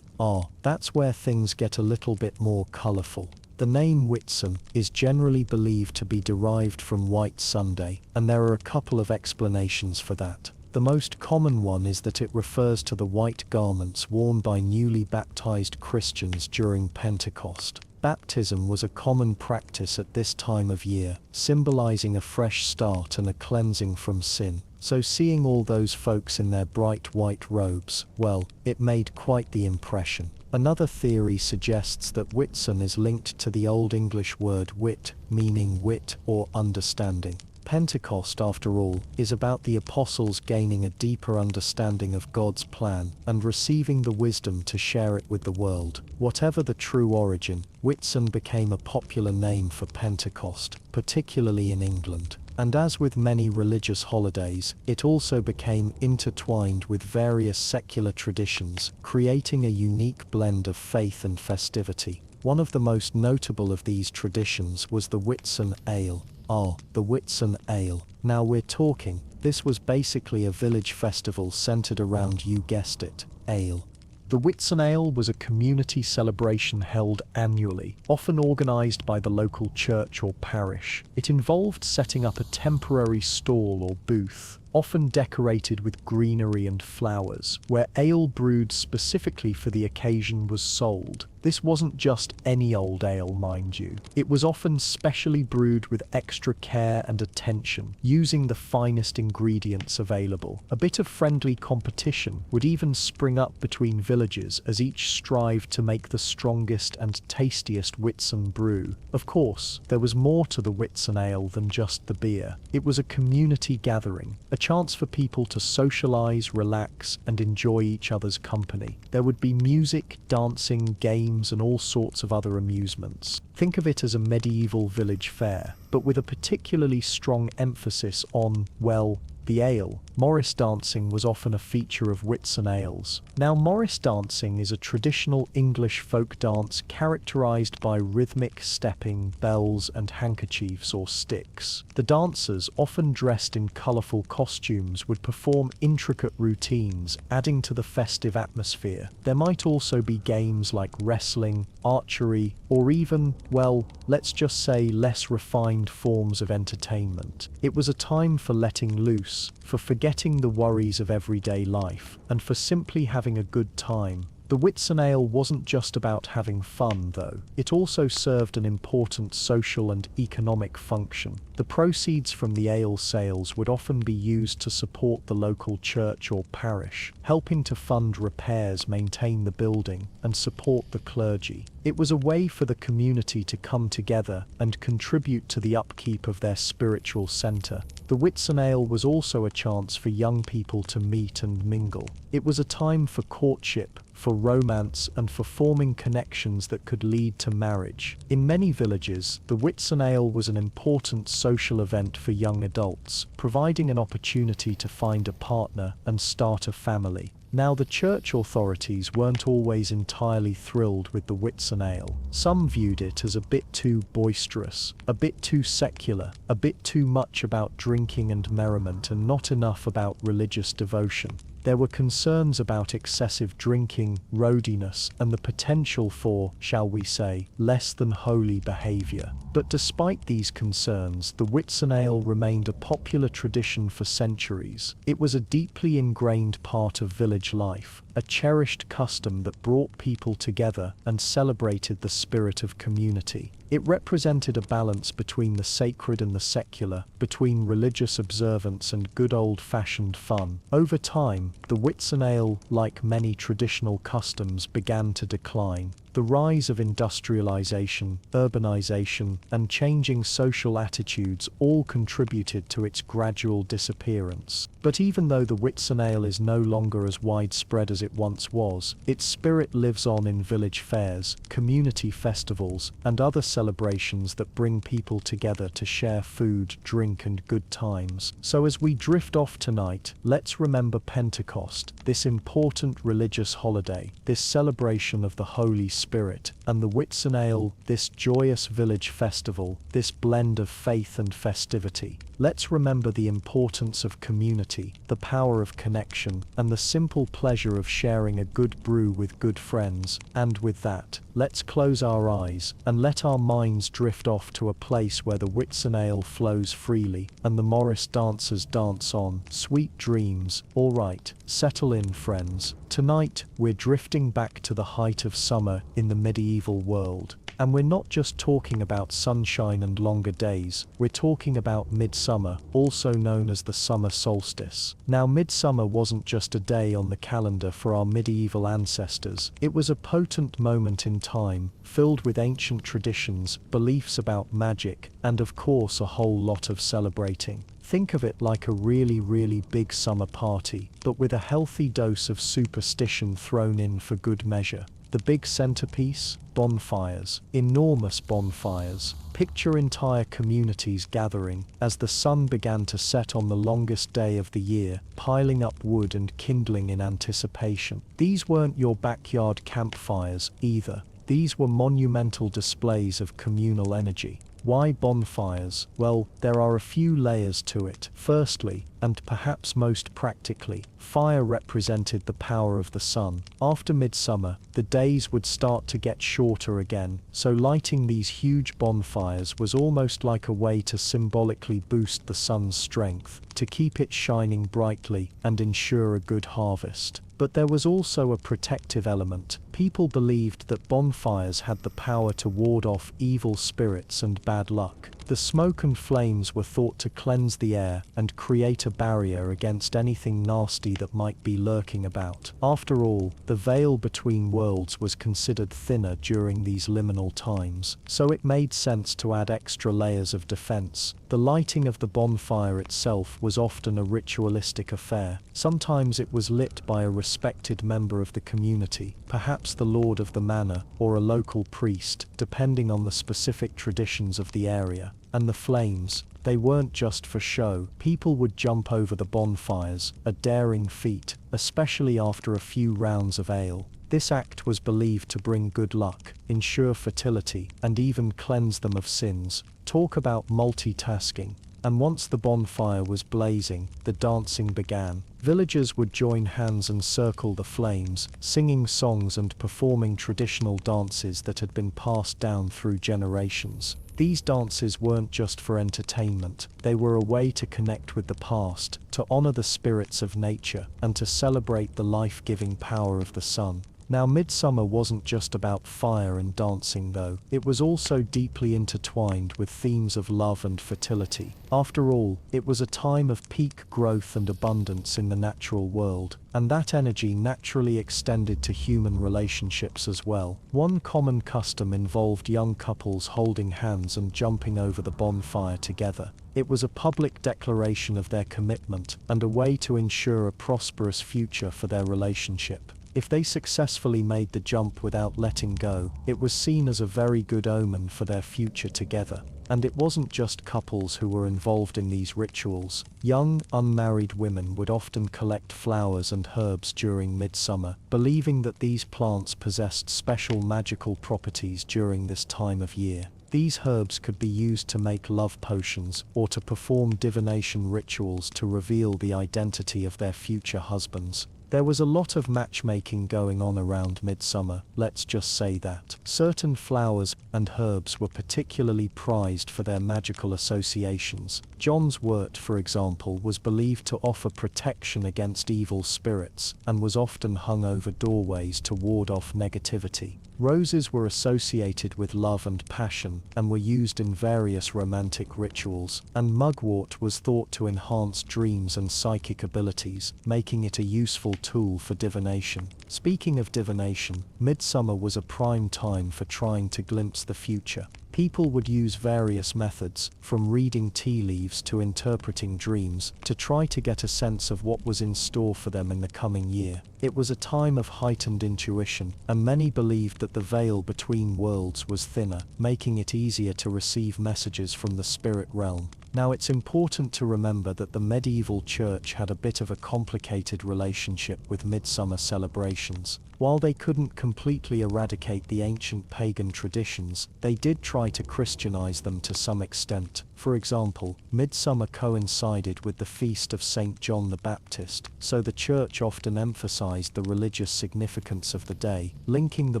That's where things get a little bit more colorful. The name Whitsun is generally believed to be derived from White Sunday, and there are a couple of explanations for that. The most common one is that it refers to the white garments worn by newly baptized Christians during Pentecost. Baptism was a common practice at this time of year, symbolizing a fresh start and a cleansing from sin. So seeing all those folks in their bright white robes, well, it made quite the impression. Another theory suggests that Whitsun is linked to the Old English word wit, meaning wit or understanding. Pentecost, after all, is about the apostles gaining a deeper understanding of God's plan and receiving the wisdom to share it with the world. Whatever the true origin, Whitsun became a popular name for Pentecost, particularly in England. And as with many religious holidays, it also became intertwined with various secular traditions, creating a unique blend of faith and festivity. One of the most notable of these traditions was the Whitsun Ale. The Whitsun Ale. Now we're talking, this was basically a village festival centered around, you guessed it, ale. The Whitsun Ale was a community celebration held annually, often organized by the local church or parish. It involved setting up a temporary stall or booth, often decorated with greenery and flowers, where ale brewed specifically for the occasion was sold. This wasn't just any old ale, mind you. It was often specially brewed with extra care and attention, using the finest ingredients available. A bit of friendly competition would even spring up between villages as each strived to make the strongest and tastiest Whitsun brew. Of course, there was more to the Whitsun Ale than just the beer. It was a community gathering, a chance for people to socialize, relax, and enjoy each other's company. There would be music, dancing, games, and all sorts of other amusements. Think of it as a medieval village fair, but with a particularly strong emphasis on, well, the ale. Morris dancing was often a feature of Whitsun ales. Now, Morris dancing is a traditional English folk dance characterized by rhythmic stepping, bells, and handkerchiefs or sticks. The dancers, often dressed in colorful costumes, would perform intricate routines, adding to the festive atmosphere. There might also be games like wrestling, archery, or even, well, let's just say less refined forms of entertainment. It was a time for letting loose, for forgetting the worries of everyday life, and for simply having a good time. The Whitsunale wasn't just about having fun, though. It also served an important social and economic function. The proceeds from the ale sales would often be used to support the local church or parish, helping to fund repairs, maintain the building, and support the clergy. It was a way for the community to come together and contribute to the upkeep of their spiritual centre. The Whitsunale was also a chance for young people to meet and mingle. It was a time for courtship, for romance, and for forming connections that could lead to marriage. In many villages, the Whitsunale was an important social event for young adults, providing an opportunity to find a partner and start a family. Now, the church authorities weren't always entirely thrilled with the Whitsunale. Some viewed it as a bit too boisterous, a bit too secular, a bit too much about drinking and merriment and not enough about religious devotion. There were concerns about excessive drinking, rowdiness, and the potential for, shall we say, less than holy behaviour. But despite these concerns, the Whitsunale remained a popular tradition for centuries. It was a deeply ingrained part of village life, a cherished custom that brought people together and celebrated the spirit of community. It represented a balance between the sacred and the secular, between religious observance and good old-fashioned fun. Over time, the Whitsunale, like many traditional customs, began to decline. The rise of industrialization, urbanization, and changing social attitudes all contributed to its gradual disappearance. But even though the Whitsunale is no longer as widespread as it once was, its spirit lives on in village fairs, community festivals, and other celebrations that bring people together to share food, drink, and good times. So as we drift off tonight, let's remember Pentecost, this important religious holiday, this celebration of the Holy Spirit, and the Whitsunale, this joyous village festival, this blend of faith and festivity. Let's remember the importance of community, the power of connection, and the simple pleasure of sharing a good brew with good friends. And with that, let's close our eyes and let our minds drift off to a place where the Whitsunale flows freely and the Morris dancers dance on. Sweet dreams. All right, settle in, friends. Tonight, we're drifting back to the height of summer in the medieval world. And we're not just talking about sunshine and longer days, we're talking about midsummer, also known as the summer solstice. Now, midsummer wasn't just a day on the calendar for our medieval ancestors, it was a potent moment in time, filled with ancient traditions, beliefs about magic, and of course a whole lot of celebrating. Think of it like a really big summer party, but with a healthy dose of superstition thrown in for good measure. The big centerpiece? Bonfires. Enormous bonfires. Picture entire communities gathering as the sun began to set on the longest day of the year, piling up wood and kindling in anticipation. These weren't your backyard campfires either. These were monumental displays of communal energy. Why bonfires? Well, there are a few layers to it. Firstly, and perhaps most practically, fire represented the power of the sun. After midsummer, the days would start to get shorter again, so lighting these huge bonfires was almost like a way to symbolically boost the sun's strength, to keep it shining brightly and ensure a good harvest. But there was also a protective element. People believed that bonfires had the power to ward off evil spirits and bad luck. The smoke and flames were thought to cleanse the air and create a barrier against anything nasty that might be lurking about. After all, the veil between worlds was considered thinner during these liminal times, so it made sense to add extra layers of defense. The lighting of the bonfire itself was often a ritualistic affair. Sometimes it was lit by a respected member of the community, perhaps the lord of the manor or a local priest, depending on the specific traditions of the area. And the flames, they weren't just for show. People would jump over the bonfires, a daring feat, especially after a few rounds of ale. This act was believed to bring good luck, ensure fertility, and even cleanse them of sins. Talk about multitasking. And once the bonfire was blazing, the dancing began. Villagers would join hands and circle the flames, singing songs and performing traditional dances that had been passed down through generations. These dances weren't just for entertainment, they were a way to connect with the past, to honor the spirits of nature, and to celebrate the life-giving power of the sun. Now, midsummer wasn't just about fire and dancing though, it was also deeply intertwined with themes of love and fertility. After all, it was a time of peak growth and abundance in the natural world, and that energy naturally extended to human relationships as well. One common custom involved young couples holding hands and jumping over the bonfire together. It was a public declaration of their commitment and a way to ensure a prosperous future for their relationship. If they successfully made the jump without letting go, it was seen as a very good omen for their future together. And it wasn't just couples who were involved in these rituals. Young, unmarried women would often collect flowers and herbs during midsummer, believing that these plants possessed special magical properties during this time of year. These herbs could be used to make love potions or to perform divination rituals to reveal the identity of their future husbands. There was a lot of matchmaking going on around midsummer, let's just say that. Certain flowers and herbs were particularly prized for their magical associations. John's wort, for example, was believed to offer protection against evil spirits and was often hung over doorways to ward off negativity. Roses were associated with love and passion and were used in various romantic rituals, and mugwort was thought to enhance dreams and psychic abilities, making it a useful tool for divination. Speaking of divination, midsummer was a prime time for trying to glimpse the future. People would use various methods, from reading tea leaves to interpreting dreams, to try to get a sense of what was in store for them in the coming year. It was a time of heightened intuition, and many believed that the veil between worlds was thinner, making it easier to receive messages from the spirit realm. Now, it's important to remember that the medieval church had a bit of a complicated relationship with midsummer celebrations. While they couldn't completely eradicate the ancient pagan traditions, they did try to Christianize them to some extent. For example, midsummer coincided with the feast of St. John the Baptist, so the church often emphasized the religious significance of the day, linking the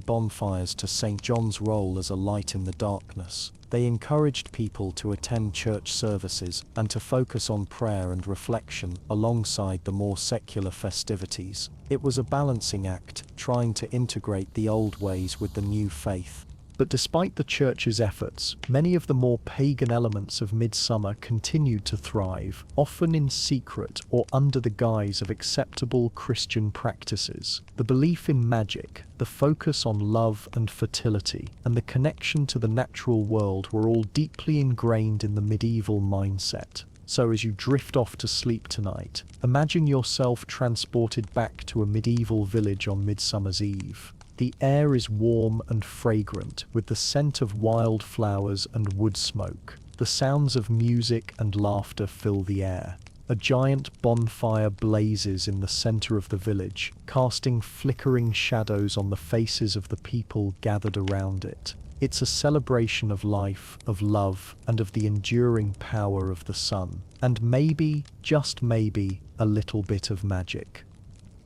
bonfires to St. John's role as a light in the darkness. They encouraged people to attend church services and to focus on prayer and reflection alongside the more secular festivities. It was a balancing act, trying to integrate the old ways with the new faith. But despite the church's efforts, many of the more pagan elements of midsummer continued to thrive, often in secret or under the guise of acceptable Christian practices. The belief in magic, the focus on love and fertility, and the connection to the natural world were all deeply ingrained in the medieval mindset. So as you drift off to sleep tonight, imagine yourself transported back to a medieval village on Midsummer's Eve. The air is warm and fragrant, with the scent of wildflowers and wood smoke. The sounds of music and laughter fill the air. A giant bonfire blazes in the center of the village, casting flickering shadows on the faces of the people gathered around it. It's a celebration of life, of love, and of the enduring power of the sun. And maybe, just maybe, a little bit of magic.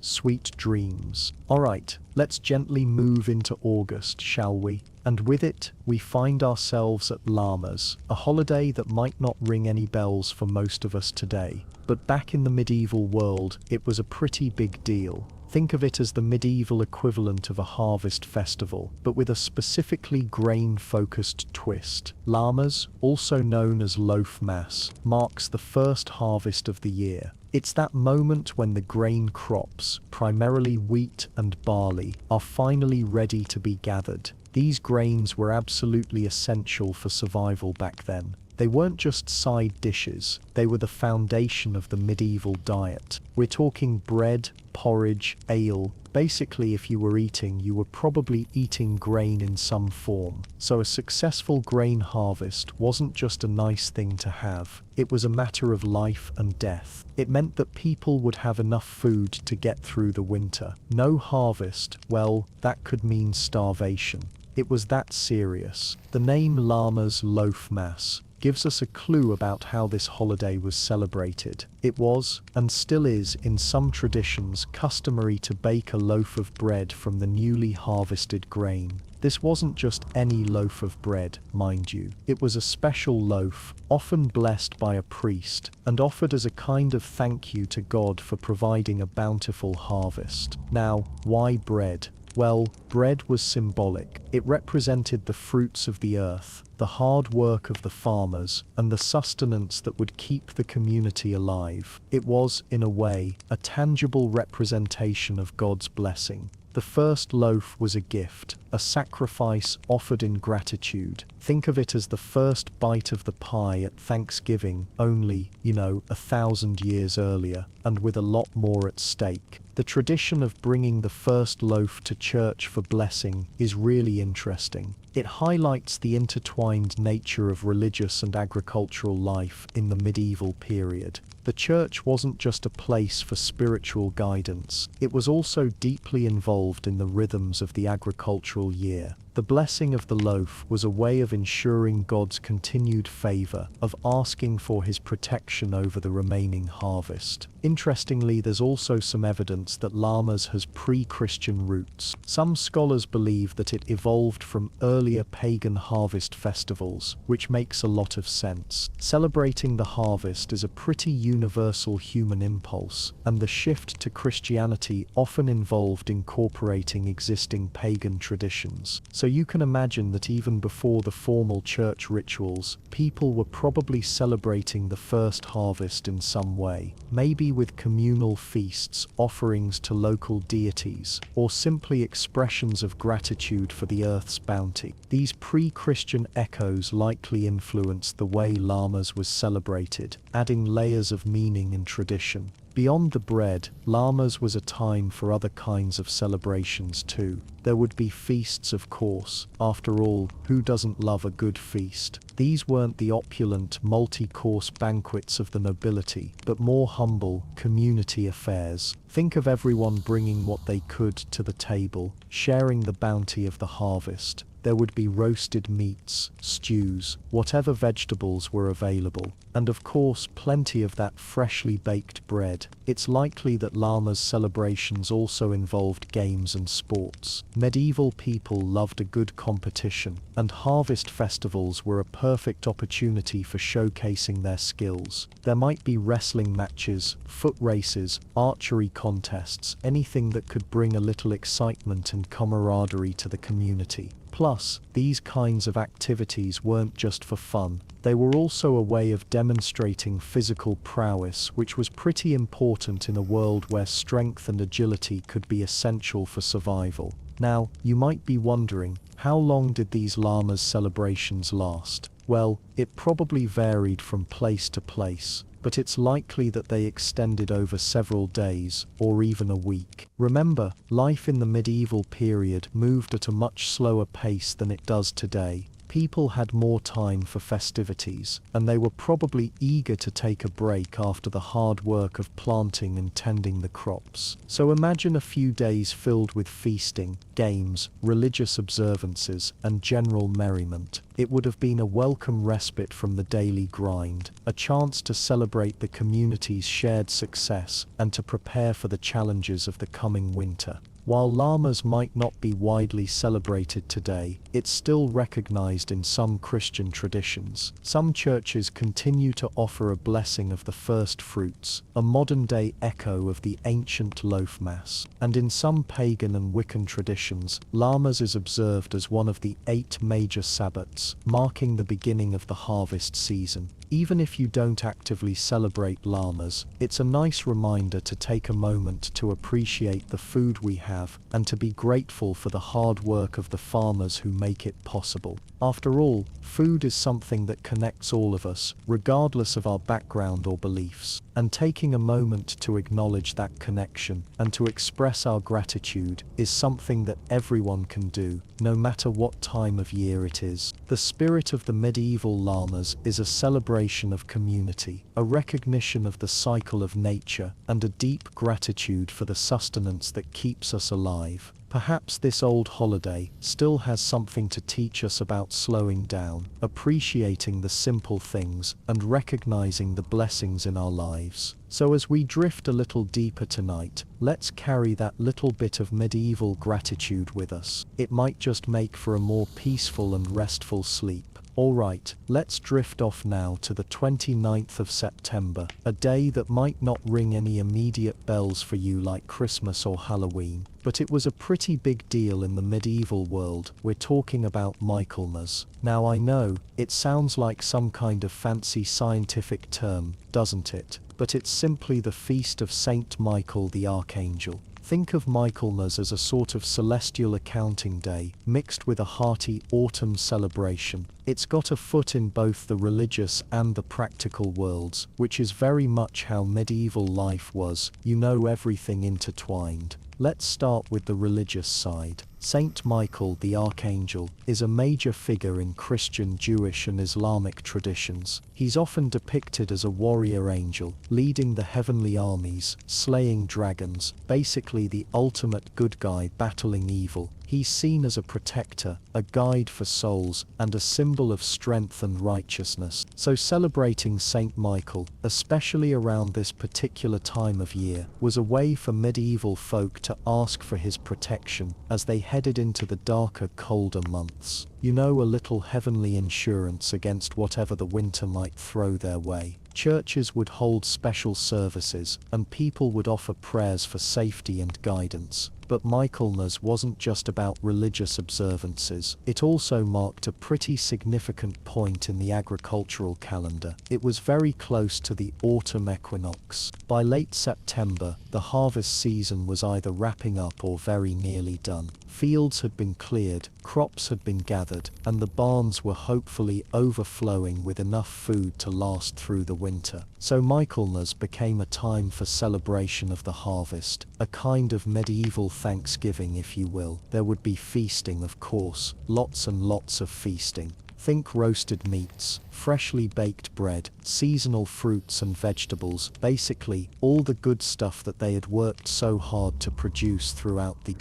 Sweet dreams. Alright, let's gently move into August, shall we? And with it, we find ourselves at Llamas, a holiday that might not ring any bells for most of us today. But back in the medieval world, it was a pretty big deal. Think of it as the medieval equivalent of a harvest festival, but with a specifically grain-focused twist. Llamas, also known as loaf mass, marks the first harvest of the year. It's that moment when the grain crops, primarily wheat and barley, are finally ready to be gathered. These grains were absolutely essential for survival back then. They weren't just side dishes, they were the foundation of the medieval diet. We're talking bread, porridge, ale. Basically, if you were eating, you were probably eating grain in some form. So a successful grain harvest wasn't just a nice thing to have, it was a matter of life and death. It meant that people would have enough food to get through the winter. No harvest, well, that could mean starvation. It was that serious. The name Llamas Loaf Mass gives us a clue about how this holiday was celebrated. It was, and still is, in some traditions, customary to bake a loaf of bread from the newly harvested grain. This wasn't just any loaf of bread, mind you. It was a special loaf, often blessed by a priest, and offered as a kind of thank you to God for providing a bountiful harvest. Now, why bread? Well, bread was symbolic. It represented the fruits of the earth, the hard work of the farmers, and the sustenance that would keep the community alive. It was, in a way, a tangible representation of God's blessing. The first loaf was a gift, a sacrifice offered in gratitude. Think of it as the first bite of the pie at Thanksgiving, only, 1,000 years earlier, and with a lot more at stake. The tradition of bringing the first loaf to church for blessing is really interesting. It highlights the intertwined nature of religious and agricultural life in the medieval period. The church wasn't just a place for spiritual guidance, it was also deeply involved in the rhythms of the agricultural year. The blessing of the loaf was a way of ensuring God's continued favor, of asking for his protection over the remaining harvest. Interestingly, there's also some evidence that llamas has pre-Christian roots. Some scholars believe that it evolved from earlier pagan harvest festivals, which makes a lot of sense. Celebrating the harvest is a pretty universal human impulse, and the shift to Christianity often involved incorporating existing pagan traditions. So you can imagine that even before the formal church rituals, people were probably celebrating the first harvest in some way, maybe with communal feasts, offerings to local deities, or simply expressions of gratitude for the earth's bounty. These pre-Christian echoes likely influenced the way llamas was celebrated, adding layers of meaning and tradition. Beyond the bread, llamas was a time for other kinds of celebrations too. There would be feasts, of course. After all, who doesn't love a good feast? These weren't the opulent, multi-course banquets of the nobility, but more humble, community affairs. Think of everyone bringing what they could to the table, sharing the bounty of the harvest. There would be roasted meats, stews, whatever vegetables were available, and of course plenty of that freshly baked bread. It's likely that llamas' celebrations also involved games and sports. Medieval people loved a good competition, and harvest festivals were a perfect opportunity for showcasing their skills. There might be wrestling matches, foot races, archery contests, anything that could bring a little excitement and camaraderie to the community. Plus, these kinds of activities weren't just for fun, they were also a way of demonstrating physical prowess, which was pretty important in a world where strength and agility could be essential for survival. Now, you might be wondering, how long did these llamas celebrations last? Well, it probably varied from place to place, but it's likely that they extended over several days, or even a week. Remember, life in the medieval period moved at a much slower pace than it does today. People had more time for festivities, and they were probably eager to take a break after the hard work of planting and tending the crops. So imagine a few days filled with feasting, games, religious observances, and general merriment. It would have been a welcome respite from the daily grind, a chance to celebrate the community's shared success and to prepare for the challenges of the coming winter. While llamas might not be widely celebrated today, it's still recognized in some Christian traditions. Some churches continue to offer a blessing of the first fruits, a modern-day echo of the ancient loaf mass. And in some pagan and Wiccan traditions, llamas is observed as one of the 8 major Sabbats, marking the beginning of the harvest season. Even if you don't actively celebrate llamas, it's a nice reminder to take a moment to appreciate the food we have and to be grateful for the hard work of the farmers who make it possible. After all, food is something that connects all of us, regardless of our background or beliefs. And taking a moment to acknowledge that connection and to express our gratitude is something that everyone can do, no matter what time of year it is. The spirit of the medieval llamas is a celebration of community, a recognition of the cycle of nature, and a deep gratitude for the sustenance that keeps us alive. Perhaps this old holiday still has something to teach us about slowing down, appreciating the simple things, and recognizing the blessings in our lives. So as we drift a little deeper tonight, let's carry that little bit of medieval gratitude with us. It might just make for a more peaceful and restful sleep. Alright, let's drift off now to the 29th of September, a day that might not ring any immediate bells for you like Christmas or Halloween, but it was a pretty big deal in the medieval world. We're talking about Michaelmas. Now I know, it sounds like some kind of fancy scientific term, doesn't it? But it's simply the feast of Saint Michael the Archangel. Think of Michaelmas as a sort of celestial accounting day, mixed with a hearty autumn celebration. It's got a foot in both the religious and the practical worlds, which is very much how medieval life was, everything intertwined. Let's start with the religious side. Saint Michael the Archangel is a major figure in Christian, Jewish and Islamic traditions. He's often depicted as a warrior angel, leading the heavenly armies, slaying dragons, basically the ultimate good guy battling evil. He's seen as a protector, a guide for souls, and a symbol of strength and righteousness. So celebrating Saint Michael, especially around this particular time of year, was a way for medieval folk to ask for his protection as they headed into the darker, colder months. A little heavenly insurance against whatever the winter might throw their way. Churches would hold special services, and people would offer prayers for safety and guidance. But Michaelmas wasn't just about religious observances. It also marked a pretty significant point in the agricultural calendar. It was very close to the autumn equinox. By late September, the harvest season was either wrapping up or very nearly done. Fields had been cleared, crops had been gathered, and the barns were hopefully overflowing with enough food to last through the winter. So Michaelmas became a time for celebration of the harvest, a kind of medieval Thanksgiving, if you will. There would be feasting, of course, lots and lots of feasting. Think roasted meats, freshly baked bread, seasonal fruits and vegetables, basically all the good stuff that they had worked so hard to produce throughout the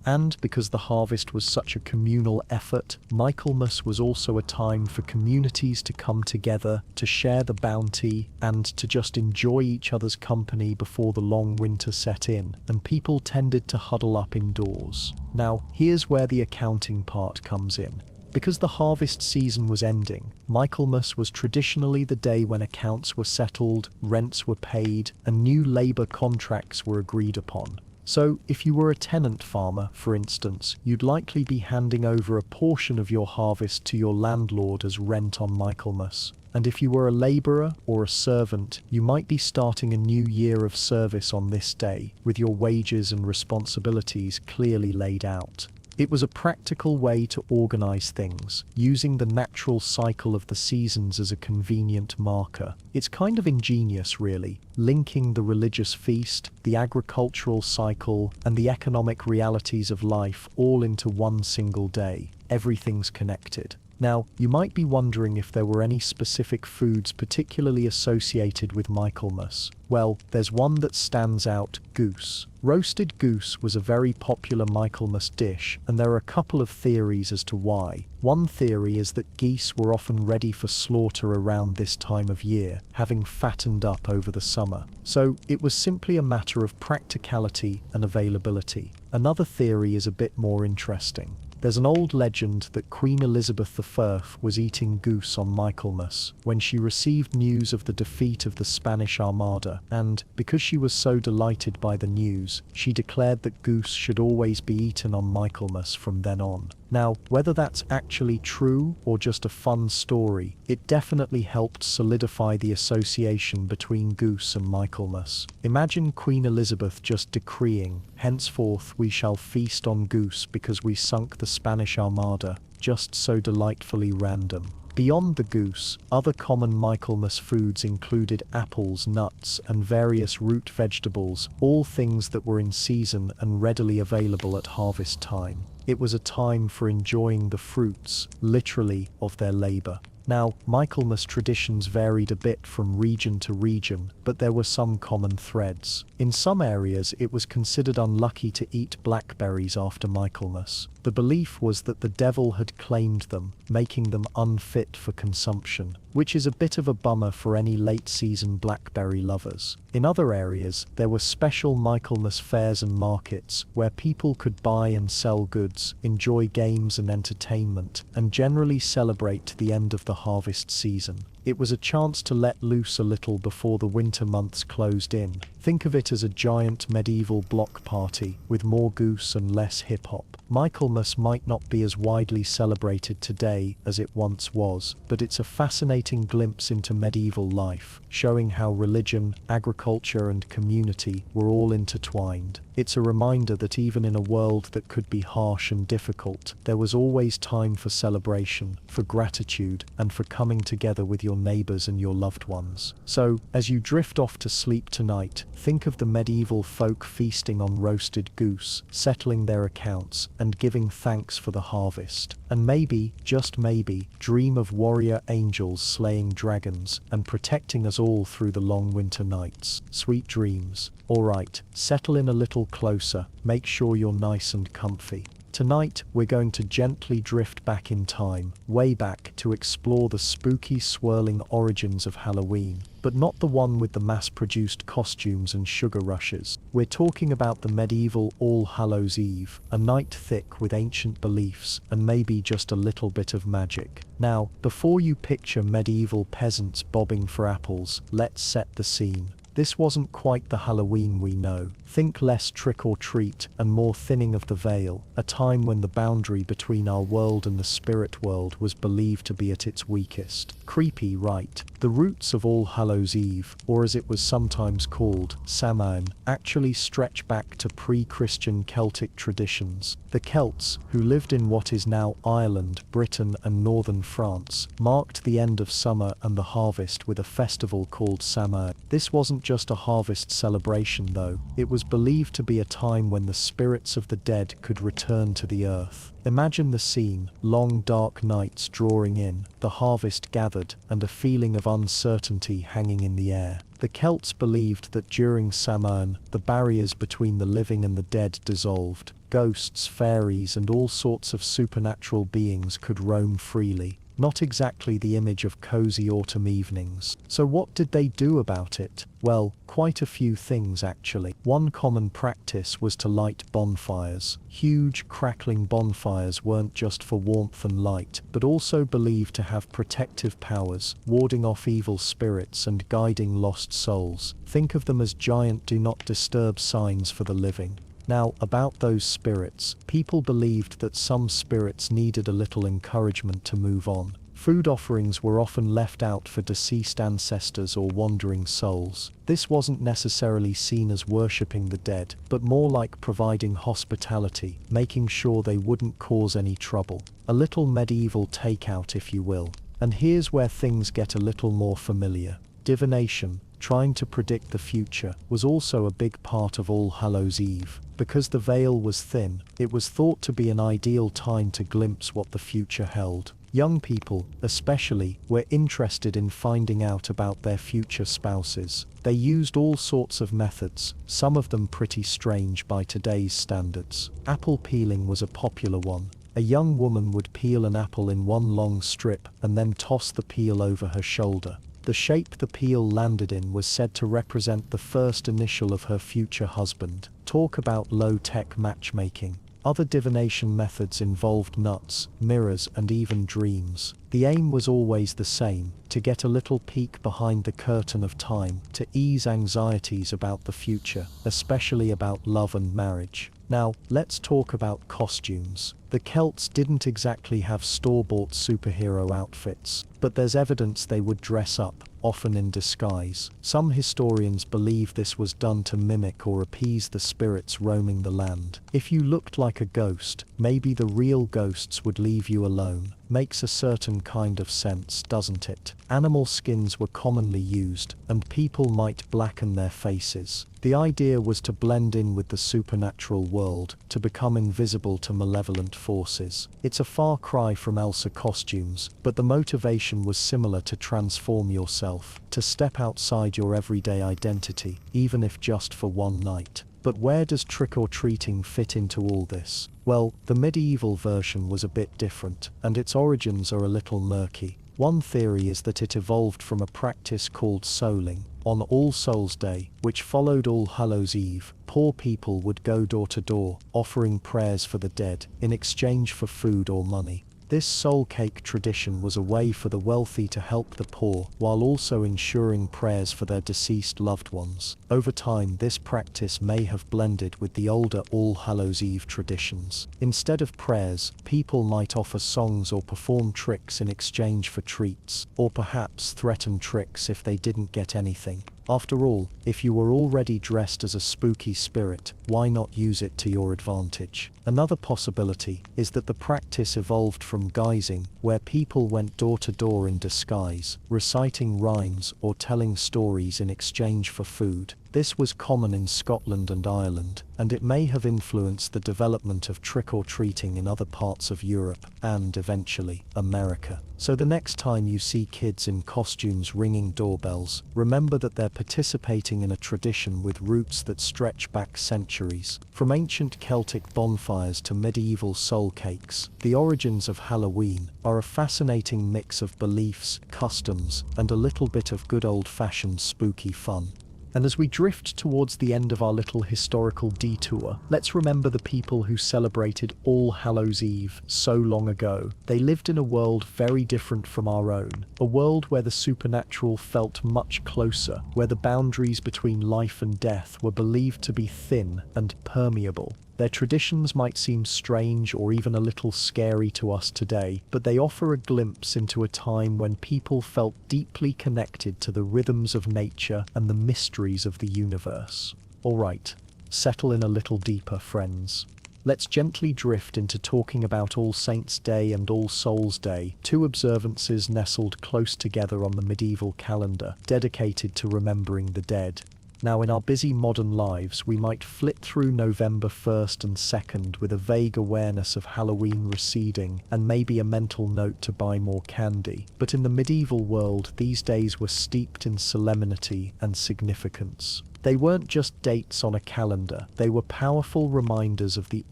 And because the harvest was such a communal effort, Michaelmas was also a time for communities to come together, to share the bounty, and to just enjoy each other's company before the long winter set in, and people tended to huddle up indoors. Now, here's where the accounting part comes in. Because the harvest season was ending, Michaelmas was traditionally the day when accounts were settled, rents were paid, and new labour contracts were agreed upon. So, if you were a tenant farmer, for instance, you'd likely be handing over a portion of your harvest to your landlord as rent on Michaelmas. And if you were a labourer or a servant, you might be starting a new year of service on this day, with your wages and responsibilities clearly laid out. It was a practical way to organise things, using the natural cycle of the seasons as a convenient marker. It's kind of ingenious, really, linking the religious feast, the agricultural cycle, and the economic realities of life all into one single day. Everything's connected. Now, you might be wondering if there were any specific foods particularly associated with Michaelmas. Well, there's one that stands out: goose. Roasted goose was a very popular Michaelmas dish, and there are a couple of theories as to why. One theory is that geese were often ready for slaughter around this time of year, having fattened up over the summer. So, it was simply a matter of practicality and availability. Another theory is a bit more interesting. There's an old legend that Queen Elizabeth I was eating goose on Michaelmas when she received news of the defeat of the Spanish Armada, and because she was so delighted by the news, she declared that goose should always be eaten on Michaelmas from then on. Now, whether that's actually true or just a fun story, it definitely helped solidify the association between goose and Michaelmas. Imagine Queen Elizabeth just decreeing, "Henceforth we shall feast on goose because we sunk the Spanish Armada," just so delightfully random. Beyond the goose, other common Michaelmas foods included apples, nuts, and various root vegetables, all things that were in season and readily available at harvest time. It was a time for enjoying the fruits, literally, of their labour. Now, Michaelmas traditions varied a bit from region to region, but there were some common threads. In some areas it was considered unlucky to eat blackberries after Michaelmas. The belief was that the devil had claimed them, making them unfit for consumption, which is a bit of a bummer for any late-season blackberry lovers. In other areas, there were special Michaelmas fairs and markets where people could buy and sell goods, enjoy games and entertainment, and generally celebrate the end of the harvest season. It was a chance to let loose a little before the winter months closed in. Think of it as a giant medieval block party, with more goose and less hip-hop. Michaelmas might not be as widely celebrated today as it once was, but it's a fascinating glimpse into medieval life, showing how religion, agriculture and community were all intertwined. It's a reminder that even in a world that could be harsh and difficult, there was always time for celebration, for gratitude, and for coming together with your neighbors and your loved ones. So, as you drift off to sleep tonight, think of the medieval folk feasting on roasted goose, settling their accounts, and giving thanks for the harvest. And maybe, just maybe, dream of warrior angels slaying dragons and protecting us all through the long winter nights. Sweet dreams. Alright, settle in a little closer, make sure you're nice and comfy. Tonight, we're going to gently drift back in time, way back, to explore the spooky, swirling origins of Halloween. But not the one with the mass-produced costumes and sugar rushes. We're talking about the medieval All Hallows Eve, a night thick with ancient beliefs and maybe just a little bit of magic. Now, before you picture medieval peasants bobbing for apples, let's set the scene. This wasn't quite the Halloween we know. Think less trick or treat and more thinning of the veil, a time when the boundary between our world and the spirit world was believed to be at its weakest. Creepy, right? The roots of All Hallows Eve, or as it was sometimes called, Samhain, actually stretch back to pre-Christian Celtic traditions. The Celts, who lived in what is now Ireland, Britain and northern France, marked the end of summer and the harvest with a festival called Samhain. This wasn't just a harvest celebration though, it was believed to be a time when the spirits of the dead could return to the earth. Imagine the scene, long dark nights drawing in, the harvest gathered, and a feeling of uncertainty hanging in the air. The Celts believed that during Samhain, the barriers between the living and the dead dissolved. Ghosts, fairies, and all sorts of supernatural beings could roam freely. Not exactly the image of cozy autumn evenings. So what did they do about it? Well, quite a few things actually. One common practice was to light bonfires. Huge, crackling bonfires weren't just for warmth and light, but also believed to have protective powers, warding off evil spirits and guiding lost souls. Think of them as giant do not disturb signs for the living. Now, about those spirits, people believed that some spirits needed a little encouragement to move on. Food offerings were often left out for deceased ancestors or wandering souls. This wasn't necessarily seen as worshipping the dead, but more like providing hospitality, making sure they wouldn't cause any trouble. A little medieval takeout, if you will. And here's where things get a little more familiar. Divination, trying to predict the future, was also a big part of All Hallows Eve. Because the veil was thin, it was thought to be an ideal time to glimpse what the future held. Young people, especially, were interested in finding out about their future spouses. They used all sorts of methods, some of them pretty strange by today's standards. Apple peeling was a popular one. A young woman would peel an apple in one long strip and then toss the peel over her shoulder. The shape the peel landed in was said to represent the first initial of her future husband. Talk about low-tech matchmaking. Other divination methods involved nuts, mirrors, and even dreams. The aim was always the same, to get a little peek behind the curtain of time, to ease anxieties about the future, especially about love and marriage. Now, let's talk about costumes. The Celts didn't exactly have store-bought superhero outfits, but there's evidence they would dress up, often in disguise. Some historians believe this was done to mimic or appease the spirits roaming the land. If you looked like a ghost, maybe the real ghosts would leave you alone. makes a certain kind of sense, doesn't it? Animal skins were commonly used, and people might blacken their faces. The idea was to blend in with the supernatural world, to become invisible to malevolent forces. It's a far cry from Elsa costumes, but the motivation was similar: to transform yourself, to step outside your everyday identity, even if just for one night. But where does trick-or-treating fit into all this? Well, the medieval version was a bit different, and its origins are a little murky. One theory is that it evolved from a practice called souling. On All Souls' Day, which followed All Hallows' Eve, poor people would go door to door, offering prayers for the dead, in exchange for food or money. This soul cake tradition was a way for the wealthy to help the poor, while also ensuring prayers for their deceased loved ones. Over time, this practice may have blended with the older All Hallows' Eve traditions. Instead of prayers, people might offer songs or perform tricks in exchange for treats, or perhaps threaten tricks if they didn't get anything. After all, if you were already dressed as a spooky spirit, why not use it to your advantage? Another possibility is that the practice evolved from guising, where people went door to door in disguise, reciting rhymes or telling stories in exchange for food. This was common in Scotland and Ireland, and it may have influenced the development of trick-or-treating in other parts of Europe and, eventually, America. So the next time you see kids in costumes ringing doorbells, remember that they're participating in a tradition with roots that stretch back centuries. From ancient Celtic bonfires to medieval soul cakes, the origins of Halloween are a fascinating mix of beliefs, customs, and a little bit of good old-fashioned spooky fun. And as we drift towards the end of our little historical detour, let's remember the people who celebrated All Hallows' Eve so long ago. They lived in a world very different from our own, a world where the supernatural felt much closer, where the boundaries between life and death were believed to be thin and permeable. Their traditions might seem strange or even a little scary to us today, but they offer a glimpse into a time when people felt deeply connected to the rhythms of nature and the mysteries of the universe. Alright, settle in a little deeper, friends. Let's gently drift into talking about All Saints' Day and All Souls' Day, two observances nestled close together on the medieval calendar, dedicated to remembering the dead. Now, in our busy modern lives, we might flit through November 1st and 2nd with a vague awareness of Halloween receding and maybe a mental note to buy more candy. But in the medieval world, these days were steeped in solemnity and significance. They weren't just dates on a calendar, they were powerful reminders of the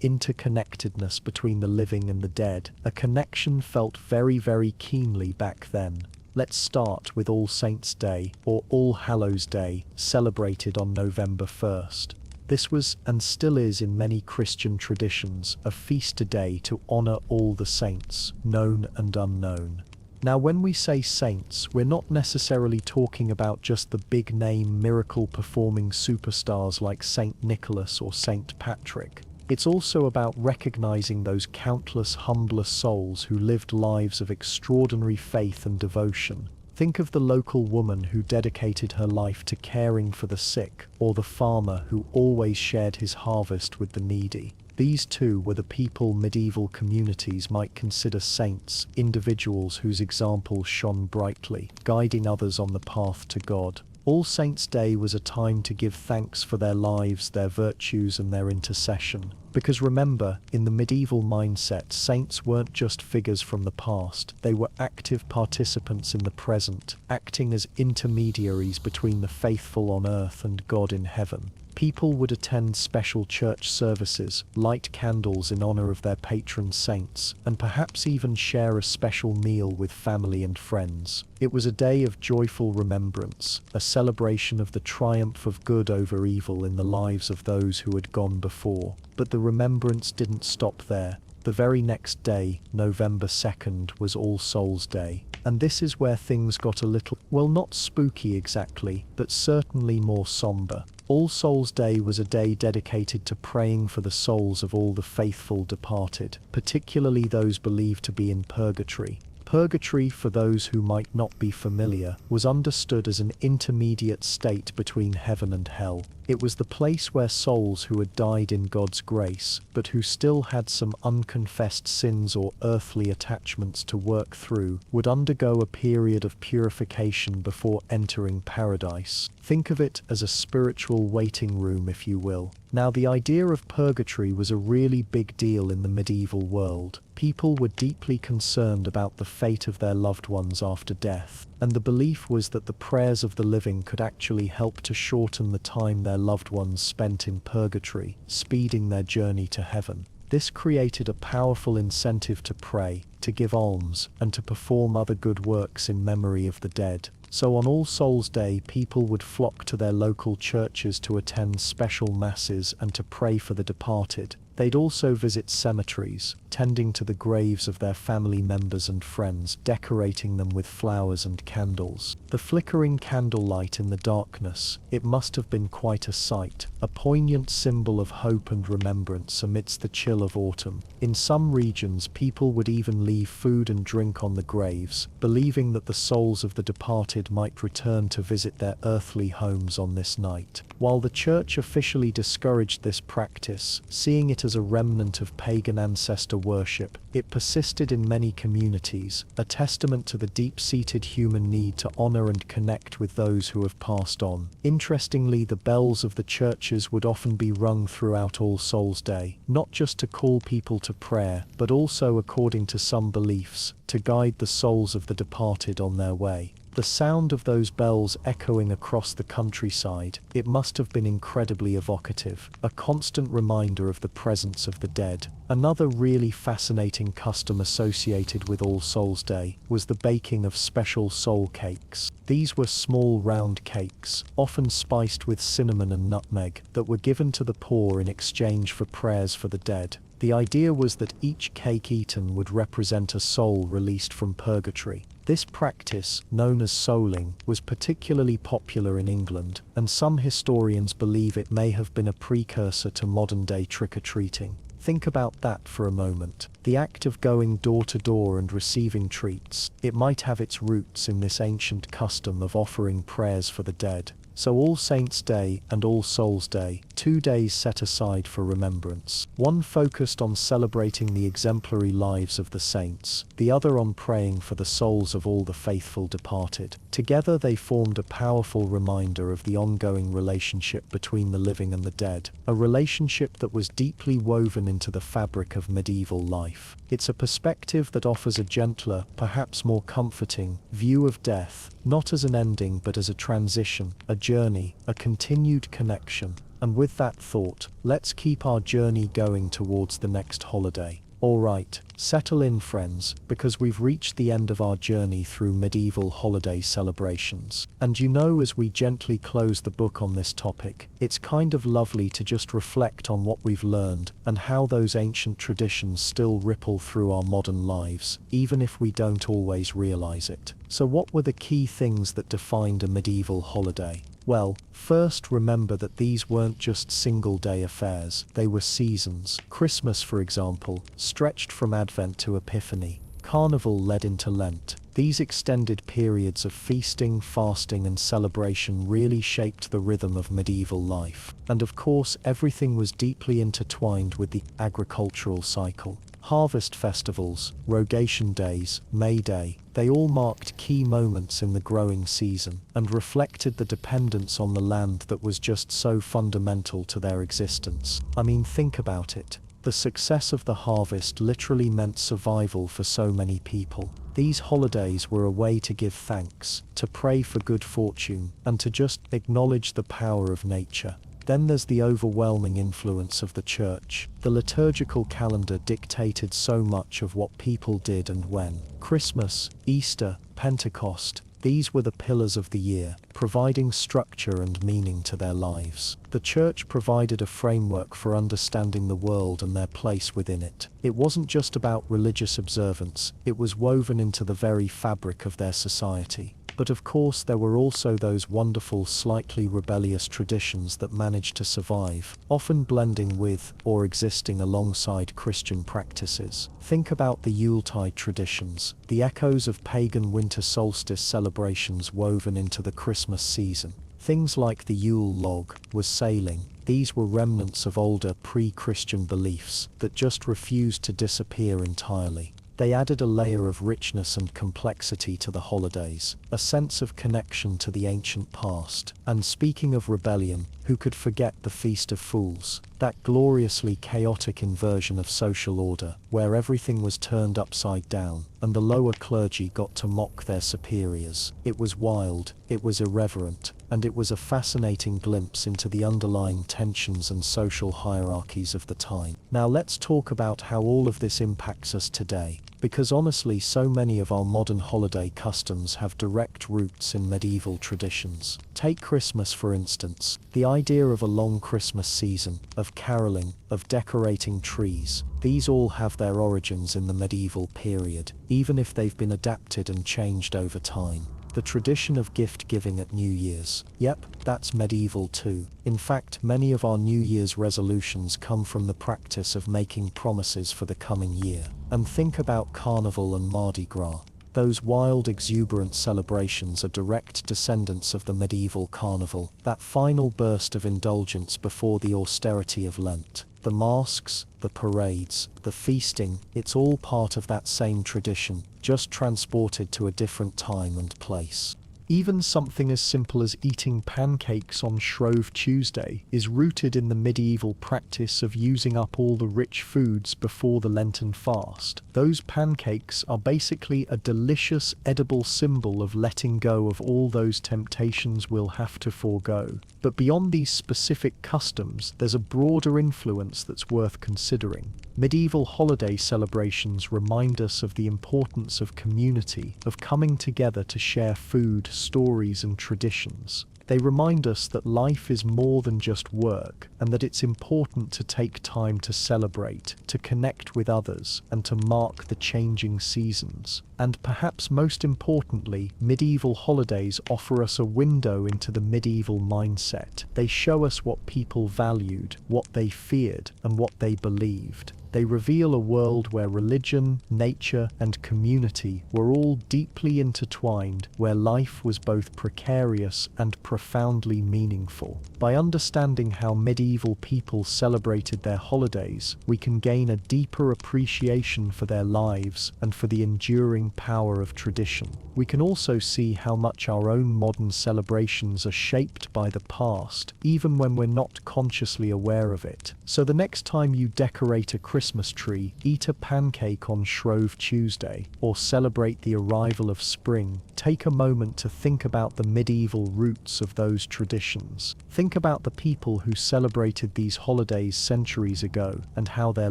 interconnectedness between the living and the dead, a connection felt very, very keenly back then. Let's start with All Saints' Day, or All Hallows' Day, celebrated on November 1st. This was, and still is in many Christian traditions, a feast day to honor all the saints, known and unknown. Now, when we say saints, we're not necessarily talking about just the big-name miracle-performing superstars like Saint Nicholas or Saint Patrick. It's also about recognizing those countless humbler souls who lived lives of extraordinary faith and devotion. Think of the local woman who dedicated her life to caring for the sick, or the farmer who always shared his harvest with the needy. These two were the people medieval communities might consider saints, individuals whose examples shone brightly, guiding others on the path to God. All Saints' Day was a time to give thanks for their lives, their virtues, and their intercession. Because remember, in the medieval mindset, saints weren't just figures from the past, they were active participants in the present, acting as intermediaries between the faithful on earth and God in heaven. People would attend special church services, light candles in honor of their patron saints, and perhaps even share a special meal with family and friends. It was a day of joyful remembrance, a celebration of the triumph of good over evil in the lives of those who had gone before. But the remembrance didn't stop there. The very next day, November 2nd, was All Souls' Day. And this is where things got a little, well, not spooky exactly, but certainly more somber. All Souls' Day was a day dedicated to praying for the souls of all the faithful departed, particularly those believed to be in purgatory. Purgatory, for those who might not be familiar, was understood as an intermediate state between heaven and hell. It was the place where souls who had died in God's grace, but who still had some unconfessed sins or earthly attachments to work through, would undergo a period of purification before entering paradise. Think of it as a spiritual waiting room, if you will. Now, the idea of purgatory was a really big deal in the medieval world. People were deeply concerned about the fate of their loved ones after death, and the belief was that the prayers of the living could actually help to shorten the time their loved ones spent in purgatory, speeding their journey to heaven. This created a powerful incentive to pray, to give alms, and to perform other good works in memory of the dead. So on All Souls' Day, people would flock to their local churches to attend special masses and to pray for the departed. They'd also visit cemeteries, tending to the graves of their family members and friends, decorating them with flowers and candles. The flickering candlelight in the darkness, it must have been quite a sight, a poignant symbol of hope and remembrance amidst the chill of autumn. In some regions, people would even leave food and drink on the graves, believing that the souls of the departed might return to visit their earthly homes on this night. While the church officially discouraged this practice, seeing it as a remnant of pagan ancestor worship, it persisted in many communities, a testament to the deep-seated human need to honor and connect with those who have passed on. Interestingly, the bells of the churches would often be rung throughout All Souls' Day, not just to call people to prayer, but also, according to some beliefs, to guide the souls of the departed on their way. The sound of those bells echoing across the countryside, it must have been incredibly evocative, a constant reminder of the presence of the dead. Another really fascinating custom associated with All Souls' Day was the baking of special soul cakes. These were small round cakes, often spiced with cinnamon and nutmeg, that were given to the poor in exchange for prayers for the dead. The idea was that each cake eaten would represent a soul released from purgatory. This practice, known as souling, was particularly popular in England, and some historians believe it may have been a precursor to modern-day trick-or-treating. Think about that for a moment. The act of going door to door and receiving treats, it might have its roots in this ancient custom of offering prayers for the dead. So All Saints' Day and All Souls' Day, 2 days set aside for remembrance. One focused on celebrating the exemplary lives of the saints, the other on praying for the souls of all the faithful departed. Together they formed a powerful reminder of the ongoing relationship between the living and the dead, a relationship that was deeply woven into the fabric of medieval life. It's a perspective that offers a gentler, perhaps more comforting, view of death, not as an ending but as a transition, a journey, a continued connection. And with that thought, let's keep our journey going towards the next holiday. Alright, settle in friends, because we've reached the end of our journey through medieval holiday celebrations. And you know, as we gently close the book on this topic, it's kind of lovely to just reflect on what we've learned and how those ancient traditions still ripple through our modern lives, even if we don't always realize it. So what were the key things that defined a medieval holiday? Well, first remember that these weren't just single-day affairs, they were seasons. Christmas, for example, stretched from Advent to Epiphany. Carnival led into Lent. These extended periods of feasting, fasting and celebration really shaped the rhythm of medieval life. And of course, everything was deeply intertwined with the agricultural cycle. Harvest festivals, Rogation Days, May Day, they all marked key moments in the growing season and reflected the dependence on the land that was just so fundamental to their existence. I mean, think about it. The success of the harvest literally meant survival for so many people. These holidays were a way to give thanks, to pray for good fortune, and to just acknowledge the power of nature. Then there's the overwhelming influence of the church. The liturgical calendar dictated so much of what people did and when. Christmas, Easter, Pentecost, these were the pillars of the year, providing structure and meaning to their lives. The church provided a framework for understanding the world and their place within it. It wasn't just about religious observance, it was woven into the very fabric of their society. But of course there were also those wonderful, slightly rebellious traditions that managed to survive, often blending with, or existing alongside Christian practices. Think about the Yuletide traditions, the echoes of pagan winter solstice celebrations woven into the Christmas season. Things like the Yule log was sailing. These were remnants of older pre-Christian beliefs that just refused to disappear entirely. They added a layer of richness and complexity to the holidays, a sense of connection to the ancient past. And speaking of rebellion, who could forget the Feast of Fools? That gloriously chaotic inversion of social order, where everything was turned upside down, and the lower clergy got to mock their superiors. It was wild, it was irreverent, and it was a fascinating glimpse into the underlying tensions and social hierarchies of the time. Now let's talk about how all of this impacts us today. Because honestly, so many of our modern holiday customs have direct roots in medieval traditions. Take Christmas for instance. The idea of a long Christmas season, of caroling, of decorating trees, these all have their origins in the medieval period, even if they've been adapted and changed over time. The tradition of gift-giving at New Year's. Yep, that's medieval too. In fact, many of our New Year's resolutions come from the practice of making promises for the coming year. And think about Carnival and Mardi Gras. Those wild, exuberant celebrations are direct descendants of the medieval carnival, that final burst of indulgence before the austerity of Lent. The masks, the parades, the feasting, it's all part of that same tradition, just transported to a different time and place. Even something as simple as eating pancakes on Shrove Tuesday is rooted in the medieval practice of using up all the rich foods before the Lenten fast. Those pancakes are basically a delicious, edible symbol of letting go of all those temptations we'll have to forego. But beyond these specific customs, there's a broader influence that's worth considering. Medieval holiday celebrations remind us of the importance of community, of coming together to share food, stories, and traditions. They remind us that life is more than just work, and that it's important to take time to celebrate, to connect with others, and to mark the changing seasons. And perhaps most importantly, medieval holidays offer us a window into the medieval mindset. They show us what people valued, what they feared, and what they believed. They reveal a world where religion, nature, and community were all deeply intertwined, where life was both precarious and profoundly meaningful. By understanding how medieval people celebrated their holidays, we can gain a deeper appreciation for their lives and for the enduring power of tradition. We can also see how much our own modern celebrations are shaped by the past, even when we're not consciously aware of it. So the next time you decorate a Christmas tree, eat a pancake on Shrove Tuesday, or celebrate the arrival of spring, take a moment to think about the medieval roots of those traditions. Think about the people who celebrated these holidays centuries ago, and how their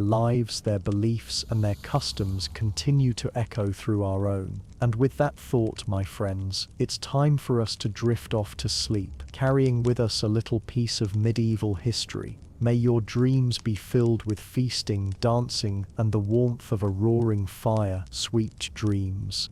lives, their beliefs, and their customs continue to echo through our own. And with that thought, my friends, it's time for us to drift off to sleep, carrying with us a little piece of medieval history. May your dreams be filled with feasting, dancing, and the warmth of a roaring fire. Sweet dreams.